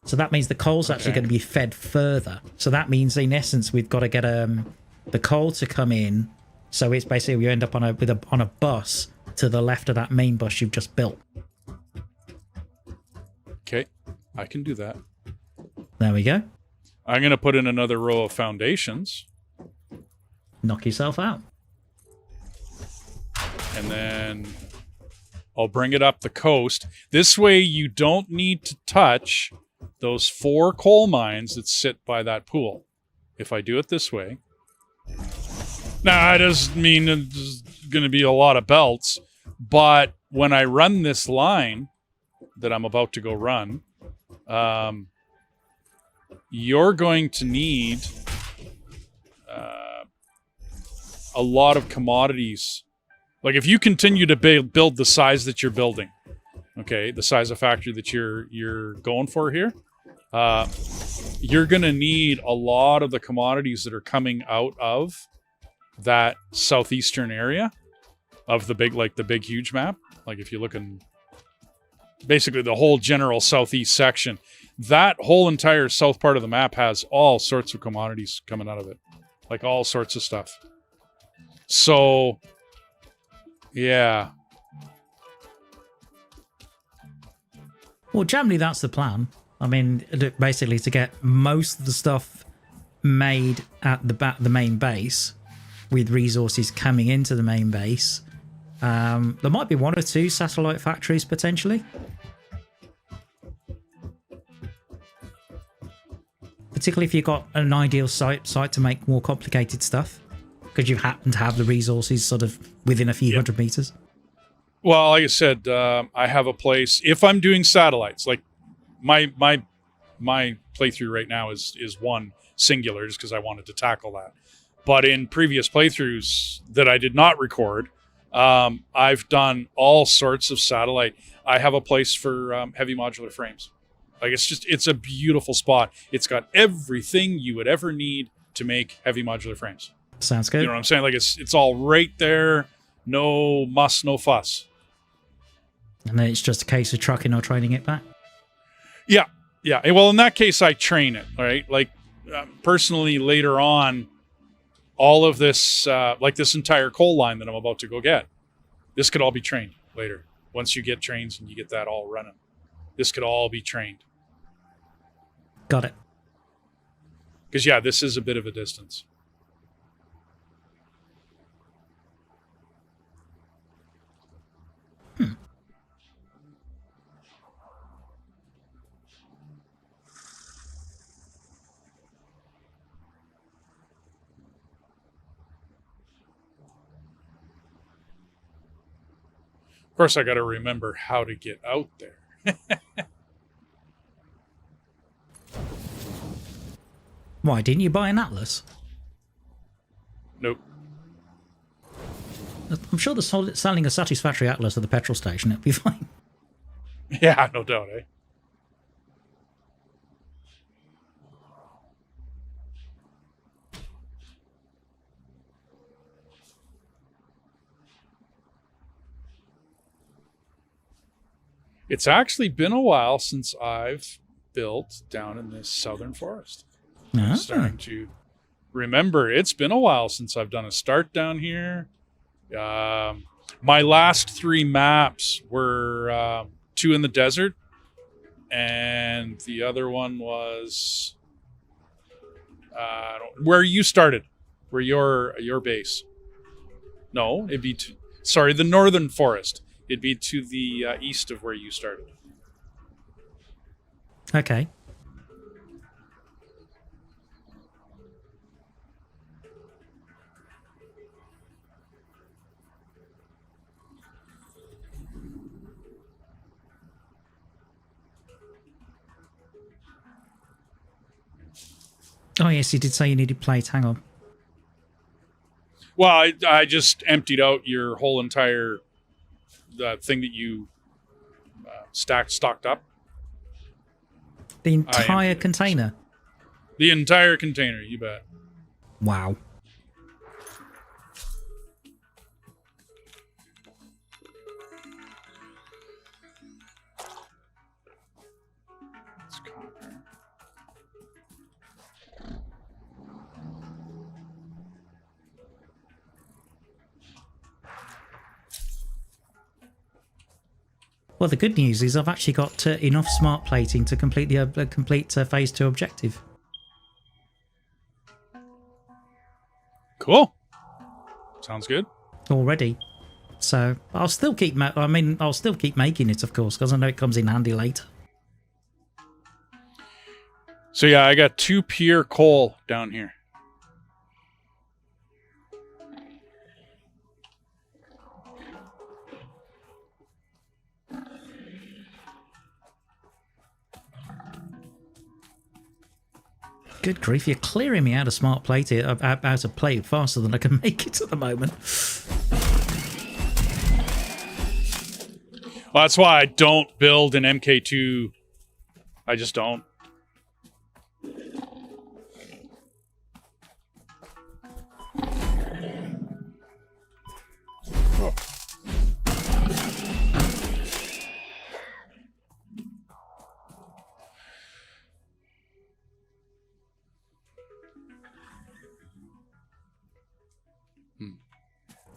So that means the coal's actually going to be fed further. So that means, in essence, we've got to get the coal to come in. So it's basically you end up on a bus to the left of that main bus you've just built. Okay, I can do that. There we go. I'm going to put in another row of foundations. Knock yourself out. And then I'll bring it up the coast. This way you don't need to touch those 4 coal mines that sit by that pool. If I do it this way. Now, that doesn't mean there's going to be a lot of belts. But when I run this line that I'm about to go run, you're going to need a lot of commodities. Like if you continue to build the size that you're building, okay, the size of factory that you're going for here, you're going to need a lot of the commodities that are coming out of that southeastern area of the big huge map. Like if you look in basically the whole general southeast section, that whole entire south part of the map has all sorts of commodities coming out of it. Like all sorts of stuff. So, yeah. Well, generally that's the plan. I mean, basically to get most of the stuff made at the main base with resources coming into the main base. There might be 1 or 2 satellite factories potentially. Particularly if you've got an ideal site to make more complicated stuff, because you happen to have the resources sort of within a few hundred meters. Well, like I said, I have a place. If I'm doing satellites, like my playthrough right now is one singular, just because I wanted to tackle that. But in previous playthroughs that I did not record, I've done all sorts of satellite. I have a place for heavy modular frames. Like it's a beautiful spot. It's got everything you would ever need to make heavy modular frames. Sounds good. You know what I'm saying? Like it's all right there. No muss, no fuss. And then it's just a case of trucking or training it back. Yeah. Well, in that case, I train it. Right. Like personally, later on, all of this, like this entire coal line that I'm about to go get, this could all be trained later. Once you get trains and you get that all running, this could all be trained. Got it. Because, yeah, this is a bit of a distance. Of course, I got to remember how to get out there. Why, didn't you buy an Atlas? Nope. I'm sure they're selling a Satisfactory Atlas at the petrol station. It'll be fine. Yeah, no doubt, eh? It's actually been a while since I've built down in this southern forest. I'm starting to remember. It's been a while since I've done a start down here. My last 3 maps were 2 in the desert, and the other one was where you started, where your base. No, it'd be the northern forest. It'd be to the east of where you started. Okay. Oh, yes, you did say you needed plate. Hang on. Well, I just emptied out your whole entire thing that you stocked up. The entire container? The entire container, you bet. Wow. Well, the good news is I've actually got enough smart plating to complete the complete phase 2 objective. Cool. Sounds good. Already. So I'll still keep. I'll still keep making it, of course, because I know it comes in handy later. So yeah, I got 2 pure coal down here. Good grief, you're clearing me out of smart plate here, out of plate faster than I can make it at the moment. Well, that's why I don't build an MK2. I just don't. Oh.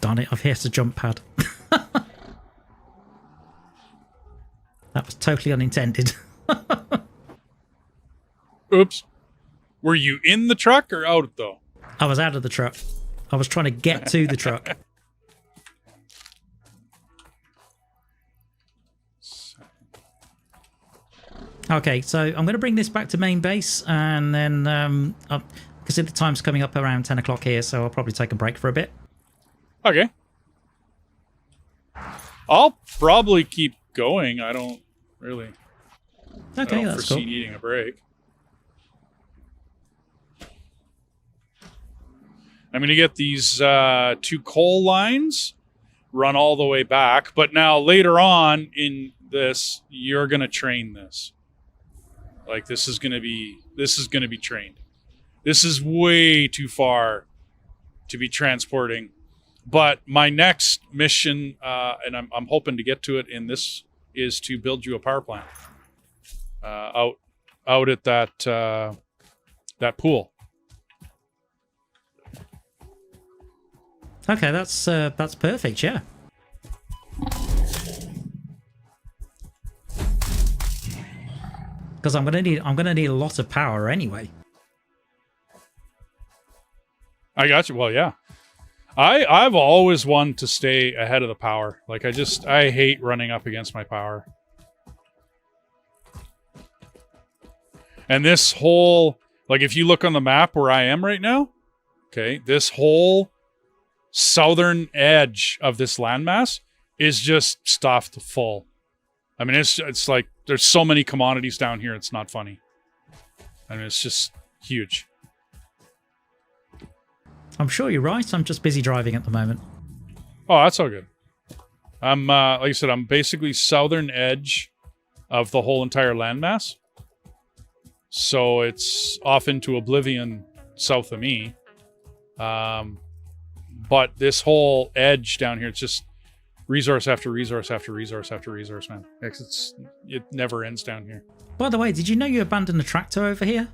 Darn it, I've hit a jump pad. That was totally unintended. Oops. Were you in the truck or out, though? I was out of the truck. I was trying to get to the truck. Okay, so I'm going to bring this back to main base, and then, because the time's coming up around 10 o'clock here, so I'll probably take a break for a bit. Okay. I'll probably keep going. I don't really Okay, that's foresee cool. needing a break. I'm going to get these 2 coal lines, run all the way back. But now later on in this, you're going to train this. Like this is going to be trained. This is way too far to be transporting. But my next mission, and I'm hoping to get to it in this, is to build you a power plant out at that pool. Okay, that's perfect. Yeah. Because I'm gonna need a lot of power anyway. I got you. Well, yeah. I've always wanted to stay ahead of the power. Like I hate running up against my power. And this whole, like if you look on the map where I am right now, okay, this whole southern edge of this landmass is just stuffed full. I mean, it's like there's so many commodities down here, it's not funny. I mean, it's just huge. I'm sure you're right. I'm just busy driving at the moment. Oh, that's all good. I'm like I said, I'm basically southern edge of the whole entire landmass. So it's off into oblivion south of me. But this whole edge down here, it's just resource after resource after resource after resource, man. It never ends down here. By the way, did you know you abandoned the tractor over here?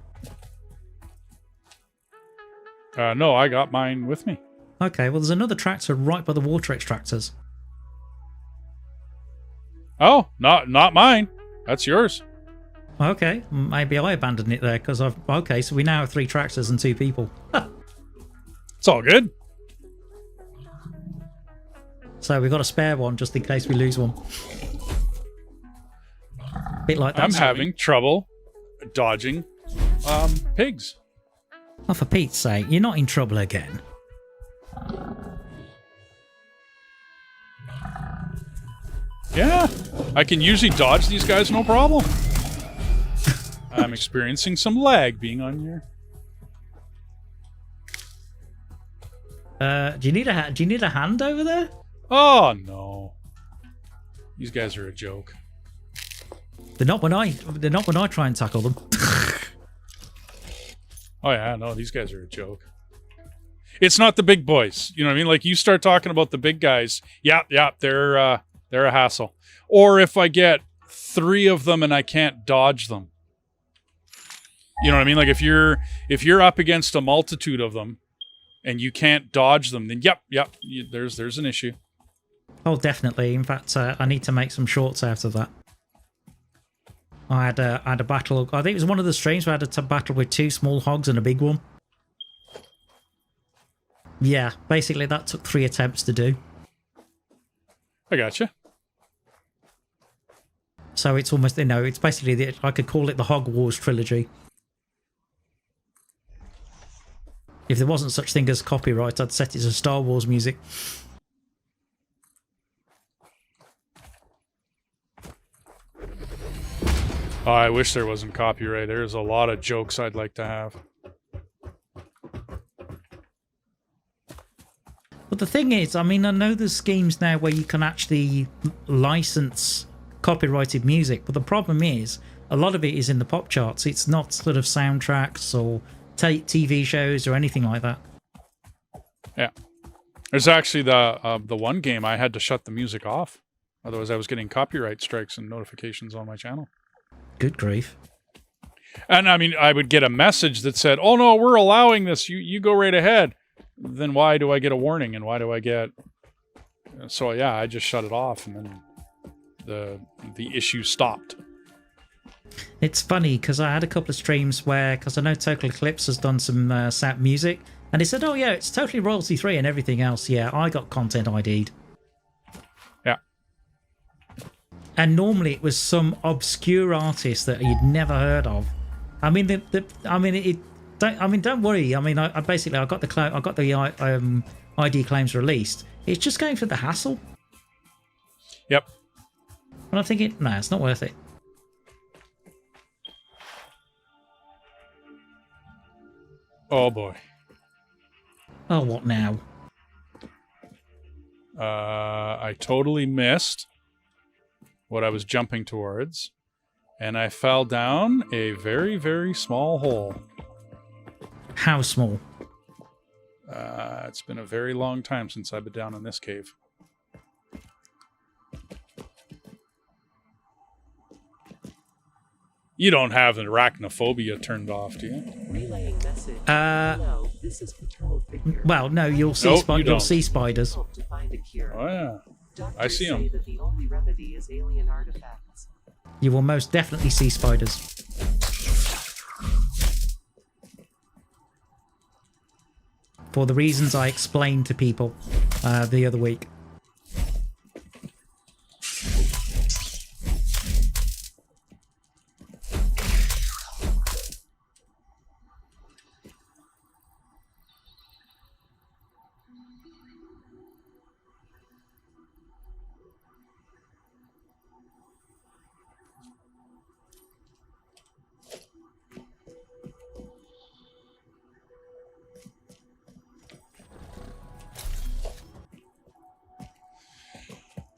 No, I got mine with me. Okay, well, there's another tractor right by the water extractors. Oh, not mine. That's yours. Okay, maybe I abandoned it there because I've... Okay, so we now have 3 tractors and 2 people. It's all good. So we've got a spare one just in case we lose one. Bit like that. I'm having trouble dodging pigs. Oh, for Pete's sake, you're not in trouble again. Yeah, I can usually dodge these guys no problem. I'm experiencing some lag being on your... Do you need a hand over there? Oh no. These guys are a joke. They're not when I try and tackle them. Oh yeah, no, these guys are a joke. It's not the big boys. You know what I mean? Like you start talking about the big guys. Yeah, they're a hassle. Or if I get 3 of them and I can't dodge them. You know what I mean? Like if you're up against a multitude of them and you can't dodge them, then there's an issue. Oh, definitely. In fact, I need to make some shorts out of that. I had a battle. I think it was one of the streams where I had to battle with 2 small hogs and a big one. Yeah, basically that took 3 attempts to do. I gotcha. So it's almost, it's basically, I could call it the Hog Wars trilogy. If there wasn't such thing as copyright, I'd set it to Star Wars music. Oh, I wish there wasn't copyright. There's a lot of jokes I'd like to have. But the thing is, I mean, I know there's schemes now where you can actually license copyrighted music, but the problem is, a lot of it is in the pop charts. It's not sort of soundtracks or TV shows or anything like that. Yeah. There's actually the one game I had to shut the music off. Otherwise, I was getting copyright strikes and notifications on my channel. Good grief. And I mean, I would get a message that said, "Oh no, we're allowing this. You go right ahead." Then why do I get a warning and why do I get? So yeah, I just shut it off, and then the issue stopped. It's funny because I had a couple of streams where, because I know Total Eclipse has done some SAP music, and he said, "Oh yeah, it's totally royalty free and everything else." Yeah, I got content ID'd. Yeah. And normally it was some obscure artist that you'd never heard of. I mean, don't worry. I mean, I basically got the ID claims released. It's just going through the hassle. Yep. And I'm thinking, nah, it's not worth it. Oh boy. Oh, what now? I totally missed what I was jumping towards, and I fell down a very, very small hole. How small? It's been a very long time since I've been down in this cave. You don't have arachnophobia turned off, do you? Relaying message. Hello, this is Patrol Figure. Well, no, you'll see Nope, you'll see spiders. Hope to find a cure. Oh yeah. Doctors I see say 'em. that the only remedy is alien artifacts. You will most definitely see spiders. For the reasons I explained to people the other week.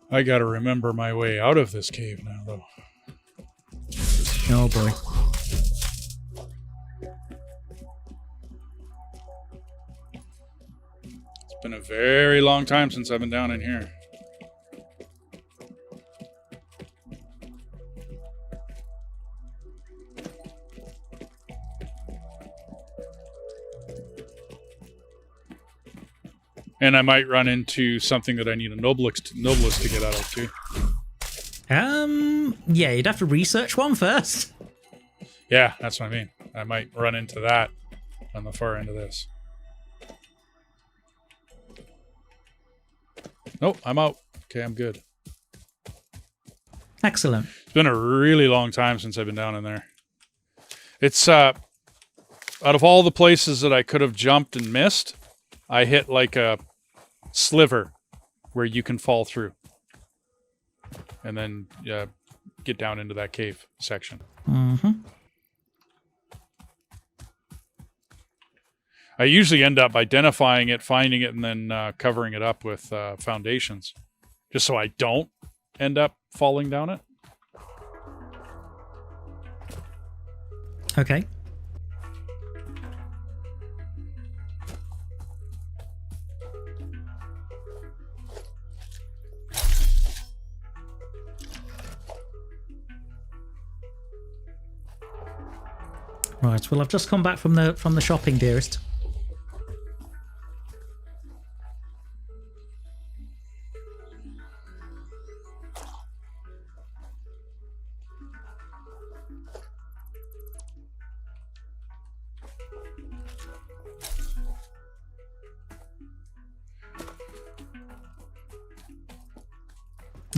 I gotta remember my way out of this cave now, though. Oh boy. It's been a very long time since I've been down in here. And I might run into something that I need a noblest to get out of too. Yeah, you'd have to research one first. Yeah, that's what I mean. I might run into that on the far end of this. Nope, I'm out. Okay, I'm good. Excellent. It's been a really long time since I've been down in there. It's out of all the places that I could have jumped and missed, I hit like a sliver where you can fall through and then get down into that cave section. Mm-hmm. I usually end up identifying it, finding it, and then covering it up with foundations, just so I don't end up falling down it. Okay. Right. Well, I've just come back from the shopping, dearest.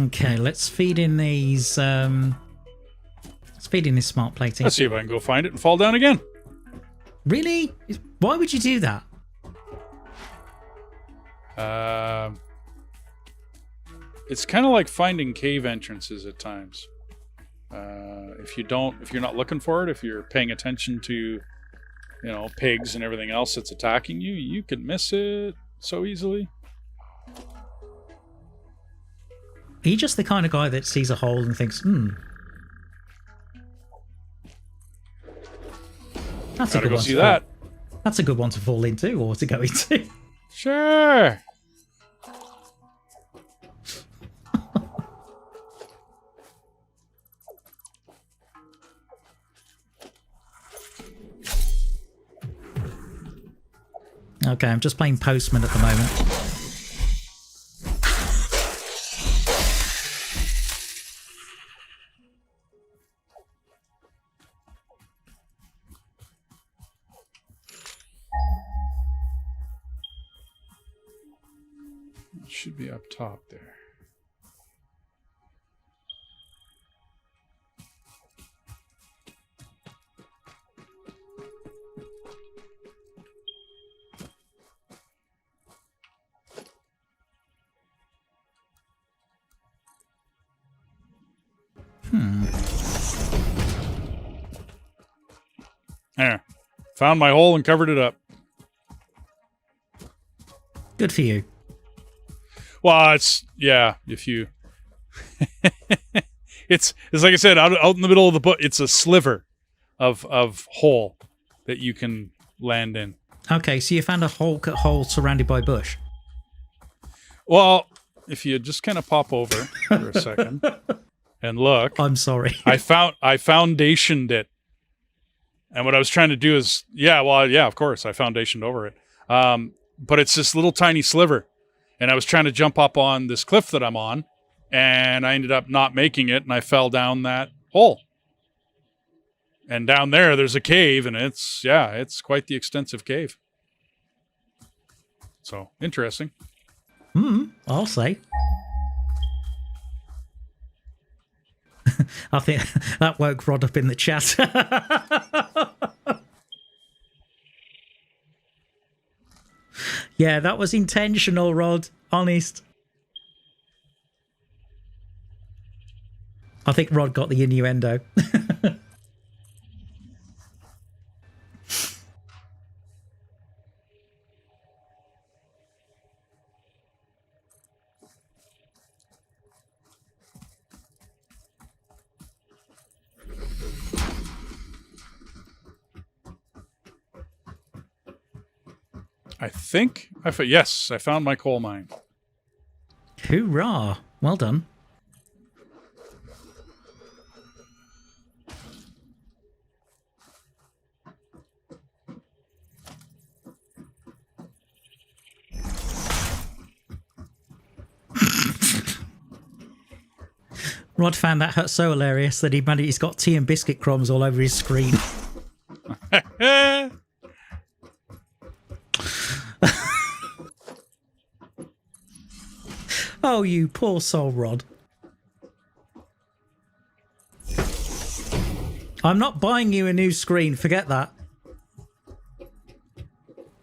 Okay, let's feed in these. Let's feed in this smart plating. Let's see if I can go find it and fall down again. Really? Why would you do that? It's kind of like finding cave entrances at times. If you're not looking for it, if you're paying attention to, pigs and everything else that's attacking you, you can miss it so easily. Are you just the kind of guy that sees a hole and thinks, that's a good one. See that? That's a good one to fall into or to go into. Sure. Okay, I'm just playing Postman at the moment. It should be up top there. There. Found my hole and covered it up. Good for you. Well, if you... it's like I said, out in the middle of the book, it's a sliver of hole that you can land in. Okay, so you found a hole surrounded by bush. Well, if you just kind of pop over for a second and look... I'm sorry. I foundationed it. And what I was trying to do is, of course, I foundationed over it. But it's this little tiny sliver. And I was trying to jump up on this cliff that I'm on, and I ended up not making it, and I fell down that hole. And down there's a cave, and it's quite the extensive cave. So, interesting. I'll say. I think that woke Rod up in the chat. Yeah, that was intentional, Rod. Honest. I think Rod got the innuendo. I think I found my coal mine. Hoorah! Well done. Rod found that so hilarious that he's got tea and biscuit crumbs all over his screen. Oh, you poor soul, Rod. I'm not buying you a new screen. Forget that.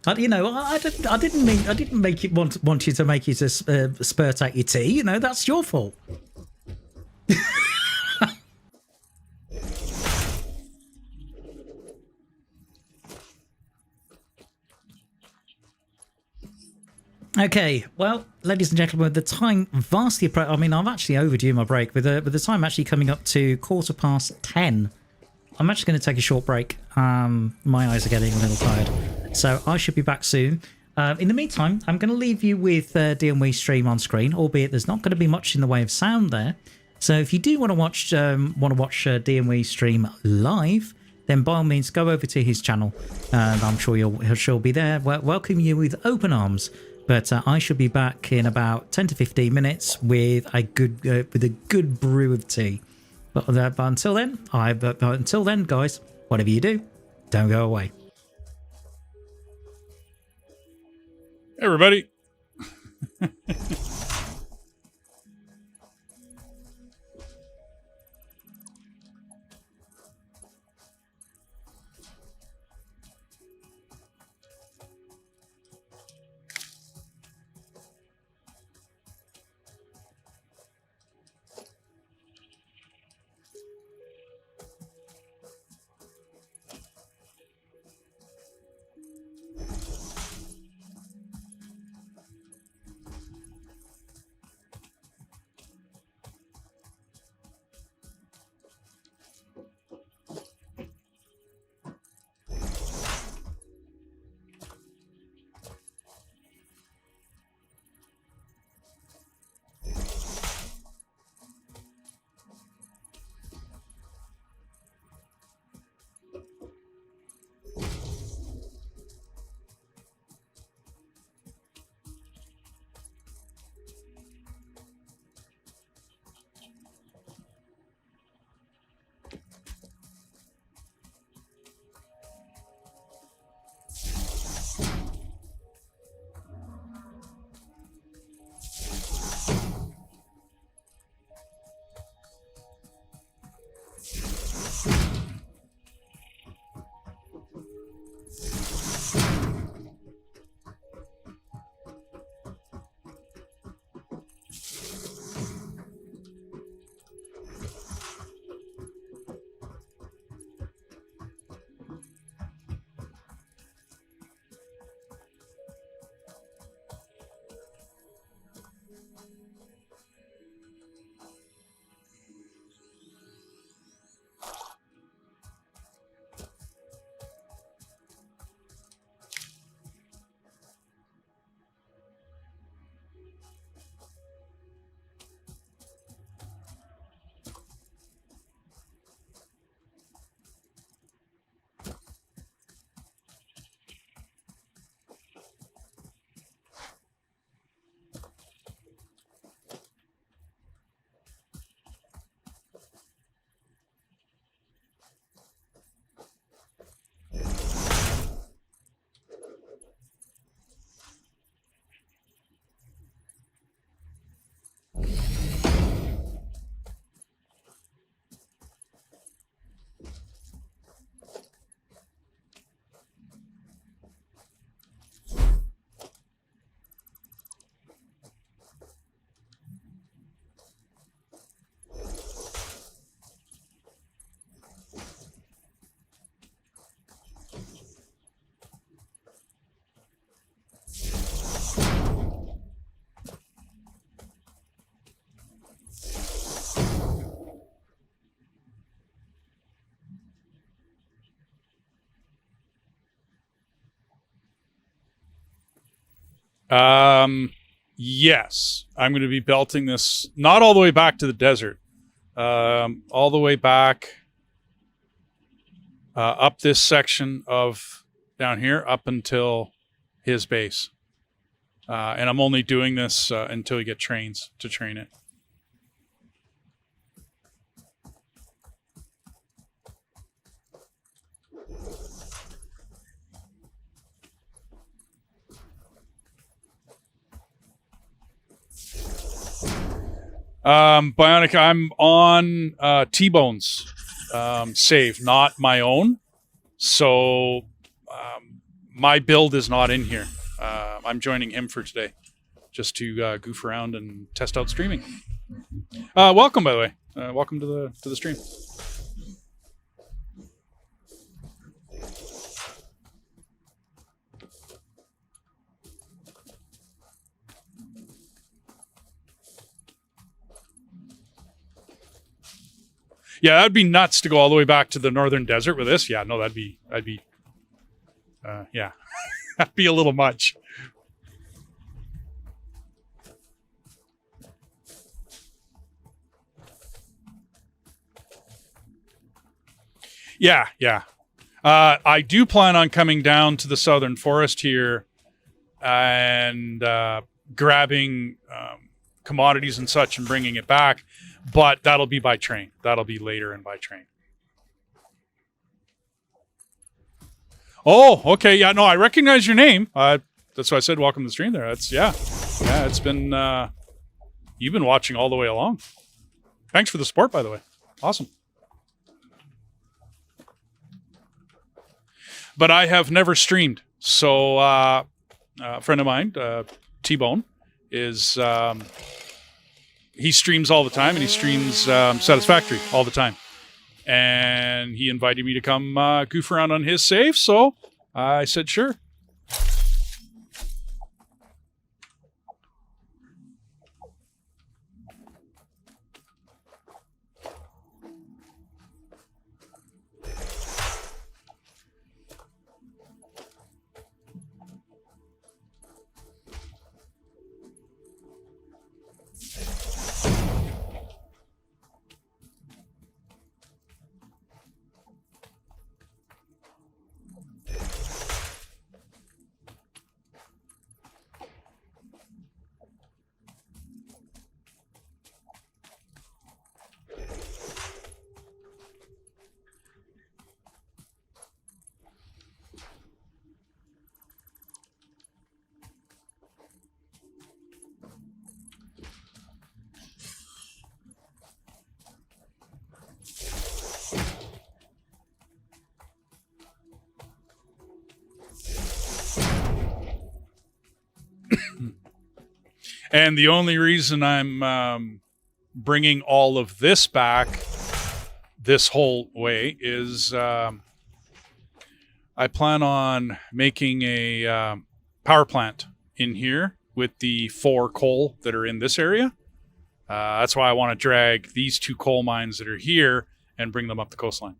I didn't make it want you to make you to spurt out your tea. That's your fault. Okay, well, ladies and gentlemen, the time vastly I mean, I'm actually overdue my break, with the time actually coming up to 10:15. I'm actually going to take a short break. My eyes are getting a little tired, so I should be back soon. In the meantime, I'm going to leave you with DMW stream on screen, albeit there's not going to be much in the way of sound there. So if you do want to watch DMW stream live, then by all means go over to his channel, and I'm sure he'll be there, welcome you with open arms. But I should be back in about 10 to 15 minutes with a good brew of tea. But until then, guys, whatever you do, don't go away. Hey, everybody. Yes, I'm going to be belting this, not all the way back to the desert, all the way back up this section of down here up until his base. And I'm only doing this until we get trains to train it. Bionic, I'm on T-Bone's save, not my own. So my build is not in here. I'm joining him for today, just to goof around and test out streaming. Welcome, by the way. Welcome to the stream. Yeah, that'd be nuts to go all the way back to the northern desert with this. Yeah, no, that'd be yeah, that'd be a little much. Yeah, yeah. I do plan on coming down to the southern forest here and grabbing commodities and such and bringing it back, but that'll be by train. That'll be later and by train. Oh, okay. Yeah, no, I recognize your name. That's why I said welcome to the stream there. That's, yeah. Yeah, it's been, you've been watching all the way along. Thanks for the support, by the way. Awesome. But I have never streamed. So a friend of mine, T-Bone, is he streams all the time, and he streams Satisfactory all the time. And he invited me to come goof around on his save, so I said sure. And the only reason I'm bringing all of this back this whole way is I plan on making a power plant in here with the 4 coal that are in this area. That's why I want to drag these 2 coal mines that are here and bring them up the coastline.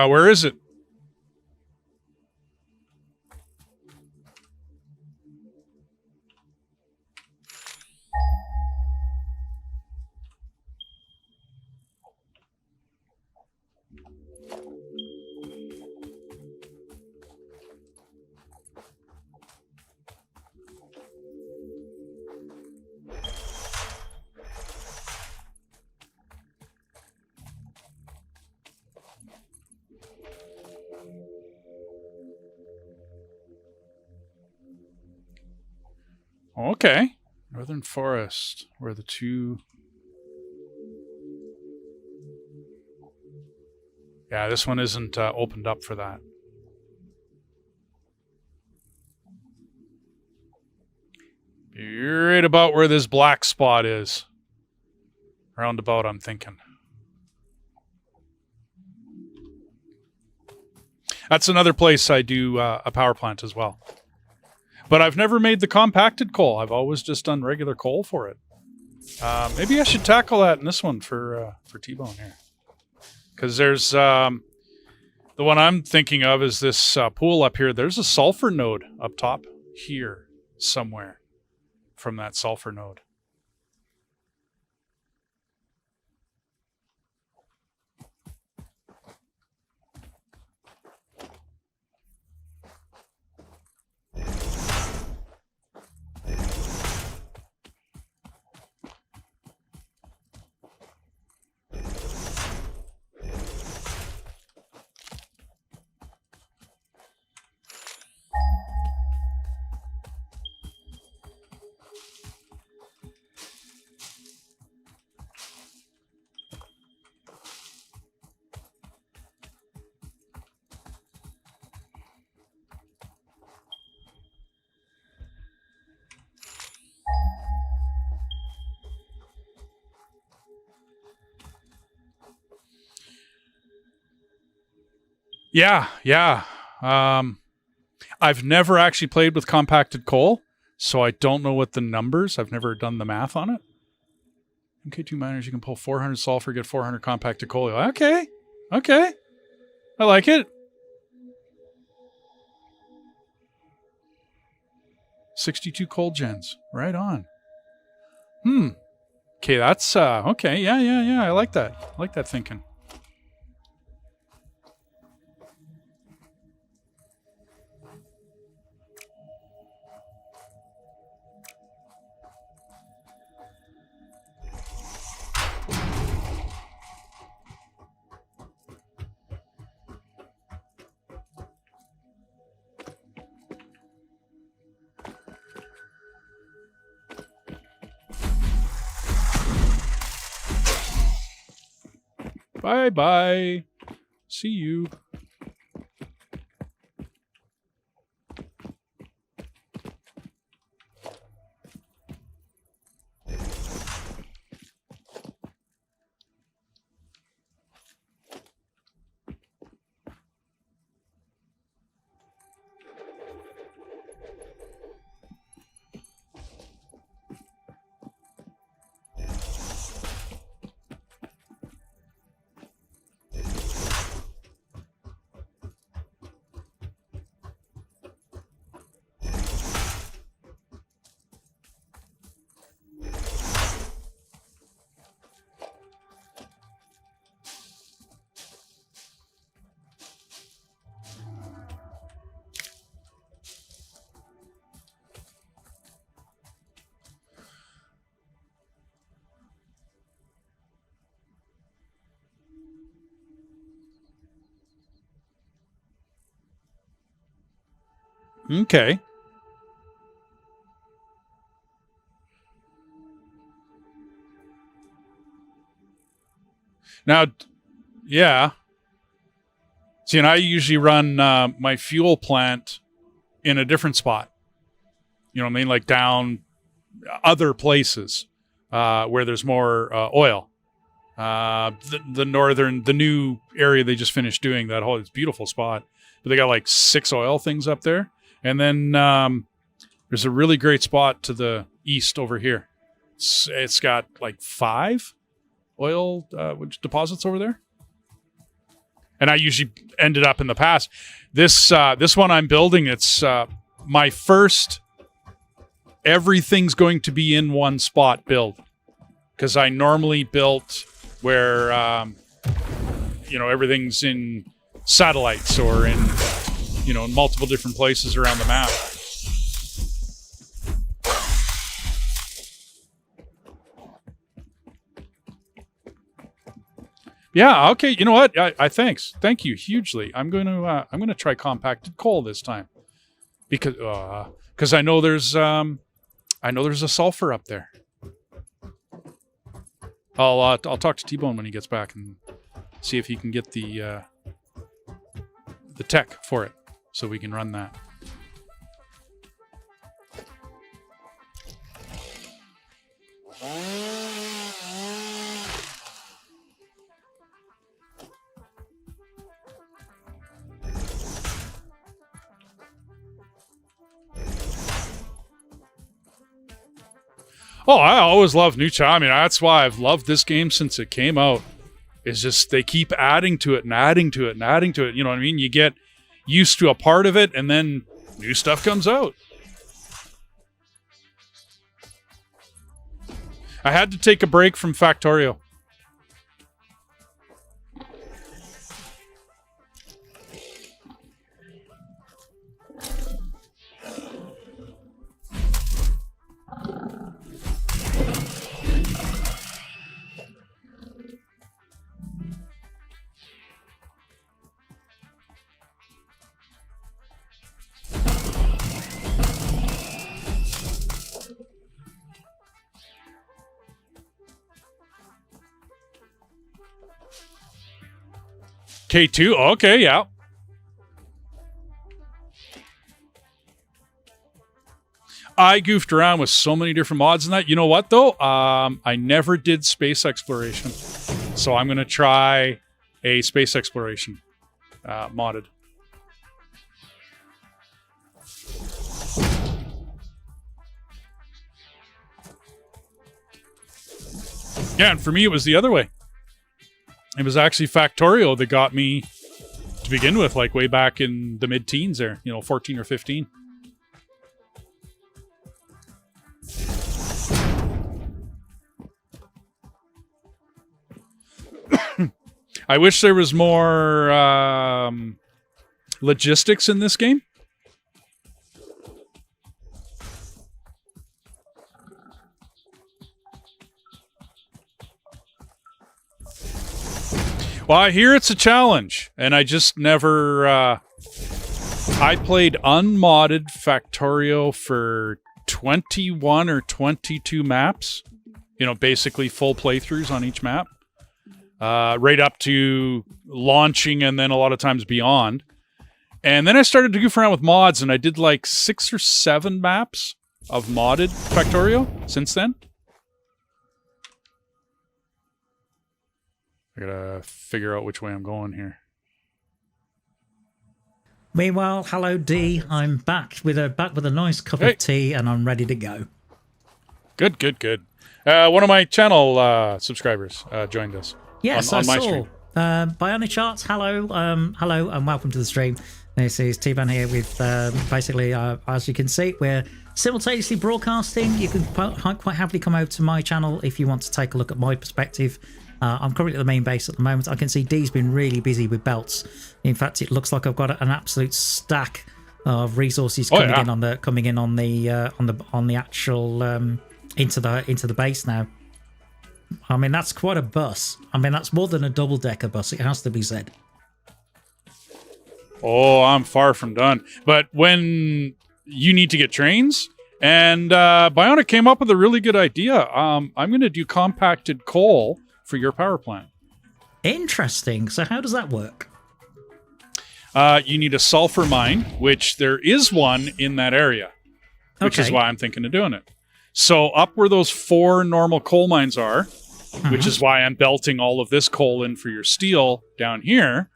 Where is it? Okay. Northern Forest, where the 2... Yeah, this one isn't opened up for that. Right about where this black spot is. Roundabout, I'm thinking. That's another place I do a power plant as well. But I've never made the compacted coal. I've always just done regular coal for it. Maybe I should tackle that in this one for T-Bone here. Because there's... the one I'm thinking of is this pool up here. There's a sulfur node up top here somewhere from that sulfur node. Yeah. I've never actually played with compacted coal, so I don't know what the numbers. I've never done the math on it. MK2 miners, you can pull 400 sulfur, get 400 compacted coal. Okay. I like it. 62 coal gens. Right on. Okay, that's okay. Yeah. I like that. I like that thinking. Bye. See you. Okay. Now, yeah. See, and I usually run my fuel plant in a different spot. You know what I mean? Like down other places where there's more oil. The new area they just finished doing, that whole, it's a beautiful spot. But they got like 6 oil things up there. And then there's a really great spot to the east over here. It's got like 5 oil deposits over there. And I usually ended up in the past. This one I'm building, it's my first everything's going to be in one spot build. Because I normally built where everything's in satellites or in in multiple different places around the map. Yeah. Okay. You know what? Thank you hugely. I'm going to try compacted coal this time because I know there's a sulfur up there. I'll talk to T-Bone when he gets back and see if he can get the tech for it so we can run that. Oh, I always love new challenges. I mean, that's why I've loved this game since it came out. It's just they keep adding to it and adding to it and adding to it. You know what I mean? You get used to a part of it, and then new stuff comes out. I had to take a break from Factorio. K2, okay, yeah. I goofed around with so many different mods in that. You know what, though? I never did space exploration. So I'm going to try a space exploration modded. Yeah, and for me, it was the other way. It was actually Factorio that got me to begin with, like way back in the mid-teens there, 14 or 15. I wish there was more logistics in this game. Well, I hear it's a challenge, and I just never... I played unmodded Factorio for 21 or 22 maps. Basically full playthroughs on each map. Right up to launching and then a lot of times beyond. And then I started to goof around with mods, and I did like 6 or 7 maps of modded Factorio since then. I gotta figure out which way I'm going here. Meanwhile, hello D. I'm back with a nice cup of tea, and I'm ready to go. Good. One of my channel subscribers joined us. Yes, on I my saw. stream. Bionic Charts, hello, and welcome to the stream. This is T-Ban here with basically, as you can see, we're simultaneously broadcasting. You can quite happily come over to my channel if you want to take a look at my perspective. I'm currently at the main base at the moment. I can see Dee's been really busy with belts. In fact, it looks like I've got an absolute stack of resources coming in on the actual into the base now. I mean, that's quite a bus. I mean, that's more than a double-decker bus. It has to be said. Oh, I'm far from done. But when you need to get trains, and Bionic came up with a really good idea. I'm going to do compacted coal for your power plant. Interesting. So how does that work? You need a sulfur mine, which there is one in that area, which is why I'm thinking of doing it. So up where those 4 normal coal mines are, which is why I'm belting all of this coal in for your steel down here,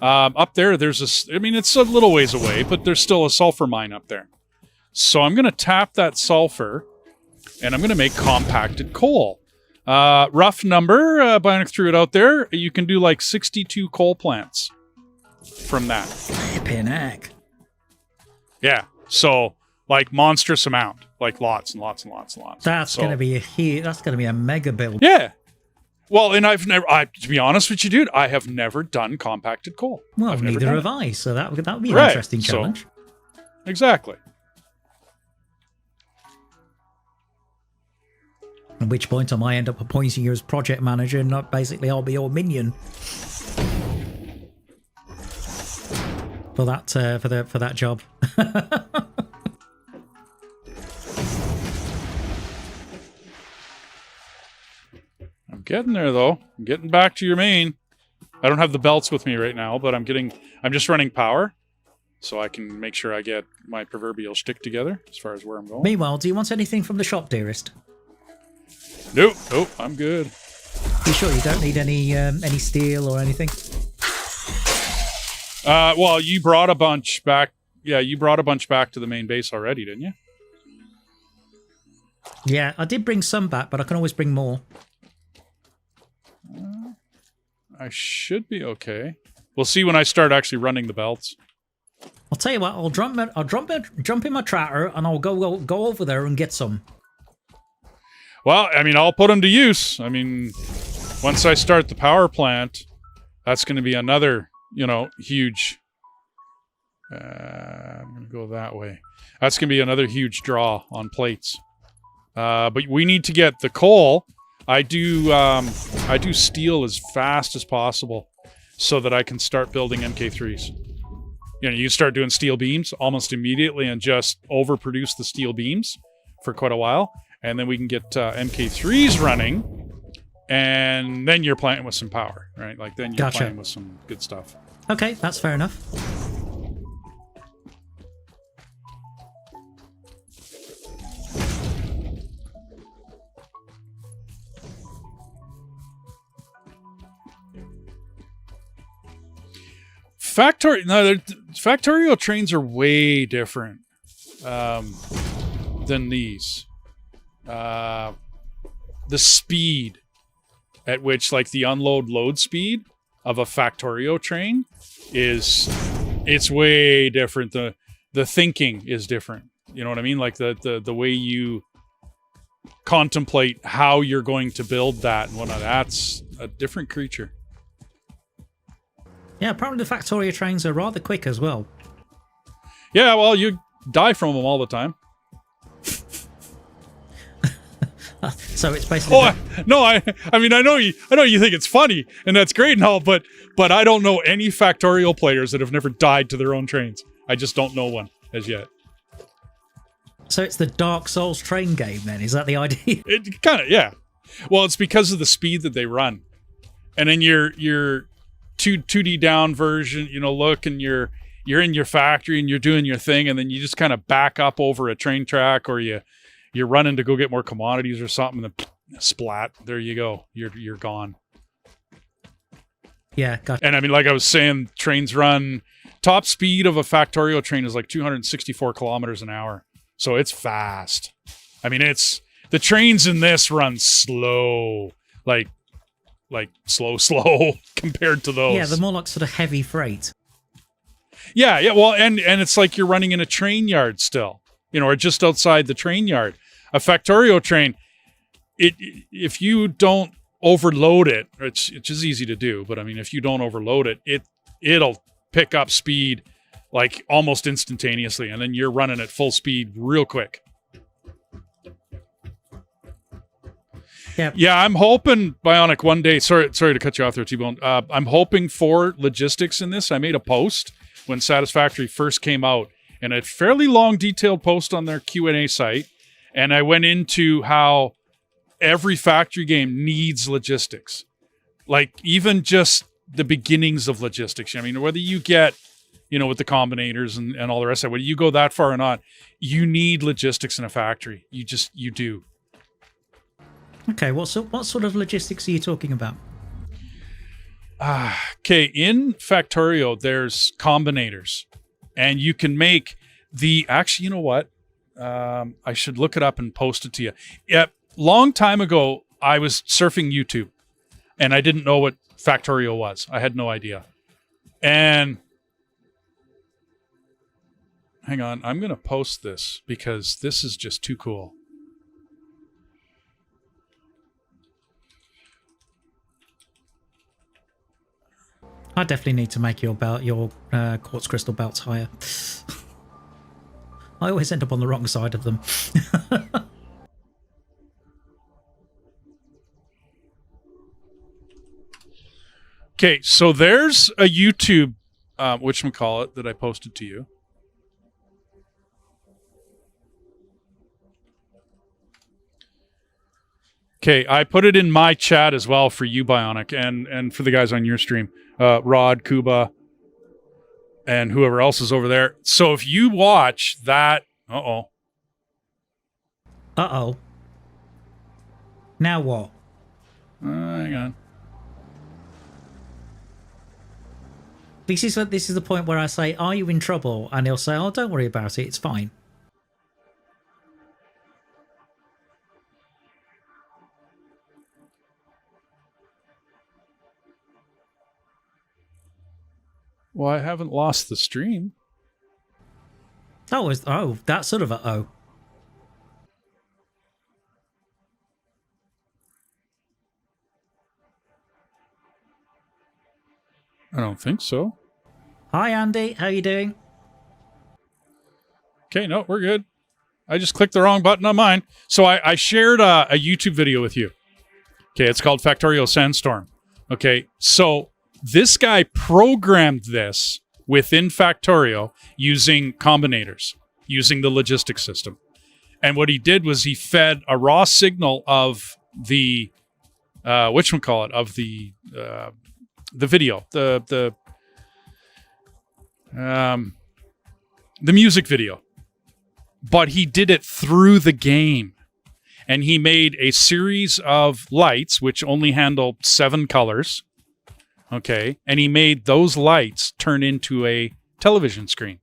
up there, it's a little ways away, but there's still a sulfur mine up there. So I'm going to tap that sulfur, and I'm going to make compacted coal. Rough number, Bionic threw it out there. You can do like 62 coal plants from that. Flippin' heck. Yeah, so like monstrous amount, like lots and lots and lots and lots. That's going to be a mega build. Yeah. Well, and to be honest with you, dude, I have never done compacted coal. Well, neither have I, so that would be an interesting challenge. So, exactly. At which point I might end up appointing you as project manager, and not basically I'll be your minion for that job. I'm getting there though. I'm getting back to your main. I don't have the belts with me right now, but I'm just running power, so I can make sure I get my proverbial shtick together as far as where I'm going. Meanwhile, do you want anything from the shop, dearest? Nope, I'm good. You sure you don't need any steel or anything? Well, you brought a bunch back. Yeah, you brought a bunch back to the main base already, didn't you? Yeah, I did bring some back, but I can always bring more. I should be okay. We'll see when I start actually running the belts. I'll tell you what. I'll jump in my tractor and I'll go over there and get some. Well, I'll put them to use. Once I start the power plant, that's going to be another, huge... I'm going to go that way. That's going to be another huge draw on plates. But we need to get the coal. I do steel as fast as possible so that I can start building MK3s. You start doing steel beams almost immediately and just overproduce the steel beams for quite a while. And then we can get MK3s running, and then you're playing with some power, right? Like, then you're playing with some good stuff. Okay, that's fair enough. Factorio trains are way different than these. The speed at which, like, the unload load speed of a Factorio train it's way different. The thinking is different. You know what I mean? Like the way you contemplate how you're going to build that and whatnot. That's a different creature. Yeah, apparently the Factorio trains are rather quick as well. Yeah, well, you die from them all the time. So it's basically. I mean, I know you think it's funny and that's great and all, but I don't know any Factorial players that have never died to their own trains. I just don't know one as yet. So it's the Dark Souls train game then? Is that the idea? It kind of, yeah. Well, it's because of the speed that they run, and then your 2D down version, look, and you're in your factory and you're doing your thing, and then you just kind of back up over a train track, or you're running to go get more commodities or something, and then splat, there you go, you're gone. Yeah, gotcha. And I mean, like I was saying, trains run, top speed of a Factorio train is like 264 kilometers an hour, so it's fast. I mean, the trains in this run slow, like slow compared to those. Yeah, they're more like sort of heavy freight. Yeah, well, and it's like you're running in a train yard still, or just outside the train yard. A Factorio train, if you don't overload it, it's just easy to do, but I mean, if you don't overload it, it'll pick up speed like almost instantaneously, and then you're running at full speed real quick. Yeah, I'm hoping, Bionic, one day, sorry to cut you off there, T-Bone. I'm hoping for logistics in this. I made a post when Satisfactory first came out, and a fairly long, detailed post on their Q&A site, and I went into how every factory game needs logistics. Like, even just the beginnings of logistics. I mean, whether you get, with the combinators and all the rest of it, whether you go that far or not, you need logistics in a factory. You do. Okay, what sort of logistics are you talking about? Okay, in Factorio, there's combinators, and you can make actually, you know what? I should look it up and post it to you. Yeah, long time ago, I was surfing YouTube, and I didn't know what Factorio was. I had no idea. And hang on, I'm going to post this because this is just too cool. I definitely need to make your quartz crystal belts higher. I always end up on the wrong side of them. Okay, so there's a YouTube, whatchamacallit, that I posted to you. Okay, I put it in my chat as well for you, Bionic, and for the guys on your stream, Rod, Kuba, and whoever else is over there. So if you watch that... Uh-oh. Now what? Hang on. This is the point where I say, "Are you in trouble?" And he'll say, "Oh, don't worry about it. It's fine." Well, I haven't lost the stream. That's sort of a oh. I don't think so. Hi, Andy. How you doing? Okay, no, we're good. I just clicked the wrong button on mine. So I shared a YouTube video with you. Okay, it's called Factorio Sandstorm. Okay, so this guy programmed this within Factorio using combinators, using the logistics system. And what he did was he fed a raw signal of the of the video, the music video, but he did it through the game, and he made a series of lights which only handle 7 colors, Okay. And he made those lights turn into a television screen.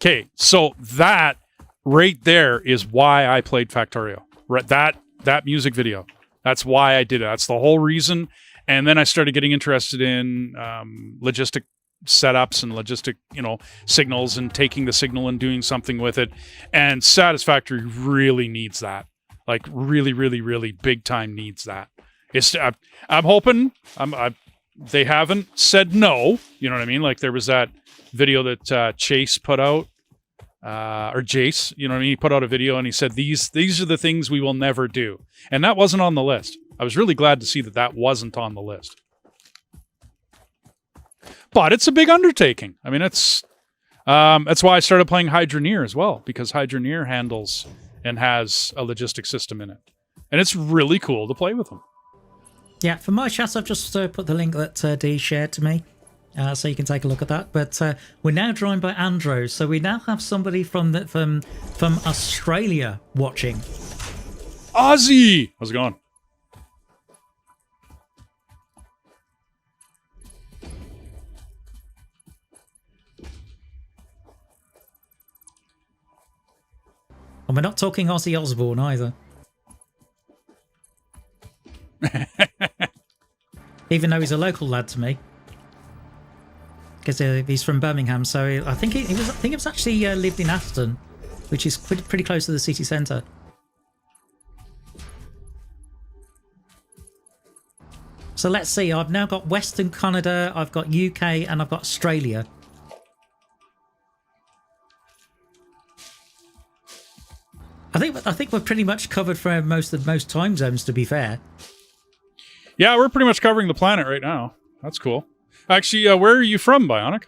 Okay. So that right there is why I played Factorio. Right, that music video. That's why I did it. That's the whole reason. And then I started getting interested in logistic setups and logistic, signals and taking the signal and doing something with it. And Satisfactory really needs that. Like really, really, really big time needs that. I'm hoping they haven't said no. You know what I mean? Like there was that video that Chase put out, or Jace. You know what I mean? He put out a video and he said these are the things we will never do, and that wasn't on the list. I was really glad to see that wasn't on the list. But it's a big undertaking. I mean, that's why I started playing Hydroneer as well, because Hydroneer handles and has a logistic system in it, and it's really cool to play with them. Yeah, for my chat, I've just put the link that Dee shared to me, so you can take a look at that. But we're now joined by Andrew, so we now have somebody from Australia watching. Aussie, how's it going? And we're not talking Ozzy Osbourne either. Even though he's a local lad to me, because he's from Birmingham. So I think he was actually lived in Aston, which is pretty close to the city centre. So let's see. I've now got Western Canada, I've got UK, and I've got Australia. I think we're pretty much covered for most time zones, to be fair. Yeah, we're pretty much covering the planet right now. That's cool. Actually, where are you from, Bionic?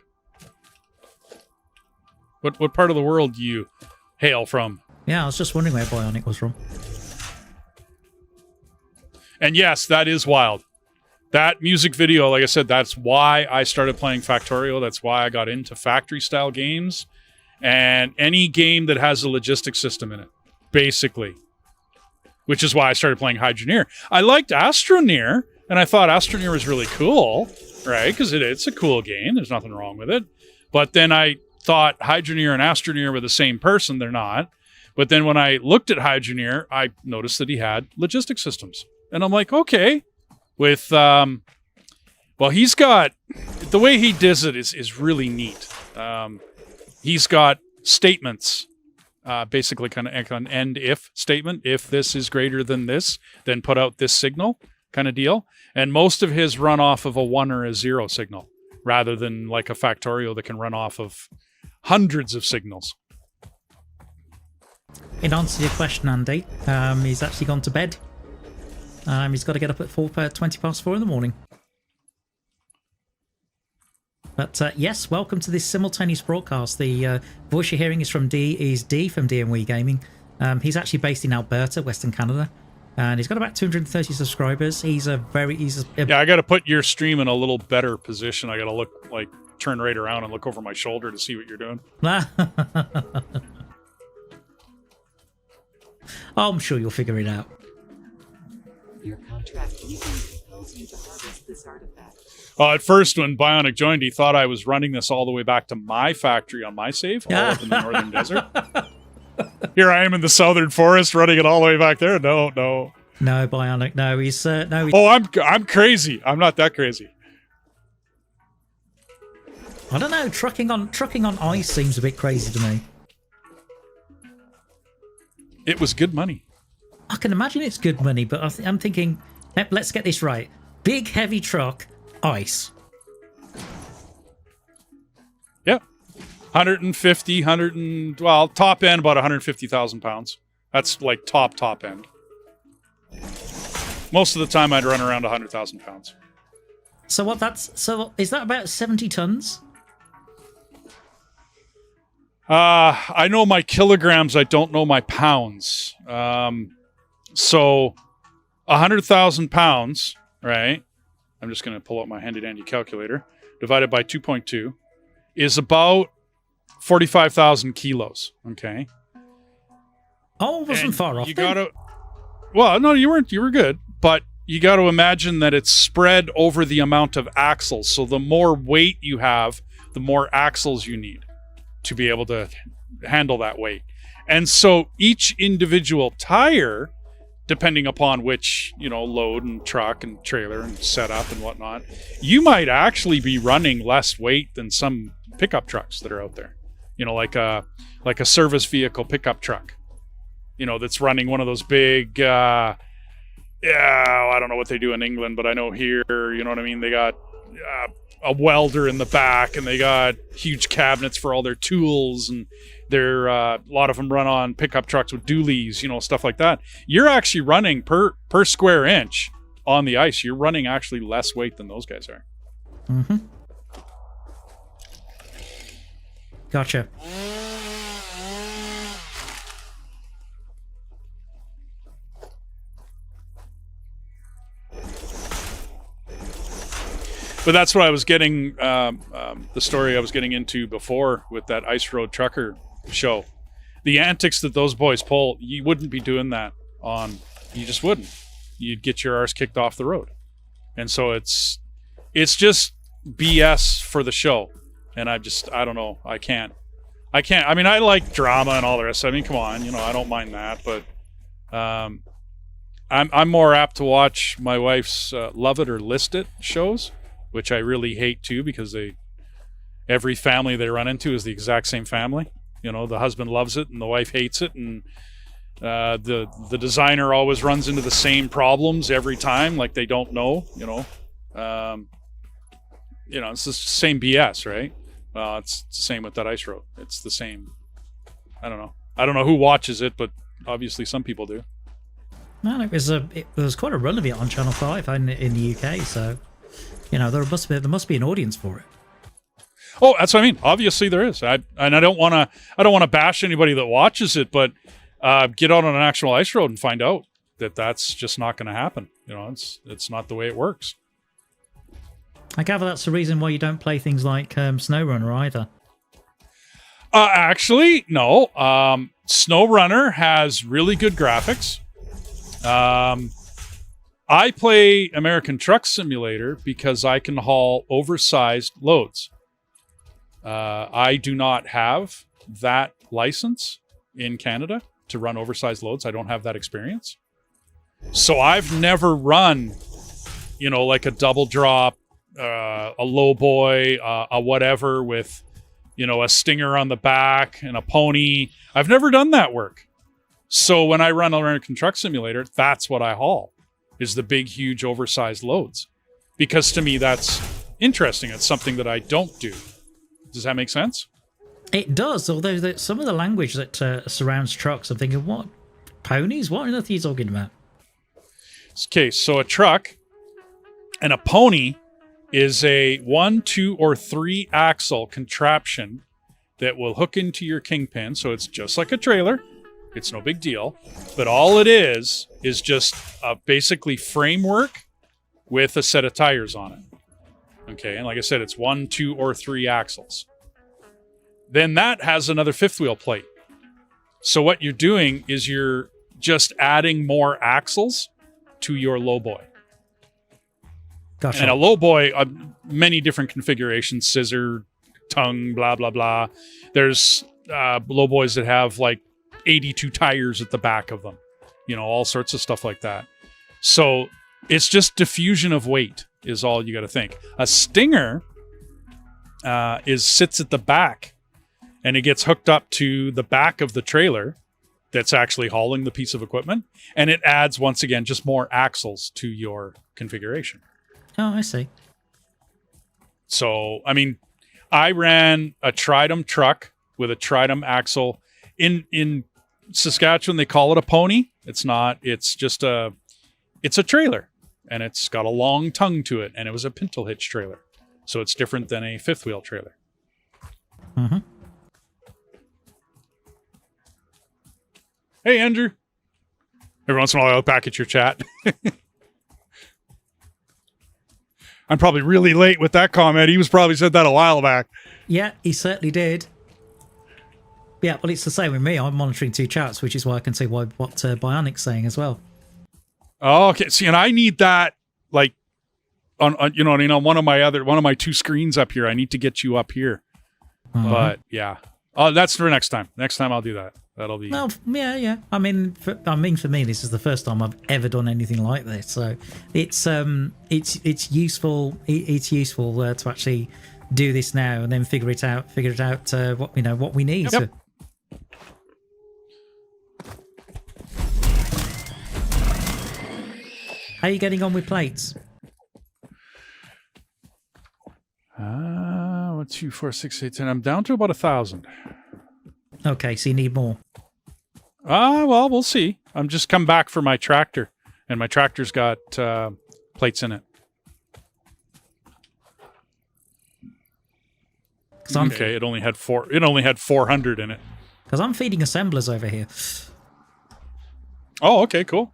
What part of the world do you hail from? Yeah, I was just wondering where Bionic was from. And yes, that is wild. That music video, like I said, that's why I started playing Factorio. That's why I got into factory-style games. And any game that has a logistic system in it, basically. Which is why I started playing Hydroneer. I liked Astroneer, and I thought Astroneer was really cool, right? Because it's a cool game. There's nothing wrong with it. But then I thought Hydroneer and Astroneer were the same person. They're not. But then when I looked at Hydroneer, I noticed that he had logistic systems. And I'm like, okay. With, he's got, the way he does it is really neat. He's got statements. Basically kind of an end if statement. If this is greater than this, then put out this signal kind of deal. And most of his run off of a 1 or a 0 signal rather than like a Factorio that can run off of hundreds of signals. In answer to your question, Andy, he's actually gone to bed. He's got to get up at 20 past 4 in the morning. But yes, welcome to this simultaneous broadcast. The voice you're hearing is from D from DMW Gaming. He's actually based in Alberta, Western Canada, and he's got about 230 subscribers. Yeah, I got to put your stream in a little better position. I got to turn right around and look over my shoulder to see what you're doing. I'm sure you'll figure it out. Your contract legally compels you to harvest this artifact. At first, when Bionic joined, he thought I was running this all the way back to my factory on my save, all up in the northern desert. Here I am in the southern forest, running it all the way back there. No, Bionic. No, he's no. Oh, I'm crazy. I'm not that crazy. I don't know. Trucking on ice seems a bit crazy to me. It was good money. I can imagine it's good money, but I'm thinking, let's get this right. Big heavy truck. Ice. Yep. 150, top end about 150,000 pounds. That's like top end. Most of the time I'd run around 100,000 pounds. So is that about 70 tons? I know my kilograms, I don't know my pounds. So 100,000 pounds, right? I'm just going to pull out my handy-dandy calculator, divided by 2.2, is about 45,000 kilos, okay? Oh, I wasn't far off. You got to... Well, no, you weren't. You were good. But you got to imagine that it's spread over the amount of axles. So the more weight you have, the more axles you need to be able to handle that weight. And so each individual tire, depending upon which, load and truck and trailer and setup and whatnot, you might actually be running less weight than some pickup trucks that are out there. Like a service vehicle pickup truck, that's running one of those big, I don't know what they do in England, but I know here, you know what I mean? They got a welder in the back, and they got huge cabinets for all their tools, and they're a lot of them run on pickup trucks with dualies, stuff like that. You're actually running per square inch on the ice. You're running actually less weight than those guys are. Mm-hmm. Gotcha. But that's what I was getting, the story I was getting into before with that Ice Road Trucker show. The antics that those boys pull, you wouldn't be doing that you just wouldn't. You'd get your arse kicked off the road. And so it's just BS for the show. And I don't know. I can't. I mean, I like drama and all the rest. I mean, come on, I don't mind that. But I'm more apt to watch my wife's Love It or List It shows, which I really hate too, because every family they run into is the exact same family. The husband loves it and the wife hates it, and the designer always runs into the same problems every time, like they don't know. It's the same BS, right? Well, it's the same with that Ice Road. It's the same. I don't know who watches it, but obviously some people do. Man, it was quite a run of it on Channel 5 in the UK, so there must be an audience for it. Oh, that's what I mean. Obviously there is. I don't want to bash anybody that watches it, but get out on an actual ice road and find out that that's just not going to happen. It's not the way it works. I gather that's the reason why you don't play things like SnowRunner either. Actually, no. SnowRunner has really good graphics. I play American Truck Simulator because I can haul oversized loads. I do not have that license in Canada to run oversized loads. I don't have that experience. So I've never run, like a double drop, a low boy, a whatever with, a stinger on the back and a pony. I've never done that work. So when I run American Truck Simulator, that's what I haul, is the big, huge, oversized loads. Because to me, that's interesting. It's something that I don't do. Does that make sense? It does, although some of the language that surrounds trucks, I'm thinking, what? Ponies? What on earth are you talking about? Okay, so a truck and a pony is a 1, 2, or 3 axle contraption that will hook into your kingpin. So it's just like a trailer. It's no big deal. But all it is just a basically framework with a set of tires on it. Okay, and like I said, it's 1, 2, or 3 axles. Then that has another fifth wheel plate. So what you're doing is you're just adding more axles to your lowboy. Gotcha. And a lowboy, many different configurations, scissor, tongue, blah, blah, blah. There's lowboys that have like 82 tires at the back of them. All sorts of stuff like that. So it's just diffusion of weight is all you got to think. A stinger sits at the back, and it gets hooked up to the back of the trailer that's actually hauling the piece of equipment, and it adds, once again, just more axles to your configuration. Oh, I see. So, I mean, I ran a Tridem truck with a Tridem axle. In Saskatchewan, they call it a pony. It's not. It's just it's a trailer, and it's got a long tongue to it, and it was a pintle hitch trailer. So it's different than a fifth wheel trailer. Mm-hmm. Hey, Andrew. Every once in a while, I look back at your chat. I'm probably really late with that comment. He was probably said that a while back. Yeah, he certainly did. Yeah, well, it's the same with me. I'm monitoring 2 chats, which is why I can see what Bionic's saying as well. Oh, okay. See, and I need that like on on one of my two screens up here. I need to get you up here. But yeah. Oh, that's for next time. Next time I'll do that. That'll be. No, yeah. I mean, for me, this is the first time I've ever done anything like this. So it's useful. It's useful to actually do this now and then figure it out. What we need. Yep. How are you getting on with plates? 1, 2, 4, 6, 8, 10. I'm down to about 1,000. Okay, so you need more. Well, we'll see. I'm just come back for my tractor, and my tractor's got plates in it. Okay, it only had 400 in it. Because I'm feeding assemblers over here. Oh, okay, cool.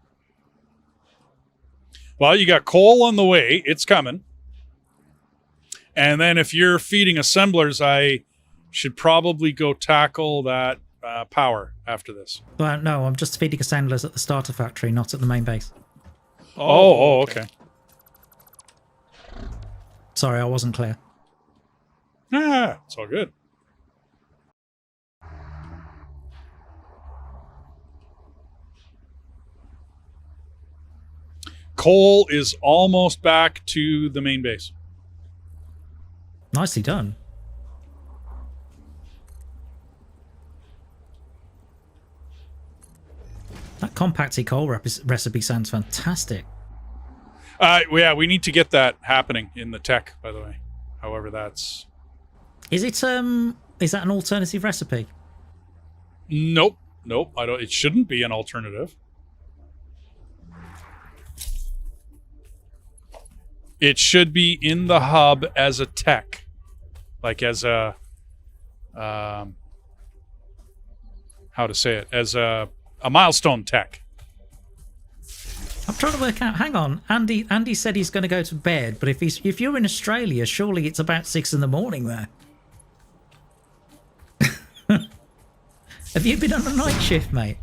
Well, you got coal on the way. It's coming. And then if you're feeding assemblers, I should probably go tackle that power after this. Well, no, I'm just feeding assemblers at the starter factory, not at the main base. Oh, okay. Sorry, I wasn't clear. It's all good. Coal is almost back to the main base. Nicely done. That compacted coal recipe sounds fantastic. Yeah, we need to get that happening in the tech, by the way. However, that's... Is that an alternative recipe? Nope. I don't. It shouldn't be an alternative. It should be in the hub as a tech, like as a how to say it, as a milestone tech. I'm trying to work out. Hang on, Andy said he's going to go to bed, but if you're in Australia, surely it's about 6 in the morning there. Have you been on a night shift, mate?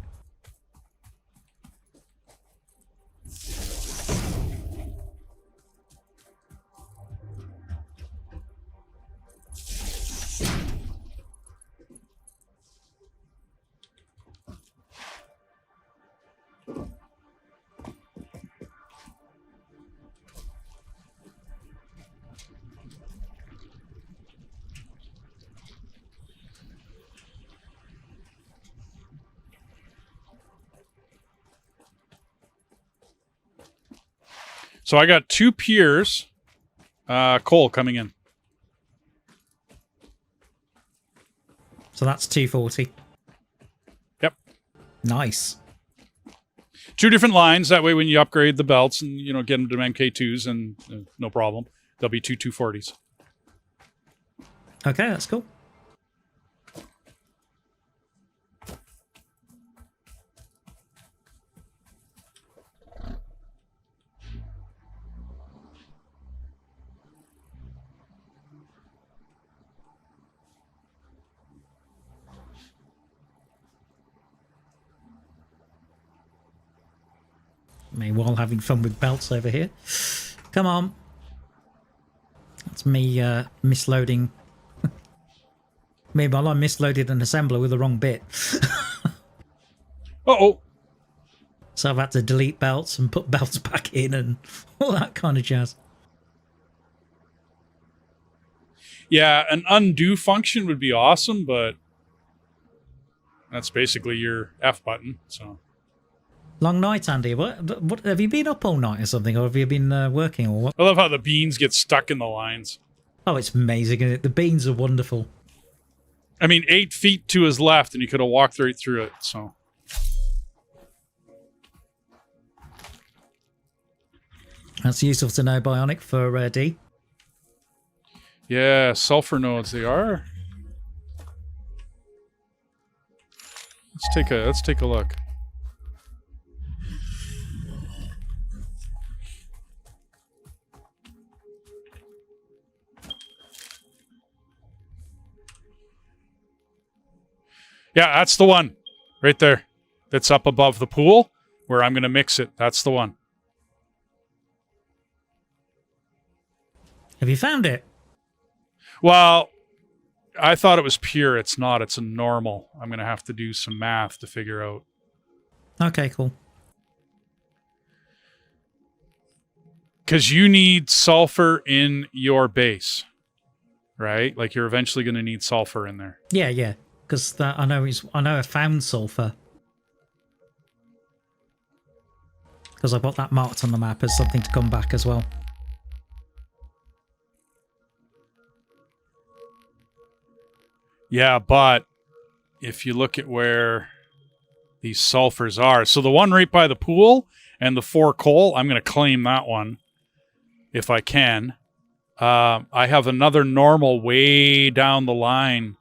So I got 2 piers coal coming in. So that's 240. Yep. Nice. 2 different lines. That way when you upgrade the belts and, get them to MK2s and no problem. There'll be 2 240s. Okay, that's cool. Me while having fun with belts over here. Come on. That's me misloading. Meanwhile, I misloaded an assembler with the wrong bit. Uh-oh. So I've had to delete belts and put belts back in and all that kind of jazz. Yeah, an undo function would be awesome, but that's basically your F button, so... Long night, Andy. What have you been up all night or something, or have you been working or what? I love how the beans get stuck in the lines. Oh, it's amazing, isn't it? The beans are wonderful. I mean, 8 feet to his left, and you could have walked right through it, so... That's useful to know, Bionic, for D. Yeah, sulfur nodes, they are. Let's take a look. Yeah, that's the one right there. That's up above the pool where I'm going to mix it. That's the one. Have you found it? Well, I thought it was pure. It's not. It's a normal. I'm going to have to do some math to figure out. Okay, cool. Because you need sulfur in your base, right? Like you're eventually going to need sulfur in there. Yeah. Because I know I found sulfur. Because I've got that marked on the map as something to come back as well. Yeah, but if you look at where these sulfurs are, so the one right by the pool and the 4 coal, I'm going to claim that one if I can. I have another normal way down the line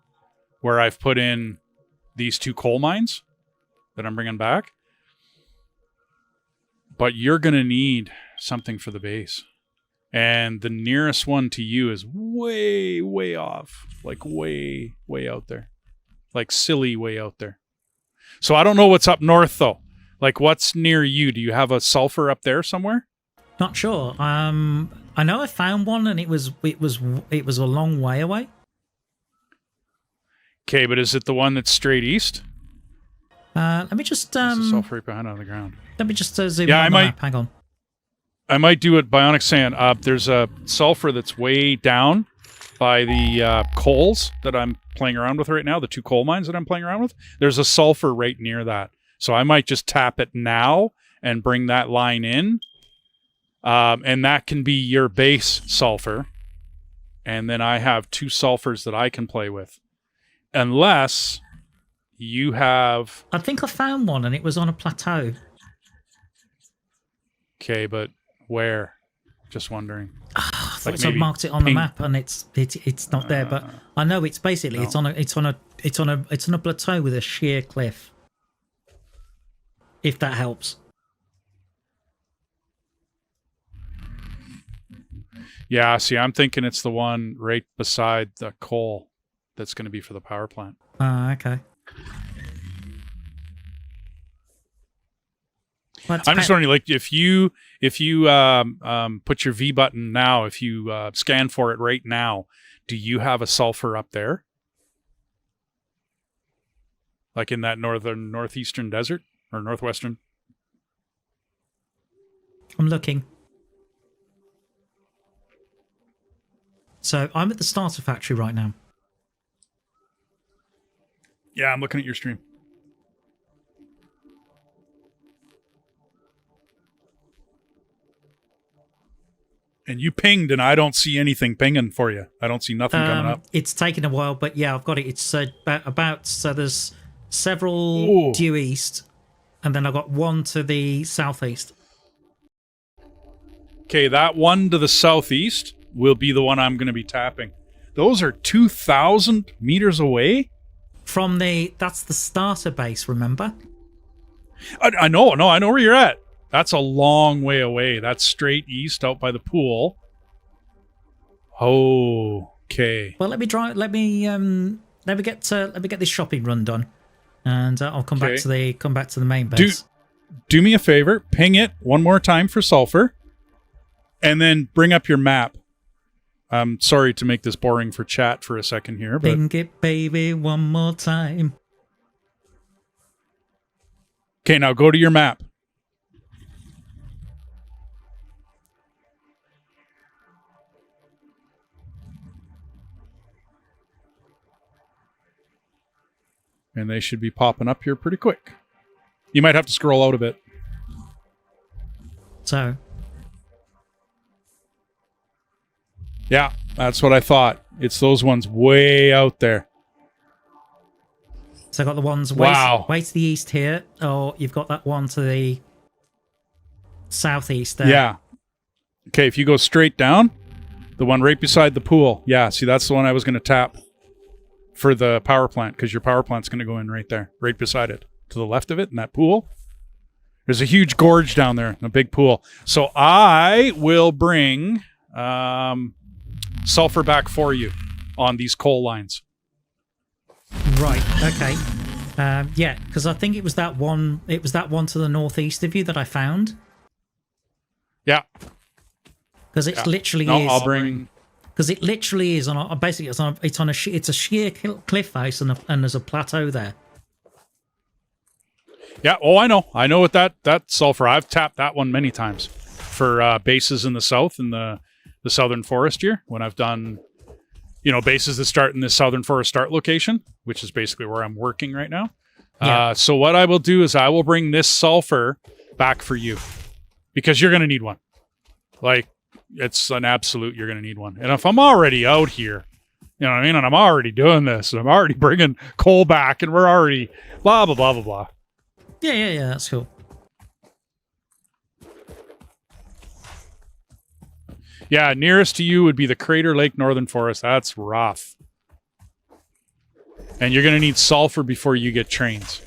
where I've put in these 2 coal mines that I'm bringing back. But you're going to need something for the base. And the nearest one to you is way, way off. Like way, way out there. Like silly way out there. So I don't know what's up north, though. Like what's near you? Do you have a sulfur up there somewhere? Not sure. I know I found one, and it was a long way away. Okay, but is it the one that's straight east? Let me just There's a sulfur right behind on the ground. Let me just zoom in on the map. Hang on. I might do what Bionic's saying. There's a sulfur that's way down by the coals that I'm playing around with right now, the 2 coal mines that I'm playing around with. There's a sulfur right near that. So I might just tap it now and bring that line in. And that can be your base sulfur. And then I have 2 sulfurs that I can play with. Unless you have... I think I found one, and it was on a plateau. Okay, but where? Just wondering. I thought I marked it on the map, and it's not there. But I know it's basically no. it's on a plateau with a sheer cliff. If that helps. Yeah, see, I'm thinking it's the one right beside the coal that's going to be for the power plant. Okay. Well, I'm just wondering, like, if you put your V button now, if you scan for it right now, do you have a sulfur up there? Like in that northeastern desert or northwestern? I'm looking. So I'm at the starter factory right now. Yeah, I'm looking at your stream. And you pinged, and I don't see anything pinging for you. I don't see nothing coming up. It's taken a while, but yeah, I've got it. It's about so there's several due east, and then I've got one to the southeast. Okay, that one to the southeast will be the one I'm going to be tapping. Those are 2,000 meters away? From that's the starter base, remember? I know where you're at. That's a long way away. That's straight east out by the pool. Okay. Well, let me get this shopping run done, and I'll come back to the main base. Do me a favor, ping it one more time for sulfur, and then bring up your map. I'm sorry to make this boring for chat for a second here, but ping it, baby, one more time. Okay, now go to your map. And they should be popping up here pretty quick. You might have to scroll out a bit. So. Yeah, that's what I thought. It's those ones way out there. So I got the ones way to the east here. Or you've got that one to the southeast there. Yeah. Okay, if you go straight down, the one right beside the pool. Yeah, see, that's the one I was going to tap for the power plant, because your power plant's going to go in right there, right beside it. To the left of it, in that pool, there's a huge gorge down there, a big pool. So I will bring sulfur back for you on these coal lines. Right, okay. Yeah, because I think it was that one to the northeast of you that I found. Yeah. Because it's literally I'll bring Because it literally is on a, basically it's a sheer cliff face and there's a plateau there. Yeah. Oh, I know what that sulfur. I've tapped that one many times for bases in the south in the southern forest here when I've done, bases that start in the southern forest start location, which is basically where I'm working right now. Yeah. So what I will do is I will bring this sulfur back for you because you're going to need one. Like, it's an absolute, you're going to need one. And if I'm already out here, you know what I mean? And I'm already doing this and I'm already bringing coal back and we're already blah, blah, blah, blah, blah. Yeah, that's cool. Yeah, nearest to you would be the Crater Lake Northern Forest. That's rough. And you're going to need sulfur before you get trains.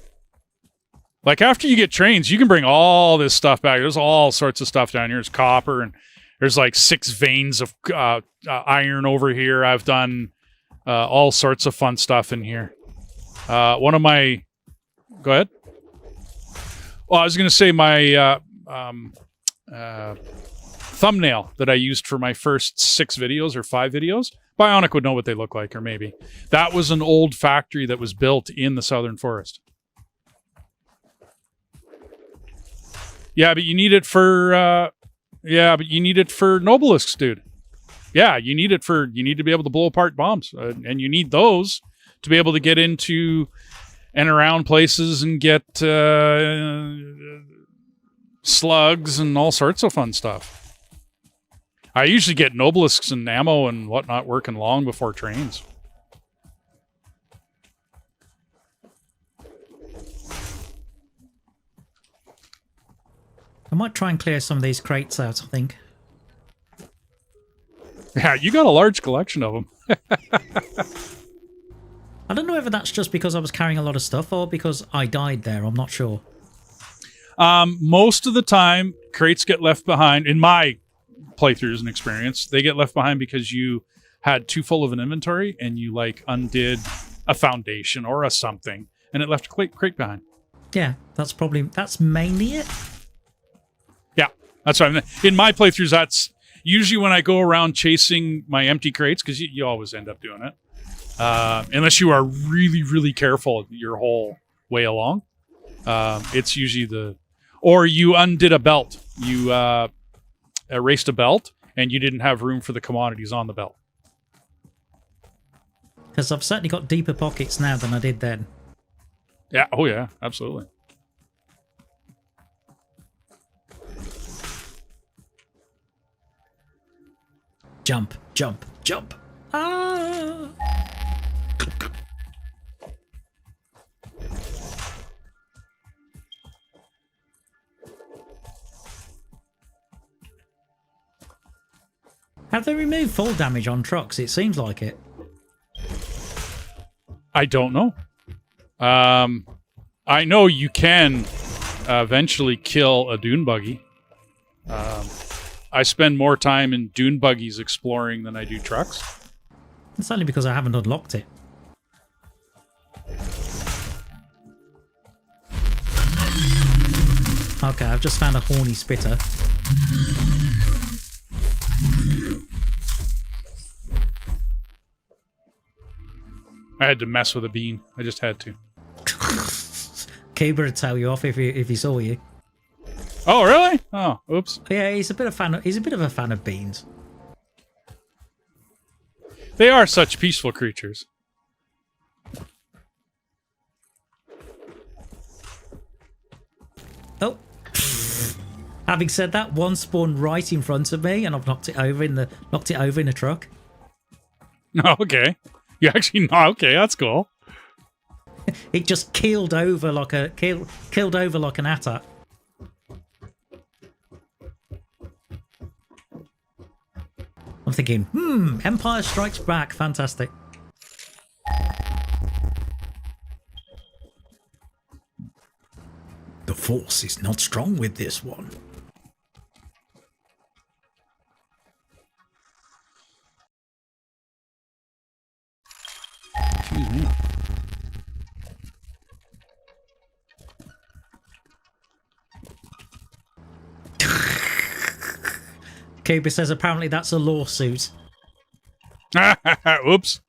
Like, after you get trains, you can bring all this stuff back. There's all sorts of stuff down here. There's copper, and there's like 6 veins of iron over here. I've done all sorts of fun stuff in here. One of my... Go ahead. Well, I was going to say my thumbnail that I used for my first 6 videos or 5 videos. Bionic would know what they look like, or maybe. That was an old factory that was built in the Southern Forest. Yeah, but you need it for... Nobelisks, dude. Yeah, you need to be able to blow apart bombs. And you need those to be able to get into and around places and get slugs and all sorts of fun stuff. I usually get Nobelisks and ammo and whatnot working long before trains. I might try and clear some of these crates out, I think. Yeah, you got a large collection of them. I don't know whether that's just because I was carrying a lot of stuff or because I died there. I'm not sure. Most of the time, crates get left behind. In my playthroughs and experience, they get left behind because you had too full of an inventory and you like undid a foundation or a something, and it left a crate behind. Yeah, that's mainly it. Yeah, that's right. In my playthroughs, that's usually when I go around chasing my empty crates, because you always end up doing it. Unless you are really, really careful your whole way along. It's usually or you undid a belt. You erased a belt, and you didn't have room for the commodities on the belt. Because I've certainly got deeper pockets now than I did then. Yeah, oh yeah, absolutely. Jump, jump, jump. Ah! Have they removed fall damage on trucks? It seems like it. I don't know. I know you can eventually kill a dune buggy. I spend more time in dune buggies exploring than I do trucks. It's only because I haven't unlocked it. Okay, I've just found a horny spitter. I had to mess with a bean. I just had to. Kuba would tell you off if he saw you. Oh, really? Oh, oops. Yeah, he's a bit of a fan of beans. They are such peaceful creatures. Oh. Having said that, one spawned right in front of me, and I've knocked it over in a truck. Okay. You actually know. Okay, that's cool. It just keeled over like an AT-AT. I'm thinking, Empire Strikes Back, fantastic. The Force is not strong with this one. Excuse me. Kuba says apparently that's a lawsuit. Oops.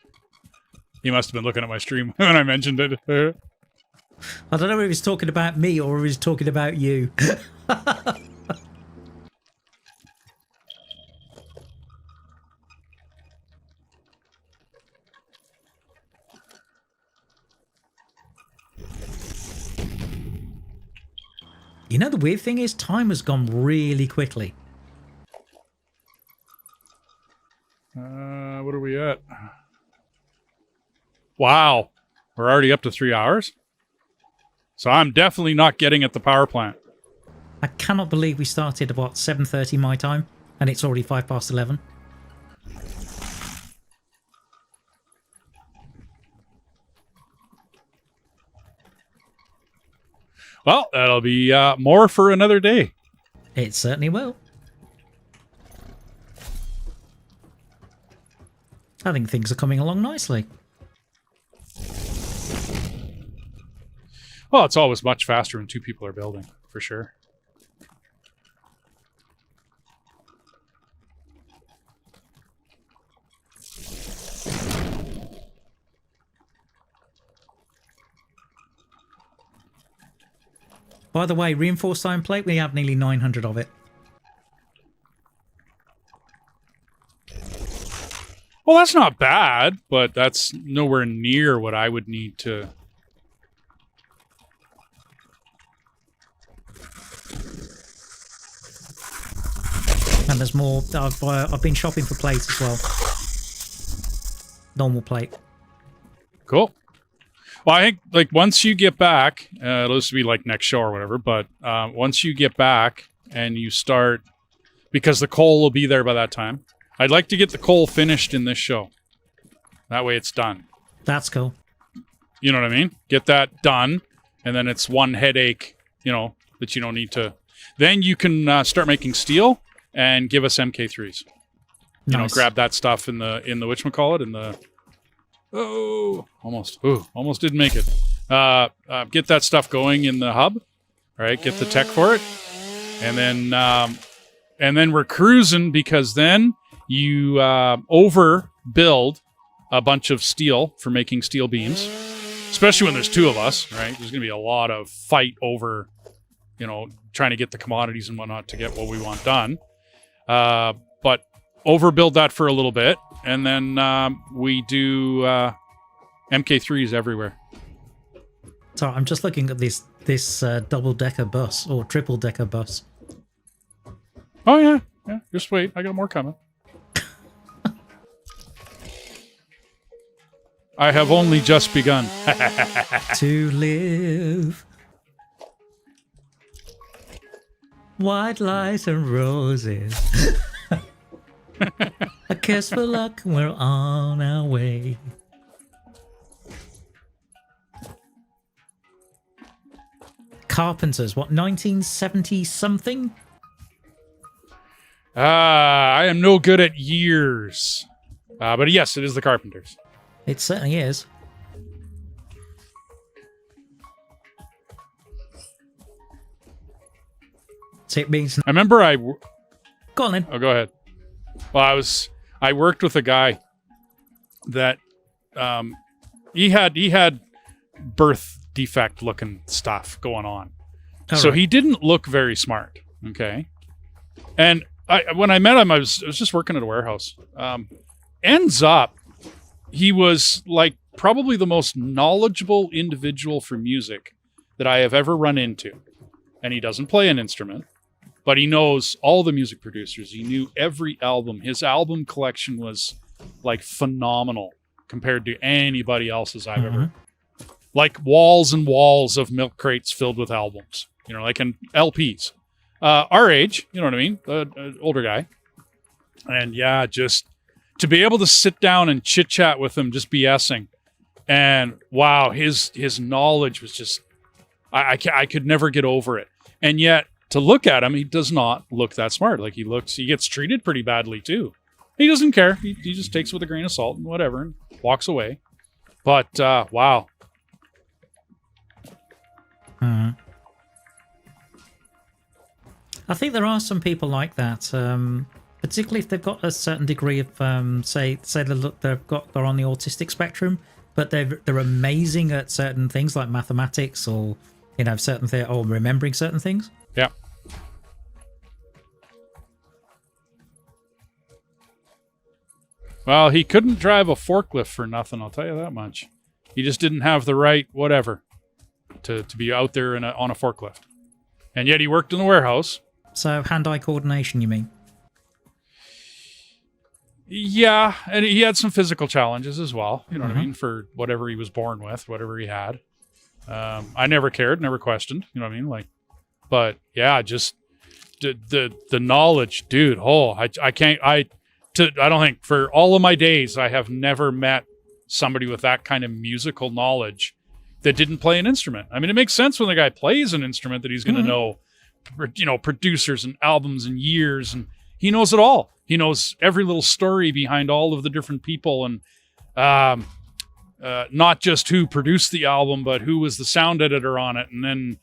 He must have been looking at my stream when I mentioned it. I don't know if he was talking about me or if he was talking about you. You know, the weird thing is time has gone really quickly. What are we at? Wow. We're already up to 3 hours? So I'm definitely not getting at the power plant. I cannot believe we started at, what, 7:30 my time? And it's already 11:05. Well, that'll be more for another day. It certainly will. I think things are coming along nicely. Well, it's always much faster when two people are building, for sure. By the way, reinforced iron plate, we have nearly 900 of it. Well, that's not bad, but that's nowhere near what I would need to... And there's more. I've been shopping for plates as well. Normal plate. Cool. Well, I think, like, once you get back, it'll just be, like, next show or whatever, but once you get back and you start... Because the coal will be there by that time. I'd like to get the coal finished in this show. That way it's done. That's cool. You know what I mean? Get that done, and then it's one headache, you know, that you don't need to... Then you can start making steel and give us MK3s. You know, grab that stuff in the whatchamacallit, in the... almost didn't make it. Get that stuff going in the hub, right? Get the tech for it, and then we're cruising, because then you overbuild a bunch of steel for making steel beams, especially when there's two of us, right? There's going to be a lot of fight over, you know, trying to get the commodities and whatnot to get what we want done. But overbuild that for a little bit, and then we do MK3s everywhere. So I'm just looking at this double-decker bus or triple-decker bus. Oh yeah. Just wait, I got more coming. I have only just begun. To live. White lights and roses. A kiss for luck, we're on our way. Carpenters, what, 1970 something? I am no good at years. But yes, it is the Carpenters. It certainly is. So it means... I remember Go on then. Oh, go ahead. Well, I worked with a guy that he had birth defect looking stuff going on. So he didn't look very smart, okay? And when I met him, I was just working at a warehouse. Ends up, he was like probably the most knowledgeable individual for music that I have ever run into. And he doesn't play an instrument, but he knows all the music producers. He knew every album. His album collection was like phenomenal compared to anybody else's I've ever. Like walls and walls of milk crates filled with albums, you know, like in LPs. Our age, you know what I mean? Older guy. And yeah, just to be able to sit down and chit chat with him, just BSing. And wow, his knowledge was just, I could never get over it. And yet to look at him, he does not look that smart. Like he gets treated pretty badly too. He doesn't care. He just takes it with a grain of salt and whatever and walks away. But wow. I think there are some people like that, particularly if they've got a certain degree of, say they're on the autistic spectrum, but they're amazing at certain things like mathematics or or remembering certain things. Yeah. Well, he couldn't drive a forklift for nothing, I'll tell you that much. He just didn't have the right whatever to be out there on a forklift. And yet he worked in the warehouse. So hand-eye coordination, you mean? Yeah, and he had some physical challenges as well, you know what I mean, for whatever he was born with, whatever he had. I never cared, never questioned, you know what I mean? But yeah, just the knowledge, dude, I don't think for all of my days, I have never met somebody with that kind of musical knowledge that didn't play an instrument. I mean, it makes sense when the guy plays an instrument that he's going to know, producers and albums and years, and he knows it all. He knows every little story behind all of the different people, and not just who produced the album, but who was the sound editor on it. And then,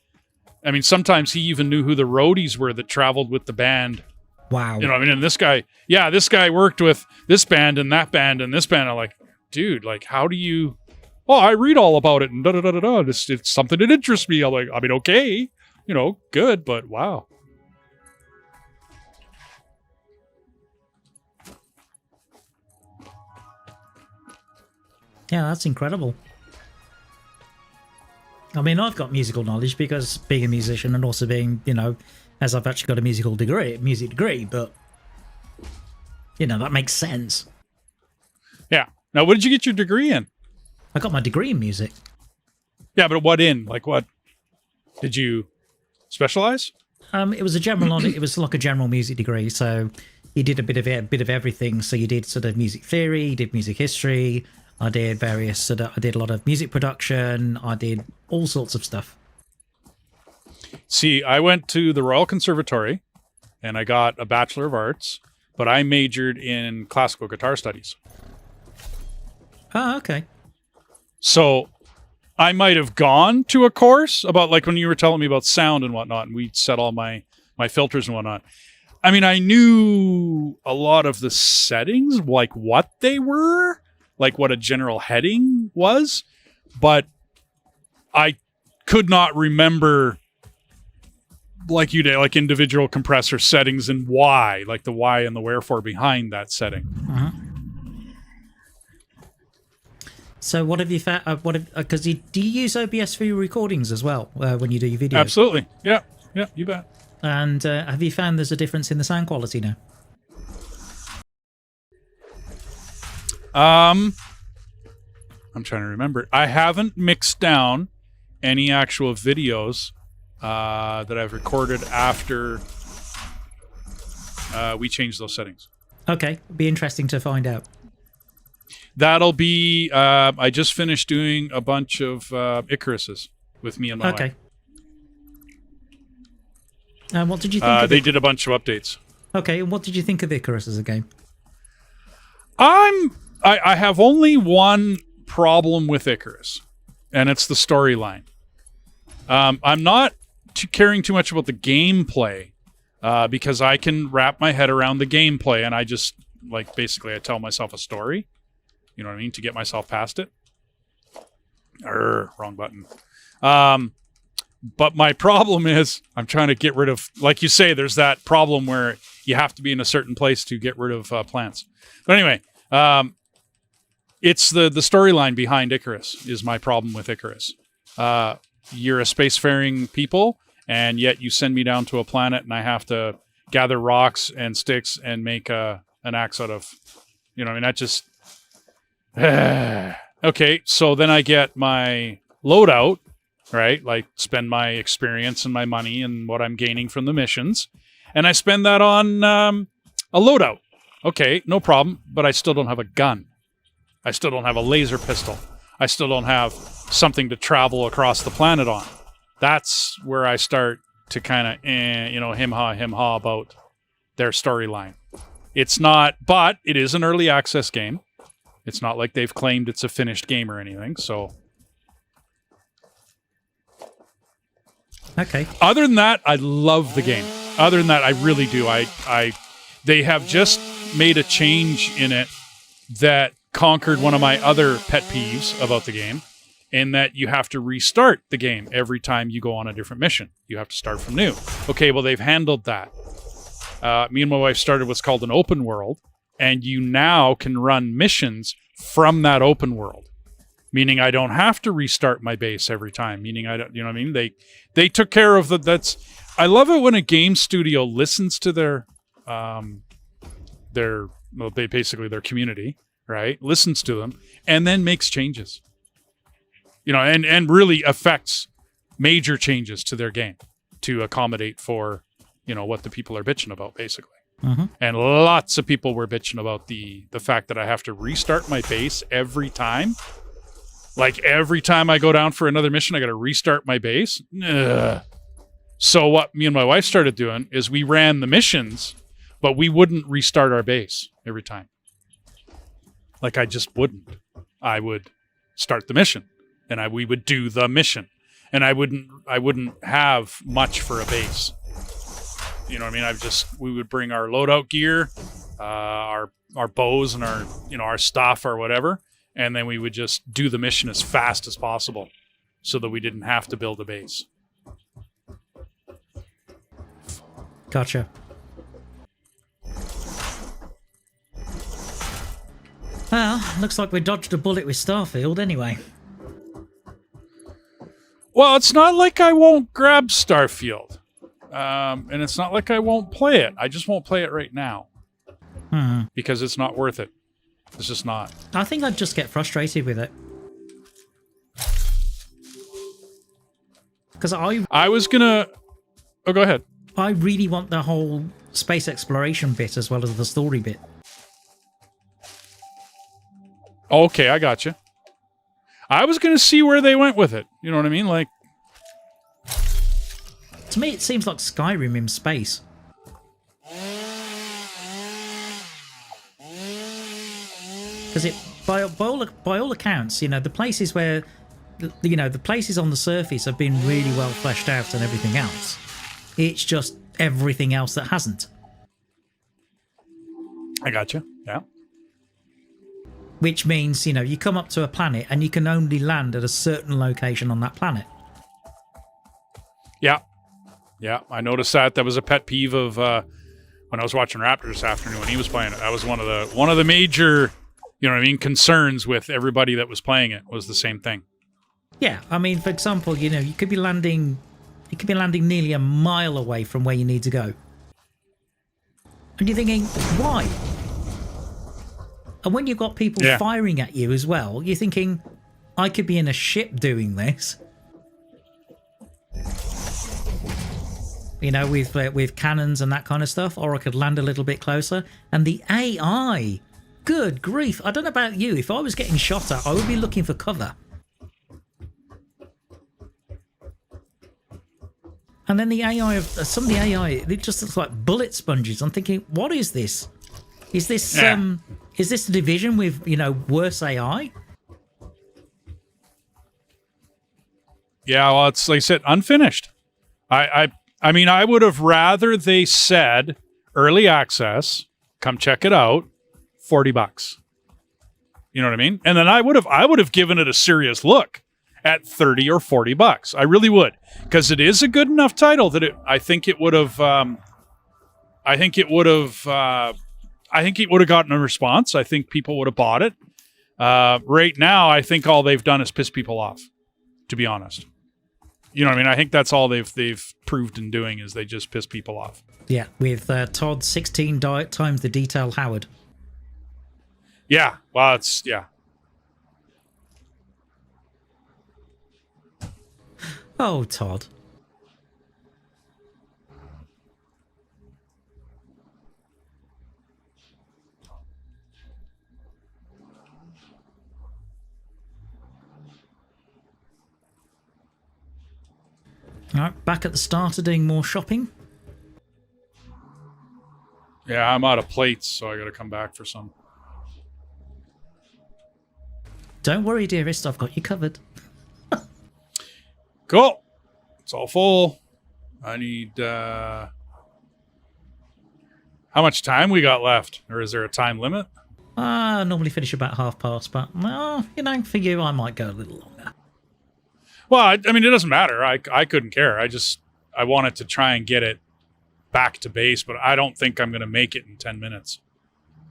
I mean, sometimes he even knew who the roadies were that traveled with the band. Wow. You know, I mean, and this guy worked with this band and that band and this band. I'm like, dude, like, how do you... Oh, I read all about it and da-da-da-da-da. It's something that interests me. I'm like, I mean, okay, good, but wow. Yeah, that's incredible. I mean, I've got musical knowledge because being a musician and also being, as I've actually got a music degree, but, that makes sense. Yeah. Now, what did you get your degree in? I got my degree in music. Yeah, but what in? Like, what? Did you specialize? It was it was like a general music degree, so you did a bit of everything. So you did sort of music theory, you did music history, I did I did a lot of music production, I did all sorts of stuff. See, I went to the Royal Conservatory and I got a Bachelor of Arts, but I majored in classical guitar studies. Oh, okay. So I might have gone to a course about, like, when you were telling me about sound and whatnot, and we set all my filters and whatnot. I mean, I knew a lot of the settings, like what they were, like what a general heading was, but I could not remember, like you did, like individual compressor settings and why, like the why and the wherefore behind that setting. Uh-huh. So what have you found? Because do you use OBS for your recordings as well when you do your videos? Absolutely. Yeah, you bet. And have you found there's a difference in the sound quality now? I'm trying to remember. I haven't mixed down any actual videos that I've recorded after we changed those settings. Okay, be interesting to find out. That'll be... I just finished doing a bunch of Icaruses with me and my wife. And what did you think of They did a bunch of updates. Okay, and what did you think of Icarus as a game? I have only one problem with Icarus, and it's the storyline. I'm not caring too much about the gameplay, because I can wrap my head around the gameplay, and I just, like, basically I tell myself a story, you know what I mean, to get myself past it. Wrong button. But my problem is I'm trying to get rid of, like you say, there's that problem where you have to be in a certain place to get rid of plants. But anyway, it's the storyline behind Icarus is my problem with Icarus. You're a spacefaring people, and yet you send me down to a planet, and I have to gather rocks and sticks and make an axe out of, you know, I mean, that just... Okay, so then I get my loadout, right? Like, spend my experience and my money and what I'm gaining from the missions, and I spend that on a loadout. Okay, no problem, but I still don't have a gun. I still don't have a laser pistol. I still don't have something to travel across the planet on. That's where I start to kind of, him-ha about their storyline. It's not, but it is an early access game. It's not like they've claimed it's a finished game or anything, so... Okay. Other than that, I love the game. Other than that, I really do. they have just made a change in it that conquered one of my other pet peeves about the game, in that you have to restart the game every time you go on a different mission. You have to start from new. Okay, well, they've handled that. Me and my wife started what's called an open world, and you now can run missions from that open world, meaning I don't have to restart my base every time, meaning I don't, you know what I mean? They took care of I love it when a game studio listens to their community, right? Listens to them and then makes changes, and really affects major changes to their game to accommodate for, what the people are bitching about, basically. Mm-hmm. And lots of people were bitching about the fact that I have to restart my base every time. Like every time I go down for another mission, I got to restart my base. Ugh. So what me and my wife started doing is we ran the missions, but we wouldn't restart our base every time. Like I just wouldn't. I would start the mission, and we would do the mission, and I wouldn't have much for a base. You know what I mean? We would bring our loadout gear, our bows and our stuff or whatever, and then we would just do the mission as fast as possible so that we didn't have to build a base. Gotcha. Well, looks like we dodged a bullet with Starfield anyway. Well, it's not like I won't grab Starfield. And it's not like I won't play it. I just won't play it right now. Because it's not worth it. It's just not. I think I'd just get frustrated with it. Because I was gonna... Oh, go ahead. I really want the whole space exploration bit as well as the story bit. Okay, I gotcha. I was gonna see where they went with it. You know what I mean? Like... To me, it seems like Skyrim in space. Because by all accounts, the places where, the places on the surface have been really well fleshed out and everything else. It's just everything else that hasn't. I gotcha. Yeah. Which means, you come up to a planet and you can only land at a certain location on that planet. Yeah. Yeah, I noticed that. That was a pet peeve of when I was watching Raptors this afternoon when he was playing it. That was one of the major, concerns with everybody that was playing it was the same thing. Yeah, I mean, for example, you could be landing nearly a mile away from where you need to go, and you're thinking, why? And when you've got people firing at you as well, you're thinking, I could be in a ship doing this. With cannons and that kind of stuff, or I could land a little bit closer. And the AI, good grief. I don't know about you. If I was getting shot at, I would be looking for cover. And then the AI some of the AI, it just looks like bullet sponges. I'm thinking, what is this? Is this a division with, worse AI? Yeah, well, it's like I said, unfinished. I mean, I would have rather they said early access, come check it out, $40. You know what I mean? And then I would have given it a serious look at $30 or $40. I really would, because it is a good enough title that I think it would have gotten a response. I think people would have bought it. Right now, I think all they've done is piss people off, to be honest. You know what I mean? I think that's all they've proved in doing is they just piss people off. Yeah, with Todd 16 times the detail Howard. Yeah, well, Oh, Todd. Alright, back at the starter doing more shopping. Yeah, I'm out of plates, so I gotta come back for some. Don't worry, dearest, I've got you covered. Cool. It's all full. I need How much time we got left? Or is there a time limit? I normally finish about past, but, well, you know, for you, I might go a little longer. Well, I mean, it doesn't matter. I couldn't care. I wanted to try and get it back to base, but I don't think I'm going to make it in 10 minutes.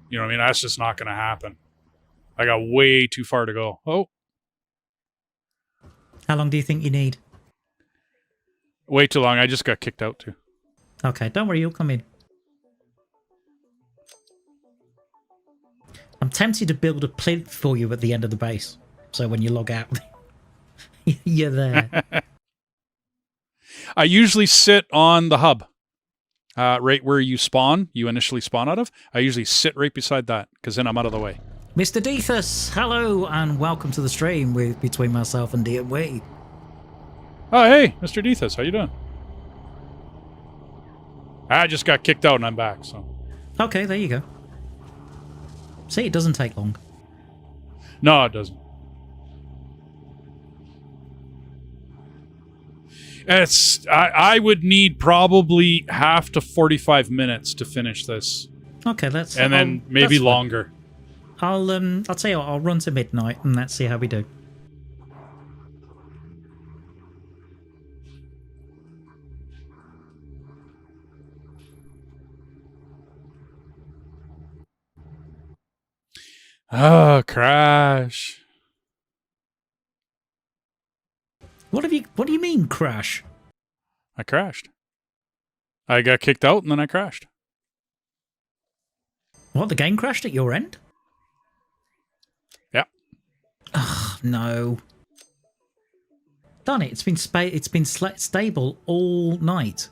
You know what I mean? That's just not going to happen. I got way too far to go. Oh. How long do you think you need? Way too long. I just got kicked out too. Okay, don't worry, you'll come in. I'm tempted to build a plinth for you at the end of the base, so when you log out, you're there. I usually sit on the hub, right where you initially spawn out of. I usually sit right beside that, because then I'm out of the way. Mr. Deethus, hello, and welcome to the stream with between myself and DMW. Oh, hey, Mr. Deethus, how you doing? I just got kicked out and I'm back, so. Okay, there you go. See, it doesn't take long. No, it doesn't. I would need probably half to 45 minutes to finish this. Okay, and then maybe longer. I'll tell you what, I'll run to midnight and let's see how we do. Oh, crash. What do you mean crash? I crashed. I got kicked out and then I crashed. What, the game crashed at your end? Yeah. Ugh, no. Darn it, it's been stable all night.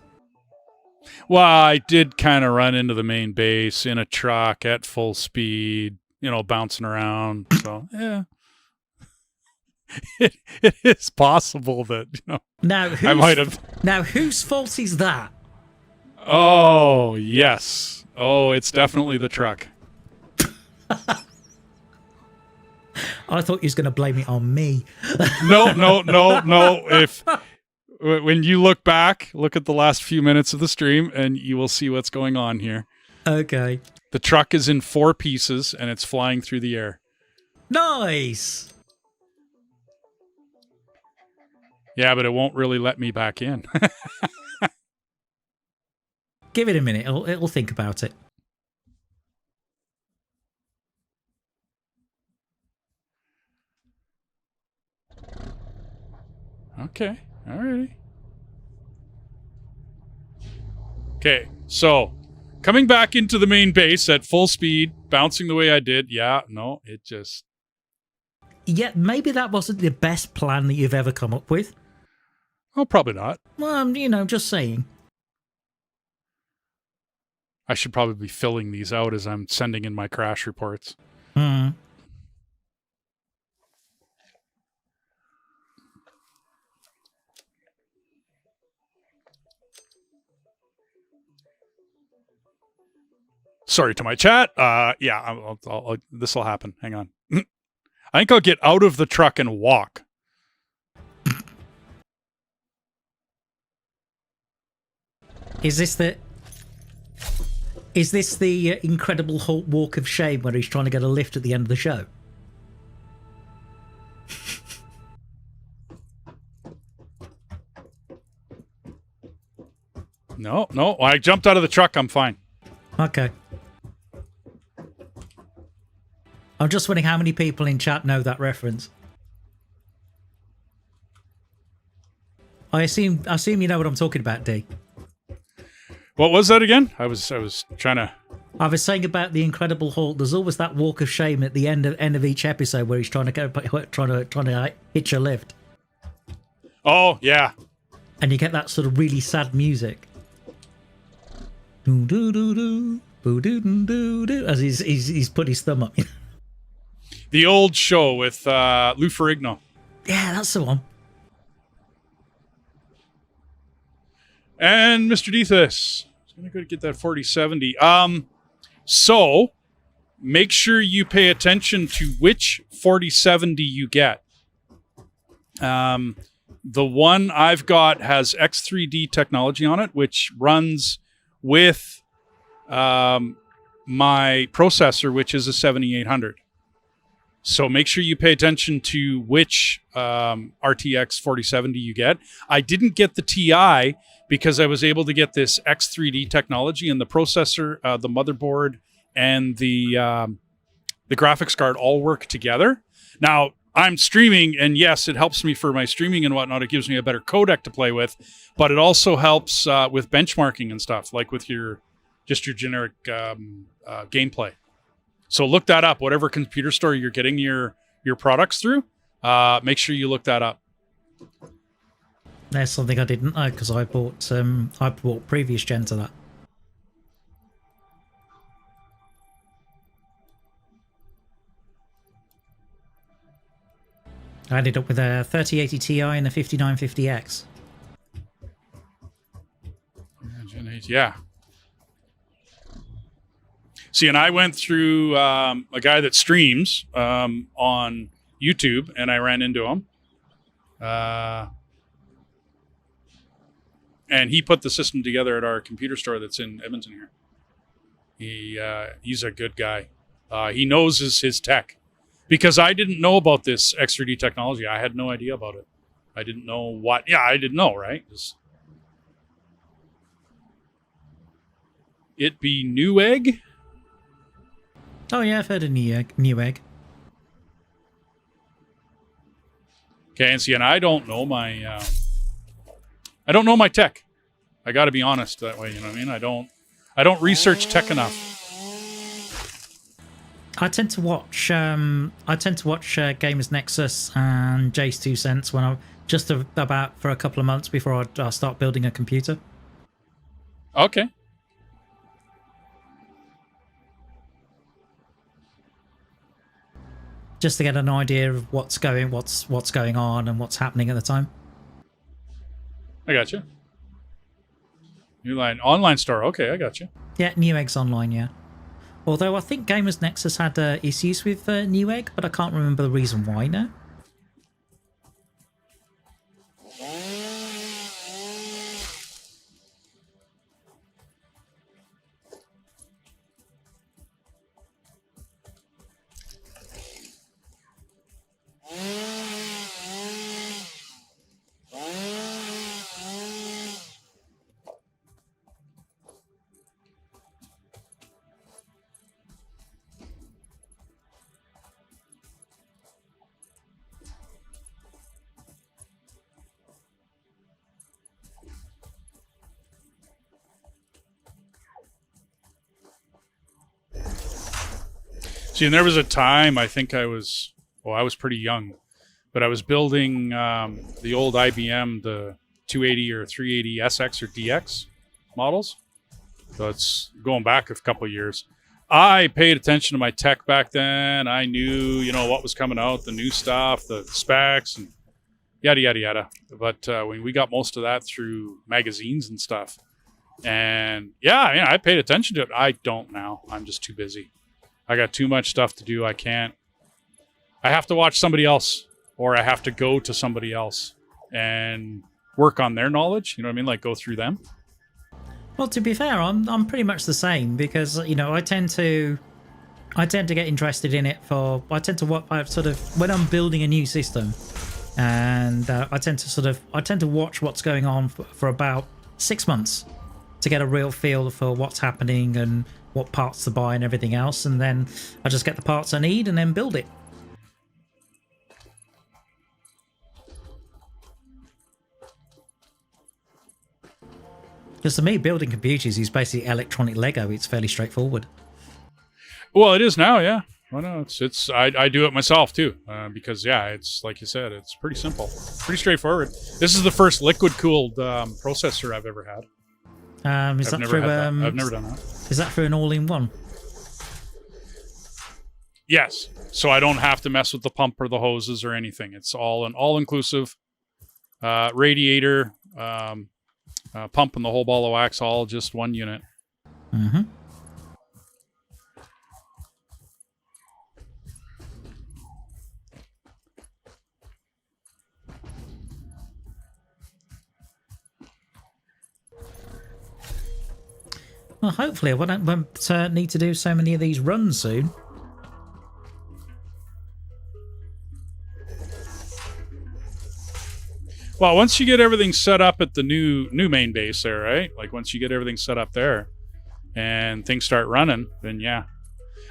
Well, I did kind of run into the main base in a truck at full speed, you know, bouncing around. So, yeah. It is possible that, you know, I might have. Now, whose fault is that? Oh, yes. Oh, it's definitely the truck. I thought you was going to blame it on me. No. When you look back, look at the last few minutes of the stream, and you will see what's going on here. Okay. The truck is in 4 pieces, and it's flying through the air. Nice. Yeah, but it won't really let me back in. Give it a minute. It'll think about it. Okay. Alrighty. Okay, so coming back into the main base at full speed, bouncing the way I did. Yeah, no, it just... Yeah, maybe that wasn't the best plan that you've ever come up with. Oh, probably not. Well, you know, just saying. I should probably be filling these out as I'm sending in my crash reports. Hmm. Sorry to my chat. Yeah, this will happen. Hang on. I think I'll get out of the truck and walk. Is this the Incredible Hulk walk of shame where he's trying to get a lift at the end of the show? No. I jumped out of the truck. I'm fine. Okay. I'm just wondering how many people in chat know that reference. I assume you know what I'm talking about, D. What was that again? I was trying to... I was saying about the Incredible Hulk. There's always that walk of shame at the end of each episode where he's trying to hitch a lift. Oh yeah. And you get that sort of really sad music. Doo doo doo doo, boo doo doo doo, as he's put his thumb up. The old show with Lou Ferrigno. Yeah, that's the one. And Mr. Deethus. I'm going to go get that 4070. So, make sure you pay attention to which 4070 you get. The one I've got has X3D technology on it, which runs with my processor, which is a 7800. So make sure you pay attention to which RTX 4070 you get. I didn't get the TI because I was able to get this X3D technology, and the processor, the motherboard, and the graphics card all work together. Now, I'm streaming, and yes, it helps me for my streaming and whatnot. It gives me a better codec to play with, but it also helps with benchmarking and stuff, like with your generic gameplay. So look that up. Whatever computer store you're getting your products through, make sure you look that up. There's something I didn't know because I bought previous gen to that. I ended up with a 3080 Ti and a 5950X. Gen 8, yeah. See, and I went through a guy that streams on YouTube, and I ran into him. And he put the system together at our computer store that's in Edmonton here. He's a good guy. He knows his tech. Because I didn't know about this X3D technology. I had no idea about it. I didn't know what... Yeah, I didn't know, right? It be Newegg? Oh yeah, I've heard of Newegg. Okay, and see, and I don't know my tech. I got to be honest that way. You know what I mean? I don't research tech enough. I tend to watch Gamers Nexus and Jay's 2 Cents when I'm just about for a couple of months before I start building a computer. Okay. Just to get an idea of what's going on and what's happening at the time. I got you. New line online store. Okay, I got you. Yeah, Newegg's online. Yeah. Although I think Gamers Nexus had issues with Newegg, but I can't remember the reason why now. See, and there was a time, I think I was pretty young, but I was building the old IBM, the 280 or 380 SX or DX models. So it's going back a couple of years. I paid attention to my tech back then. I knew, what was coming out, the new stuff, the specs, and yada, yada, yada. But when we got most of that through magazines and stuff. And yeah, I paid attention to it. I don't now. I'm just too busy. I got too much stuff to do. I have to watch somebody else, or I have to go to somebody else and work on their knowledge. You know what I mean? Like go through them. Well, to be fair, I'm pretty much the same because I tend to get interested in it I tend to when I'm building a new system, and I tend to watch what's going on for about 6 months to get a real feel for what's happening and what parts to buy and everything else, and then I just get the parts I need and then build it. Because to me, building computers is basically electronic Lego. It's fairly straightforward. Well, it is now, yeah. Well, no, I do it myself too, because yeah, it's like you said, it's pretty simple, pretty straightforward. This is the first liquid-cooled processor I've ever had. I've never done that. Is that for an all-in-one? Yes. So I don't have to mess with the pump or the hoses or anything. It's all an all-inclusive radiator, pump, and the whole ball of wax, all just one unit. Mm-hmm. Well, hopefully I won't need to do so many of these runs soon. Well, once you get everything set up at the new main base there, right? Like once you get everything set up there and things start running, then yeah.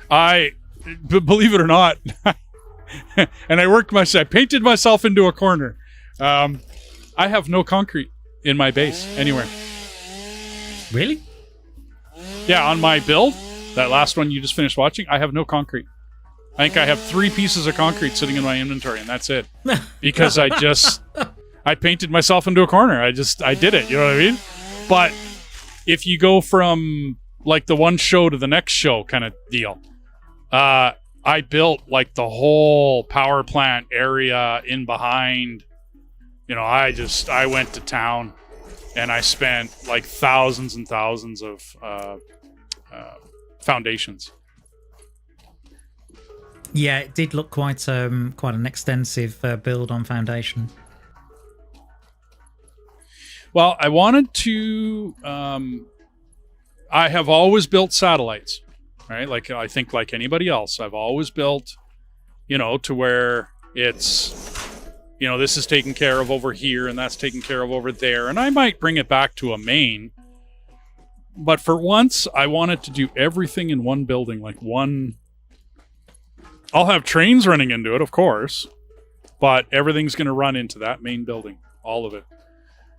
Believe it or not, and I painted myself into a corner. I have no concrete in my base anywhere. Really? Yeah, on my build, that last one you just finished watching, I have no concrete. I think I have 3 pieces of concrete sitting in my inventory, and that's it. Because I painted myself into a corner. I did it, you know what I mean? But if you go from like the one show to the next show kind of deal, I built like the whole power plant area in behind. You know, I went to town and I spent like thousands and thousands of foundations. Yeah, it did look quite an extensive build on foundation. Well, I wanted to. I have always built satellites, right? Like I think, like anybody else, I've always built, you know, to where it's, you know, this is taken care of over here and that's taken care of over there, and I might bring it back to a main. But for once, I wanted to do everything in one building, like one. I'll have trains running into it, of course, but everything's going to run into that main building, all of it.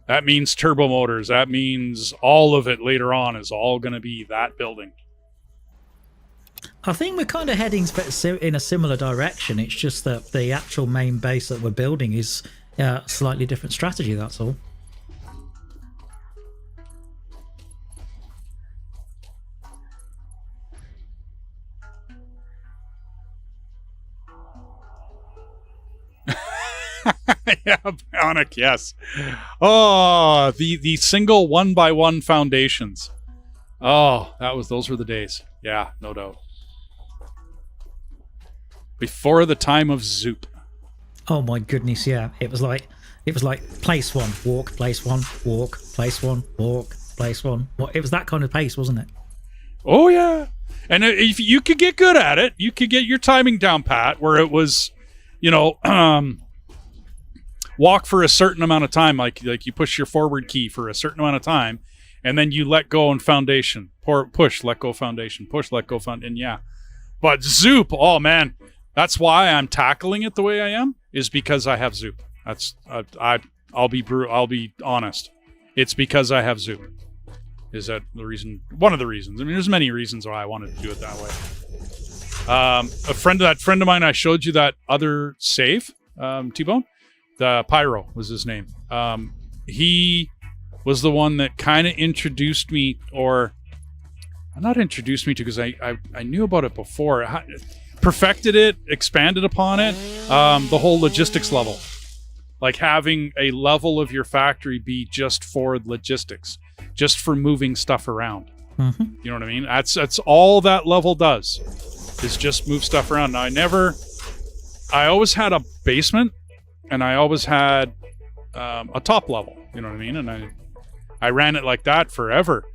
That means turbo motors. That means all of it later on is all going to be that building. I think we're kind of heading in a similar direction. It's just that the actual main base that we're building is a slightly different strategy, that's all. Yeah, Bionic, yes. Oh, the single 1x1 foundations. Oh, those were the days. Yeah, no doubt. Before the time of Zoop. Oh my goodness, yeah. It was like place one, walk, place one, walk, place one, walk, place one. It was that kind of pace, wasn't it? Oh yeah. And if you could get good at it, you could get your timing down pat, where it was, you know, walk for a certain amount of time, like you push your forward key for a certain amount of time, and then you let go on foundation. Push, let go foundation. Push, let go foundation. Yeah. But Zoop, oh man, that's why I'm tackling it the way I am, is because I have Zoop. That's I'll be honest. It's because I have Zoop. Is that the reason? One of the reasons. I mean, there's many reasons why I wanted to do it that way. A friend of mine, I showed you that other save, T-Bone. The Pyro was his name. He was the one that kind of introduced me, or not introduced me to, because I knew about it before. Perfected it, expanded upon it. The whole logistics level, like having a level of your factory be just for logistics, just for moving stuff around. Mm-hmm. You know what I mean? That's all that level does, is just move stuff around. Now I always had a basement. And I always had a top level, you know what I mean? And I ran it like that forever.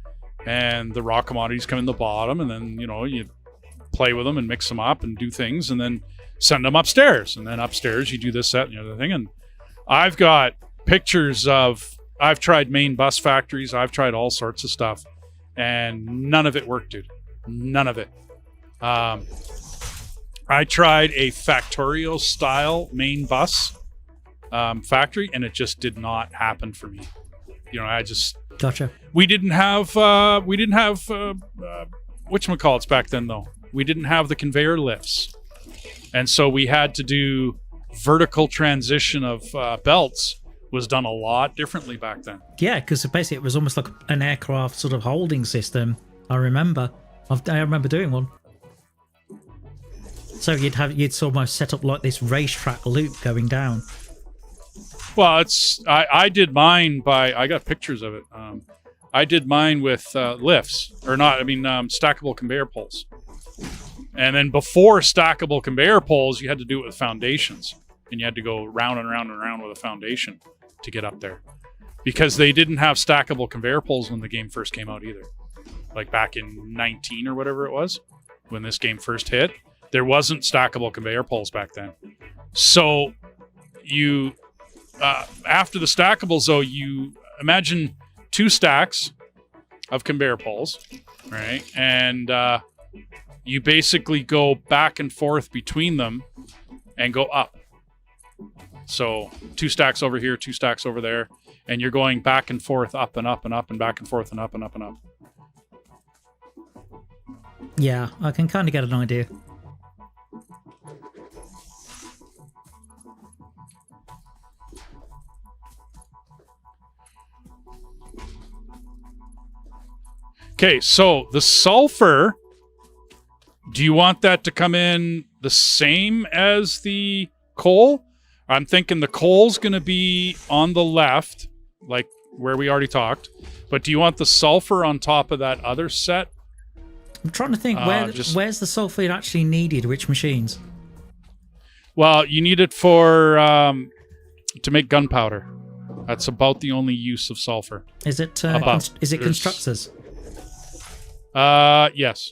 And the raw commodities come in the bottom, and then, you know, you play with them and mix them up and do things, and then send them upstairs. And then upstairs you do this, that, and the other thing. And I've got pictures I've tried main bus factories. I've tried all sorts of stuff. And none of it worked, dude. None of it. I tried a Factorio style main bus factory, and it just did not happen for me. You know, I just gotcha. We didn't have whatchamacallits back then, though. We didn't have the conveyor lifts, and so we had to do vertical transition of belts. Was done a lot differently back then. Yeah, because basically it was almost like an aircraft sort of holding system. I remember doing one. So you'd almost set up like this racetrack loop going down. Well, I did mine I got pictures of it. I did mine with lifts, or not, I mean, stackable conveyor poles. And then before stackable conveyor poles, you had to do it with foundations. And you had to go round and round and round with a foundation to get up there. Because they didn't have stackable conveyor poles when the game first came out either. like back in 19 or whatever it was, when this game first hit, there wasn't stackable conveyor poles back then. So you, after the stackables though, you imagine 2 stacks of conveyor poles, right? And you basically go back and forth between them and go up. So 2 stacks over here, 2 stacks over there, and you're going back and forth, up and up and up and back and forth and up and up and up. Yeah, I can kind of get an idea. Okay, so the sulfur, do you want that to come in the same as the coal? I'm thinking the coal's going to be on the left, like where we already talked. But do you want the sulfur on top of that other set? I'm trying to think, where's the sulfur actually needed? Which machines? Well, you need it for to make gunpowder. That's about the only use of sulfur. Is it constructors? Yes.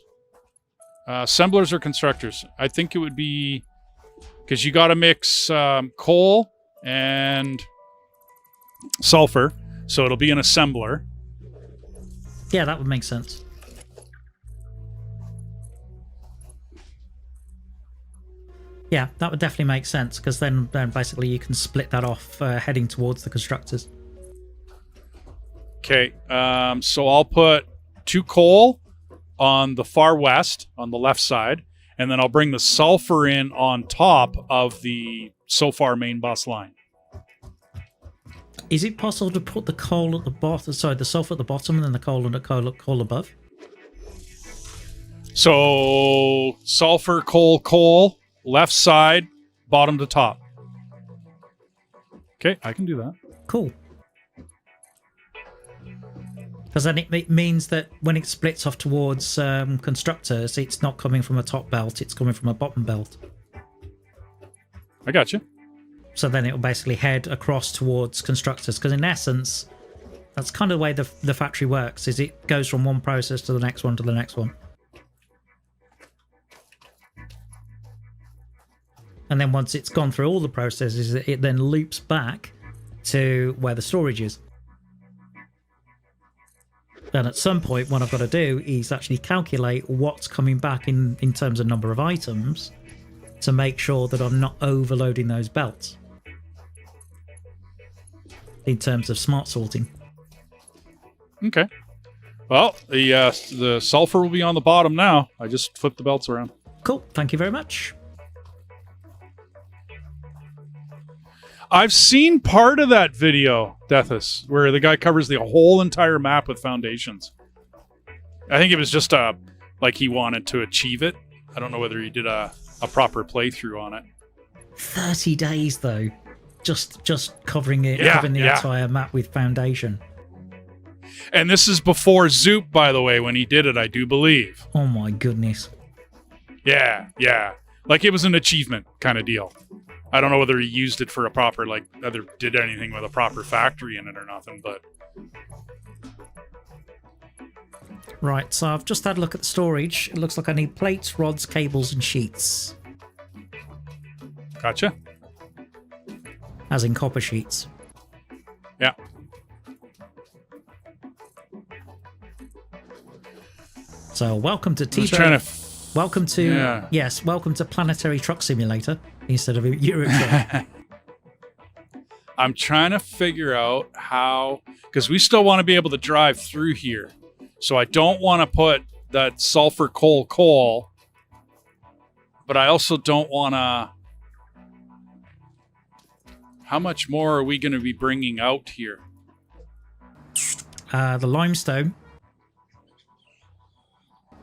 Assemblers or constructors. I think it would be... Because you got to mix coal and sulfur, so it'll be an assembler. Yeah, that would make sense. Yeah, that would definitely make sense, because then basically you can split that off heading towards the constructors. Okay, so I'll put 2 coal on the far west, on the left side, and then I'll bring the sulfur in on top of the so far main bus line. Is it possible to put the coal at the bottom? Sorry, the sulfur at the bottom and then the coal and the coal above? So sulfur, coal, left side, bottom to top. Okay, I can do that. Cool. Because then it means that when it splits off towards constructors, it's not coming from a top belt, it's coming from a bottom belt. I got you. So then it'll basically head across towards constructors, because in essence, that's kind of the way the factory works, is it goes from one process to the next one to the next one. And then once it's gone through all the processes, it then loops back to where the storage is. Then at some point, what I've got to do is actually calculate what's coming back in terms of number of items to make sure that I'm not overloading those belts in terms of smart sorting. Okay. Well, the sulfur will be on the bottom now. I just flipped the belts around. Cool. Thank you very much. I've seen part of that video, Deathus, where the guy covers the whole entire map with foundations. I think it was just like he wanted to achieve it. I don't know whether he did a proper playthrough on it. 30 days though, just covering it, Yeah, covering the yeah. entire map with foundation. And this is before Zoop, by the way, when he did it, I do believe. Oh my goodness. Yeah. Like it was an achievement kind of deal. I don't know whether he used it for a proper, like, whether did anything with a proper factory in it or nothing, but... Right, so I've just had a look at the storage. It looks like I need plates, rods, cables, and sheets. Gotcha. As in copper sheets. Yeah. So welcome to I was T-Bone. trying to... Welcome to... Yeah. Yes, welcome to Planetary Truck Simulator instead of Euro Truck. I'm trying to figure out how... Because we still want to be able to drive through here. So I don't want to put that sulfur coal, but I also don't want to... How much more are we going to be bringing out here? The limestone.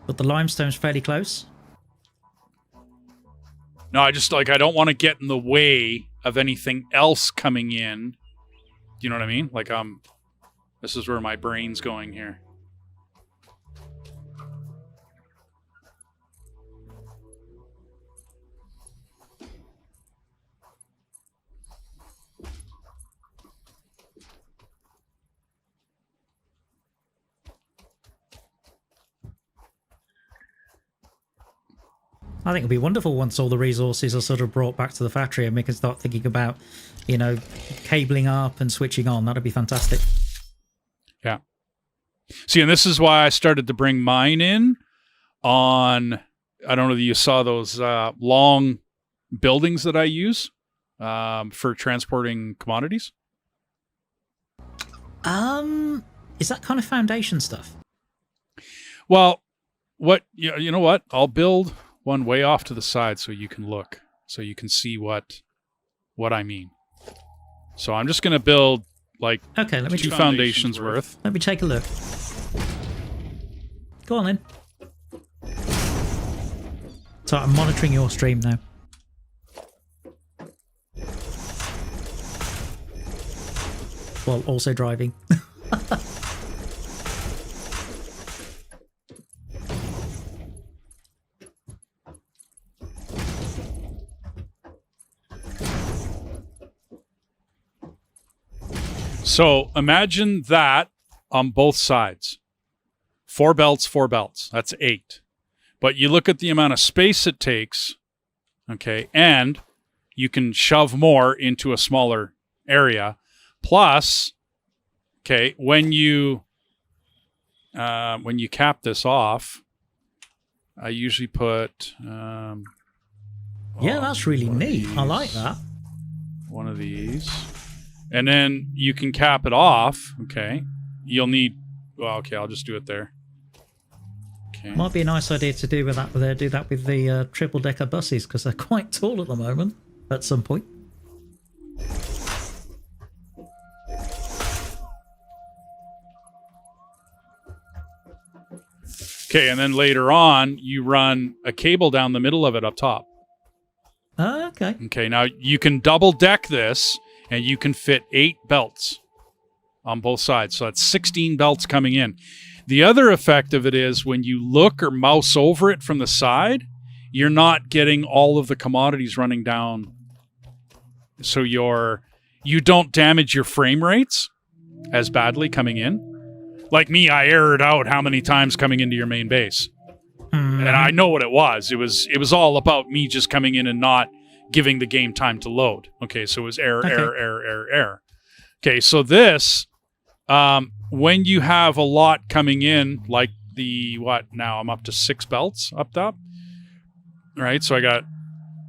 But the limestone's fairly close. No, I don't want to get in the way of anything else coming in. You know what I mean? Like, this is where my brain's going here. I think it'll be wonderful once all the resources are sort of brought back to the factory and we can start thinking about, you know, cabling up and switching on. That'd be fantastic. Yeah. See, and this is why I started to bring mine in on, I don't know if you saw those long buildings that I use for transporting commodities. Is that kind of foundation stuff? Well, you know what? I'll build one way off to the side so you can look, so you can see what I mean. So I'm just going to build like okay, let me two foundations worth. Let me take a look. Go on then. So I'm monitoring your stream now. While also driving. So imagine that on both sides. 4 belts, 4 belts. That's 8. But you look at the amount of space it takes, okay, and you can shove more into a smaller area. Plus, okay, when you cap this off, I usually put yeah, that's really neat. I like that. One of these. And then you can cap it off, okay? You'll need, well, okay, I'll just do it there. Okay. Might be a nice idea to do with that. Do that with the triple-decker buses because they're quite tall at the moment. At some point. Okay, and then later on, you run a cable down the middle of it up top. Okay. Okay, now you can double deck this, and you can fit 8 belts on both sides. So that's 16 belts coming in. The other effect of it is when you look or mouse over it from the side, you're not getting all of the commodities running down. So you don't damage your frame rates as badly coming in. Like me, I errored out how many times coming into your main base. And I know what it was. It was all about me just coming in and not giving the game time to load. Okay, so it was error. Okay, so this, when you have a lot coming in, like now I'm up to 6 belts up top. Right, so I got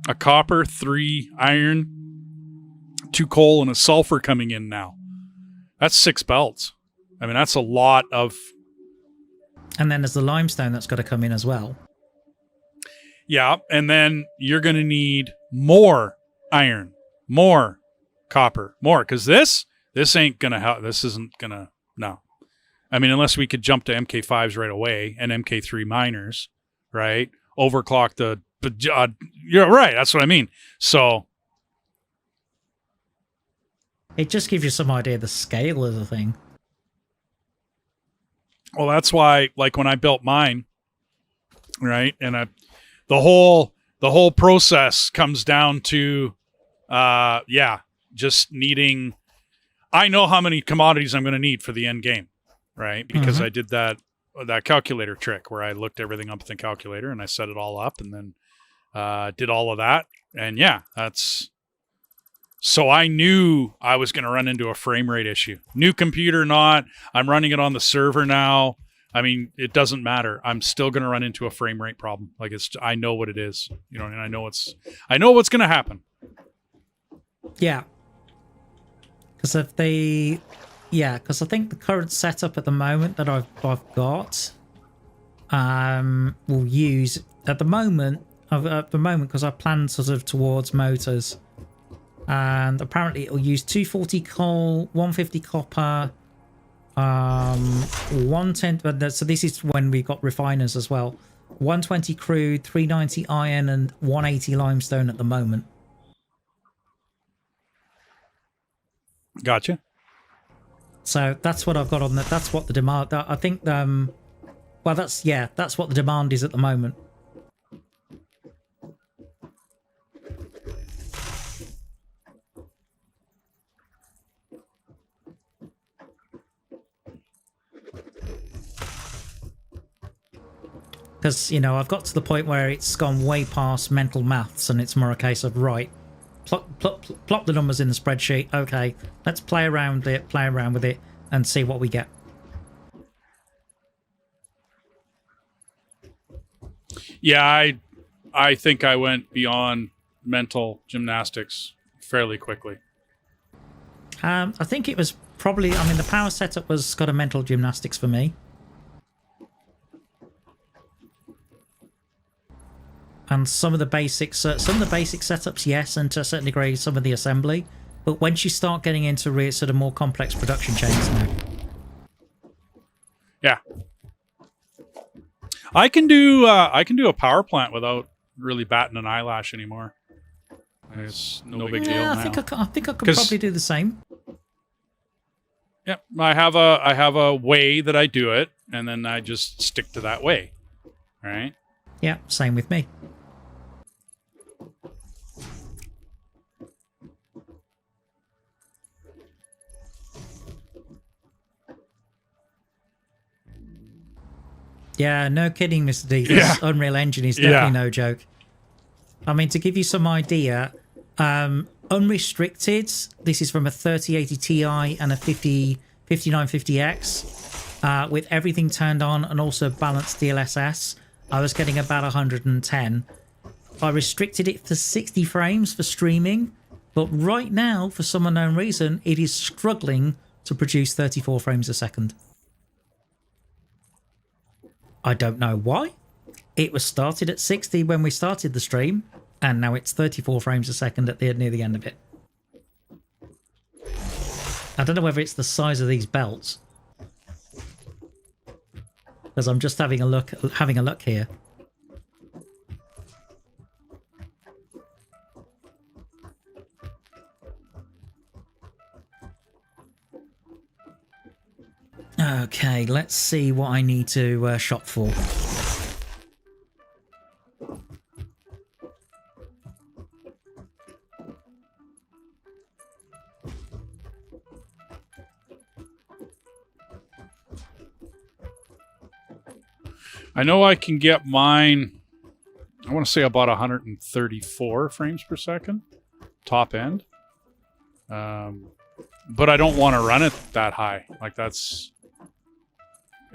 a copper, 3 iron, 2 coal, and a sulfur coming in now. That's 6 belts. I mean, that's a lot of... And then there's the limestone that's got to come in as well. Yeah, and then you're going to need more iron, more copper, more, because this ain't going to help. This isn't going to, no. I mean, unless we could jump to MK5s right away and MK3 miners, right? Overclock the, you're right, that's what I mean. So. It just gives you some idea of the scale of the thing. Well, that's why, like when I built mine, right, and the whole process comes down to, just needing. I know how many commodities I'm going to need for the end game, right? Because I did that calculator trick where I looked everything up with the calculator and I set it all up and then did all of that, and that's. So I knew I was going to run into a frame rate issue. New computer, not. I'm running it on the server now. I mean, it doesn't matter. I'm still going to run into a frame rate problem. Like I know what it is, and I know what's going to happen. Yeah. Because I think the current setup at the moment that I've got, will use at the moment because I plan sort of towards motors. And apparently it'll use 240 coal, 150 copper, 110. So this is when we got refiners as well. 120 crude, 390 iron, and 180 limestone at the moment. Gotcha. So that's what I've got on that. That's what the demand. I think. That's what the demand is at the moment. Because, you know, I've got to the point where it's gone way past mental maths and it's more a case of, right, plop the numbers in the spreadsheet. Okay, let's play around with it and see what we get. Yeah, I think I went beyond mental gymnastics fairly quickly. I think it was probably, I mean, the power setup was got a mental gymnastics for me. And some of the basics, setups, yes, and to a certain degree, some of the assembly. But once you start getting into sort of more complex production chains now. Yeah. I can do a power plant without really batting an eyelash anymore. It's no big deal now. I think I could probably do the same. Yeah, I have a way that I do it, and then I just stick to that way. Right? Yeah, same with me. Yeah, no kidding, Mr. D. This Unreal Engine is definitely no joke. I mean, to give you some idea, unrestricted, this is from a 3080 Ti and a 5950X, with everything turned on and also balanced DLSS, I was getting about 110. I restricted it for 60 frames for streaming, but right now, for some unknown reason, it is struggling to produce 34 frames a second. I don't know why. It was started at 60 when we started the stream, and now it's 34 frames a second at near the end of it. I don't know whether it's the size of these belts, because I'm just having a look here. Okay, let's see what I need to shop for. I know I can get mine, I want to say about 134 frames per second, top end. But I don't want to run it that high. Like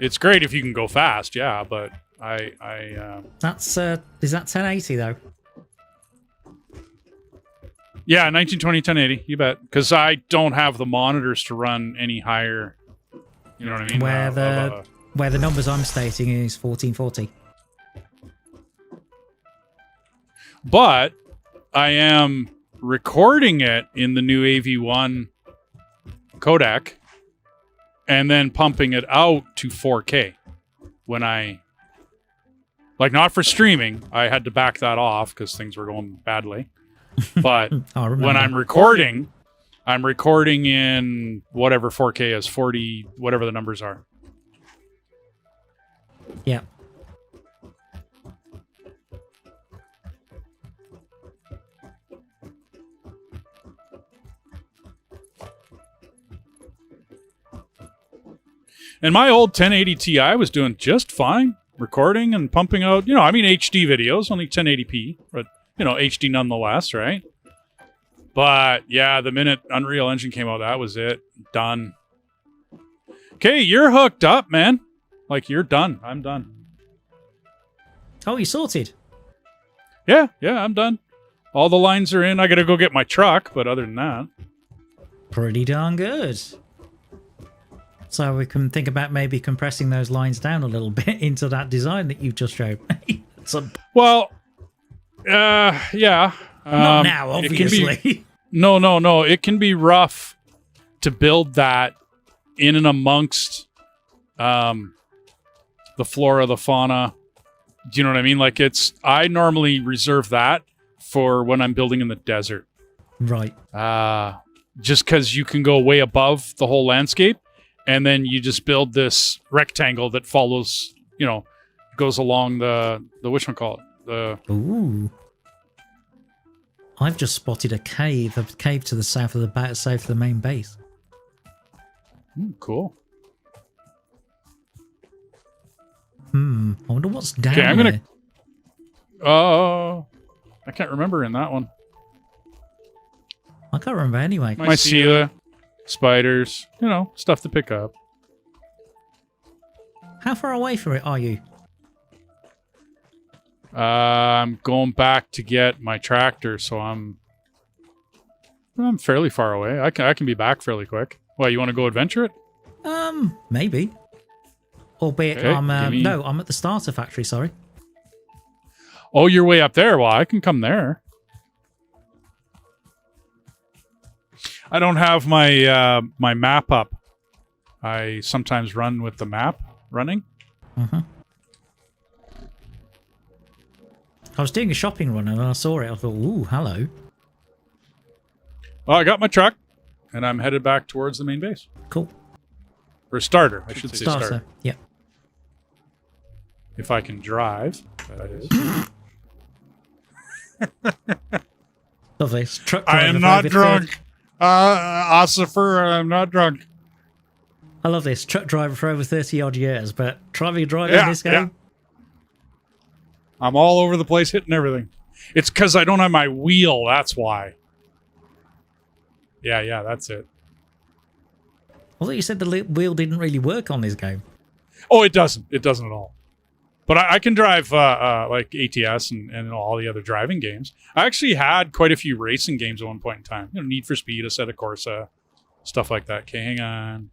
it's great if you can go fast, yeah, but That's is that 1080 though? Yeah, 1920 1080, you bet. Because I don't have the monitors to run any higher. You know what I mean? Where the numbers I'm stating is 1440. But I am recording it in the new AV1 codec and then pumping it out to 4K when I, like, not for streaming. I had to back that off because things were going badly. But when I'm recording in whatever 4K is, 40, whatever the numbers are. Yeah. And my old 1080 Ti was doing just fine, recording and pumping out, HD videos, only 1080p, but, HD nonetheless, right? But, yeah, the minute Unreal Engine came out, that was it. Done. Okay, you're hooked up, man. Like, you're done. I'm done. Oh, you sorted? Yeah, I'm done. All the lines are in. I got to go get my truck, but other than that. Pretty darn good. So we can think about maybe compressing those lines down a little bit into that design that you just showed. Well, yeah. Not now, obviously. No. It can be rough to build that in and amongst the flora, the fauna. Do you know what I mean? Like, I normally reserve that for when I'm building in the desert. Right. Just because you can go way above the whole landscape. And then you just build this rectangle that follows, goes along the whatchamacallit? Ooh. I've just spotted a cave to the south of the main base. Cool. I wonder what's down Okay, I'm there. gonna. Oh, I can't remember in that one. I can't remember anyway. Mycela, spiders, stuff to pick up. How far away from it are you? I'm going back to get my tractor, so I'm fairly far away. I can be back fairly quick. Well, you want to go adventure it? Maybe. Albeit Okay, no, I'm at the starter factory, sorry. Oh, you're way up there. Well, I can come there. I don't have my my map up. I sometimes run with the map running. I was doing a shopping run and I saw it. I thought, ooh, hello. Well, I got my truck, and I'm headed back towards the main base. Cool. Or starter, I should say starter. Yeah. If I can drive, that is. Lovely. Truck I driver am for not over drunk. Ossifer, I'm not drunk. I love this. Truck driver for over 30 odd years, but driving in this game. Yeah. I'm all over the place hitting everything. It's because I don't have my wheel, that's why. Yeah, that's it. I thought you said the wheel didn't really work on this game. Oh, it doesn't. It doesn't at all. But I can drive like ATS and all the other driving games. I actually had quite a few racing games at one point in time. Need for Speed, Assetto Corsa, stuff like that. Okay, hang on.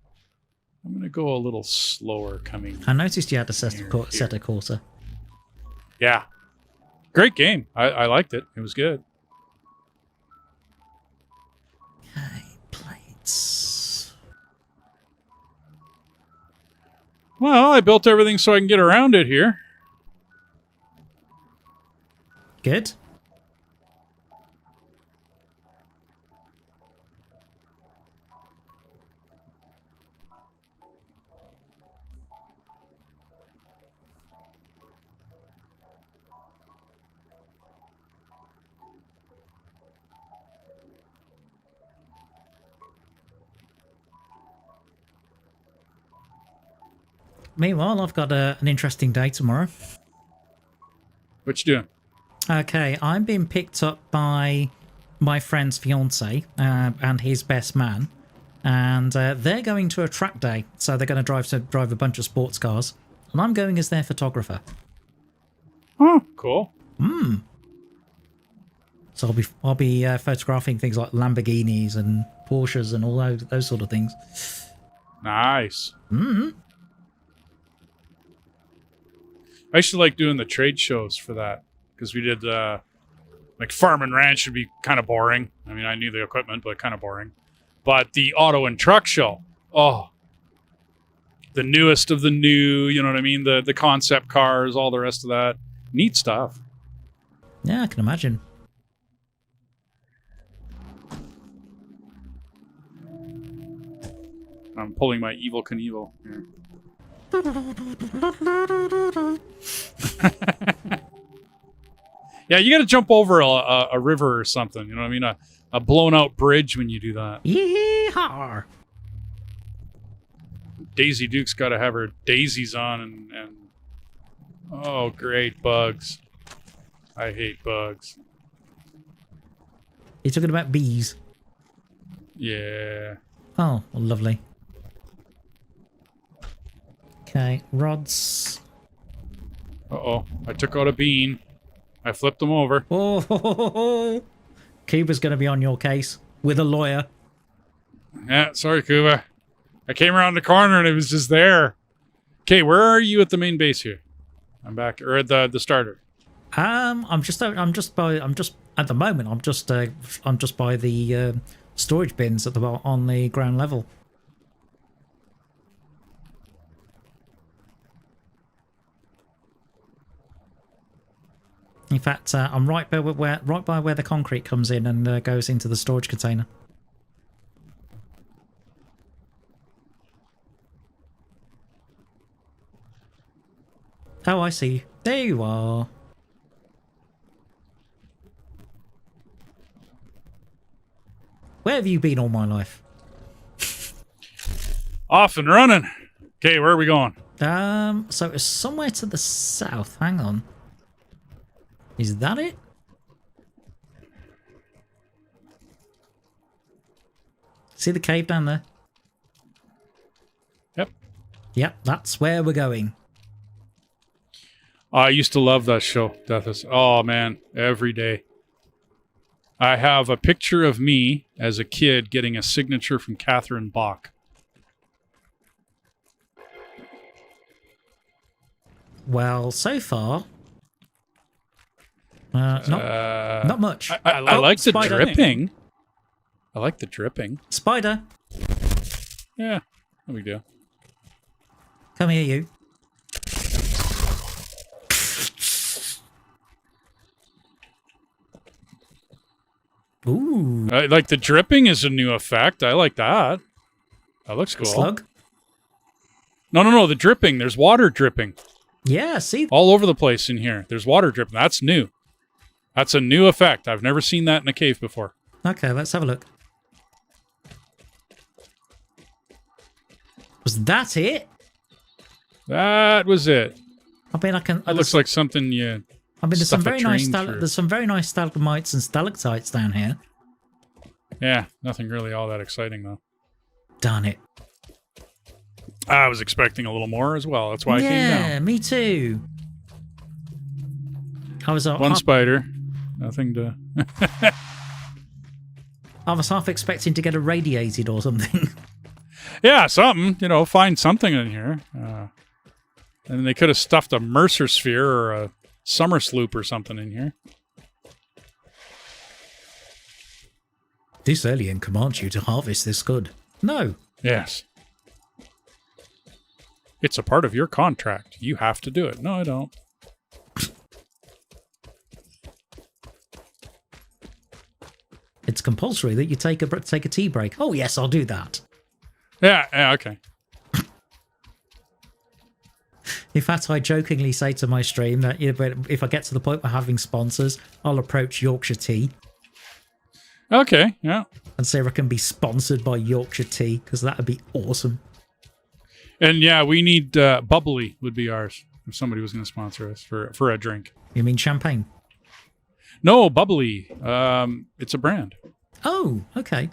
I'm going to go a little slower coming. I noticed you had a Assetto Here. Corsa. Yeah. Great game. I liked it. It was good. Okay, plates. Well, I built everything so I can get around it here. Good. Meanwhile, I've got an interesting day tomorrow. What you doing? Okay, I'm being picked up by my friend's fiance and his best man, and they're going to a track day, so they're going to drive a bunch of sports cars, and I'm going as their photographer. Oh, cool. So I'll be photographing things like Lamborghinis and Porsches and all those sort of things. Nice. I used to like doing the trade shows for that because we did like farm and ranch would be kind of boring. I mean, I knew the equipment, but kind of boring. But the auto and truck show, oh, the newest of the new, you know what I mean? The concept cars, all the rest of that. Neat stuff. Yeah, I can imagine. I'm pulling my Evil Knievel here. Yeah, you got to jump over a river or something. You know what I mean? A blown out bridge when you do that. Yeehaw! Daisy Duke's got to have her daisies on and oh, great bugs. I hate bugs. You're talking about bees. Yeah. Oh, well, lovely. Okay, rods. Uh-oh. I took out a bean. I flipped them over. Oh, Cuba's going to be on your case with a lawyer. Yeah, sorry, Cuba. I came around the corner and it was just there. Okay, where are you at the main base here? I'm back, or at the starter. I'm just at the moment. I'm just by the storage bins on the ground level. In fact, I'm right by where the concrete comes in and goes into the storage container. Oh, I see. There you are. Where have you been all my life? Off and running. Okay, where are we going? So it's somewhere to the south. Hang on. Is that it? See the cave down there? Yep. Yep, that's where we're going. I used to love that show, Death is... Oh, man. Every day. I have a picture of me as a kid getting a signature from Catherine Bach. Well, so far... not much. I like the spider. dripping. I like the dripping. Spider. Yeah, no big deal. Come here, you. Ooh. Like the dripping is a new effect. I like that. That looks cool. Slug? No. The dripping. There's water dripping. Yeah, see? All over the place in here. There's water dripping. That's new. That's a new effect. I've never seen that in a cave before. Okay, let's have a look. Was that it? That was it. I mean, I can... That looks like something you... I mean, there's some stuff a very nice train through. there's some very nice stalagmites and stalactites down here. Yeah, nothing really all that exciting, though. Darn it. I was expecting a little more as well. That's why I came Yeah, down. me too. I was One spider. Nothing to... I was half expecting to get irradiated or something. Yeah, something. You know, find something in here. And they could have stuffed a Mercer sphere or a summer sloop or something in here. This alien commands you to harvest this good. No. Yes. It's a part of your contract. You have to do it. No, I don't. It's compulsory that you take a tea break. Oh yes, I'll do that. Yeah, okay. In fact, I jokingly say to my stream that if I get to the point where having sponsors, I'll approach Yorkshire Tea. Okay, yeah. And see if I can be sponsored by Yorkshire Tea, because that would be awesome. And yeah, we need bubbly would be ours if somebody was going to sponsor us for a drink. You mean champagne? No, bubbly. It's a brand. Oh, okay.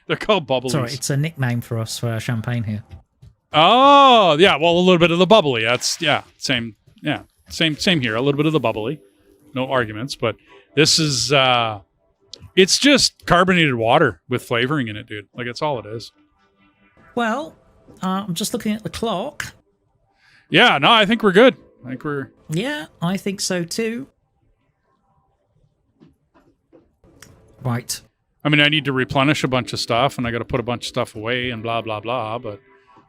They're called bubblies. Sorry, it's a nickname for us for our champagne here. Oh, yeah. Well, a little bit of the bubbly. That's same. Yeah, same here. A little bit of the bubbly. No arguments, but this is it's just carbonated water with flavoring in it, dude. Like, it's all it is. Well, I'm just looking at the clock. Yeah, no, I think we're good. Yeah, I think so too. Right. I mean, I need to replenish a bunch of stuff, and I got to put a bunch of stuff away and blah, blah, blah, but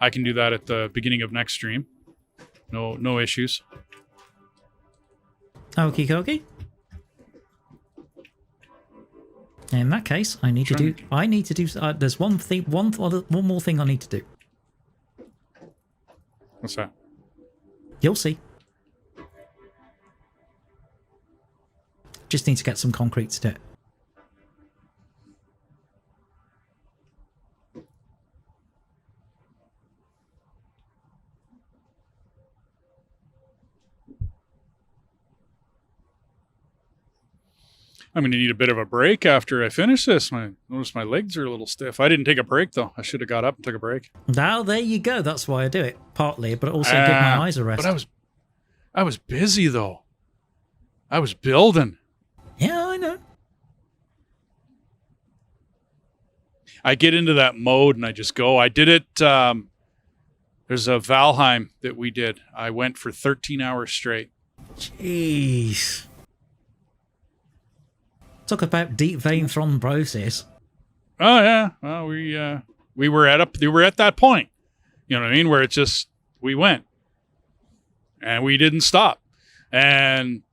I can do that at the beginning of next stream. No issues. Okie dokie. In that case, I need to do... there's one more thing I need to do. What's that? You'll see. Just need to get some concrete to do it. I'm going to need a bit of a break after I finish this. Notice my legs are a little stiff. I didn't take a break, though. I should have got up and took a break. Now, there you go. That's why I do it. Partly, but also give my eyes a rest. But I was busy, though. I was building. Yeah, I know. I get into that mode and I just go. I did it. There's a Valheim that we did. I went for 13 hours straight. Jeez. Talk about deep vein thrombosis. Oh yeah, well we were at that point, you know what I mean, where it just we went, and we didn't stop, and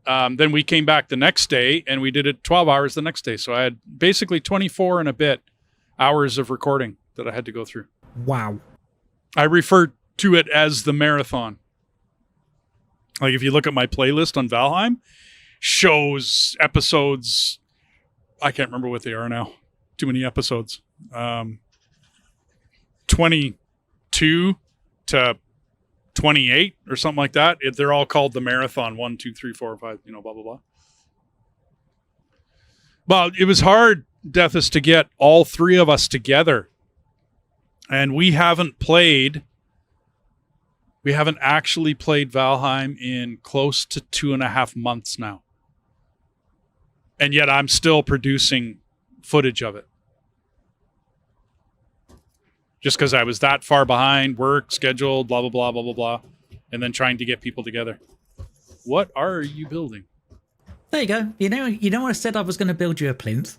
then we came back the next day and we did it 12 hours the next day. So I had basically 24 and a bit hours of recording that I had to go through. Wow. I refer to it as the marathon. Like if you look at my playlist on Valheim. Shows, episodes, I can't remember what they are now. Too many episodes. 22 to 28 or something like that. They're all called the marathon 1, 2, 3, 4, 5, blah, blah, blah. Well, it was hard, Deathus, to get all three of us together. And we haven't actually played Valheim in close to 2.5 months now. And yet I'm still producing footage of it. Just because I was that far behind, work, scheduled, blah, blah, blah, blah, blah, blah. And then trying to get people together. What are you building? There you go. You know what I said I was going to build you a plinth?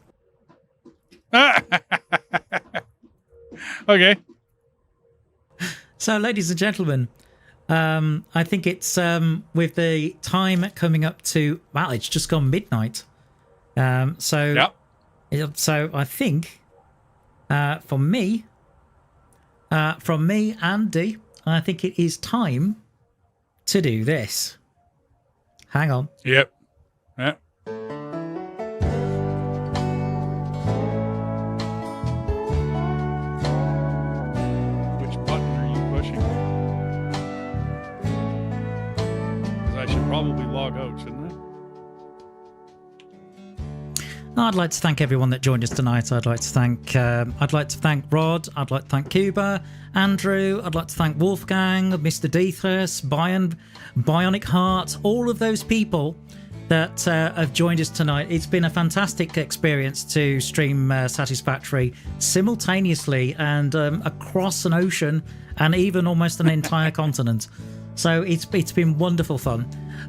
Okay. So, ladies and gentlemen, I think it's with the time coming up to, well, it's just gone midnight. So I think from me and Dee, I think it is time to do this. Hang on. Yep. Which button are you pushing? Because I should probably log out, shouldn't I? I'd like to thank everyone that joined us tonight. I'd like to thank Rod. I'd like to thank Cuba, Andrew. I'd like to thank Wolfgang, Mr. Deethus, Bionic Heart, all of those people that have joined us tonight. It's been a fantastic experience to stream Satisfactory simultaneously and across an ocean and even almost an entire continent. So it's been wonderful fun.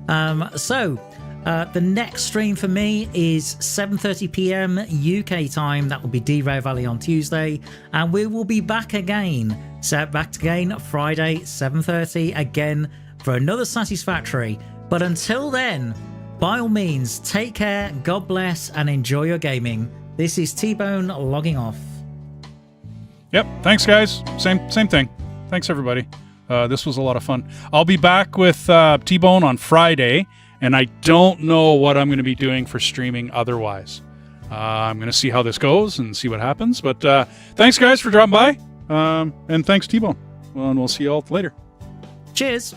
The next stream for me is 7:30 p.m. UK time. That will be D-Ray Valley on Tuesday. And we will be back again Friday, 7:30 again for another Satisfactory. But until then, by all means, take care, God bless, and enjoy your gaming. This is T-Bone logging off. Yep. Thanks, guys. Same thing. Thanks, everybody. This was a lot of fun. I'll be back with T-Bone on Friday. And I don't know what I'm going to be doing for streaming otherwise. I'm going to see how this goes and see what happens. But thanks, guys, for dropping by. And thanks, T-Bone. Well, and we'll see you all later. Cheers.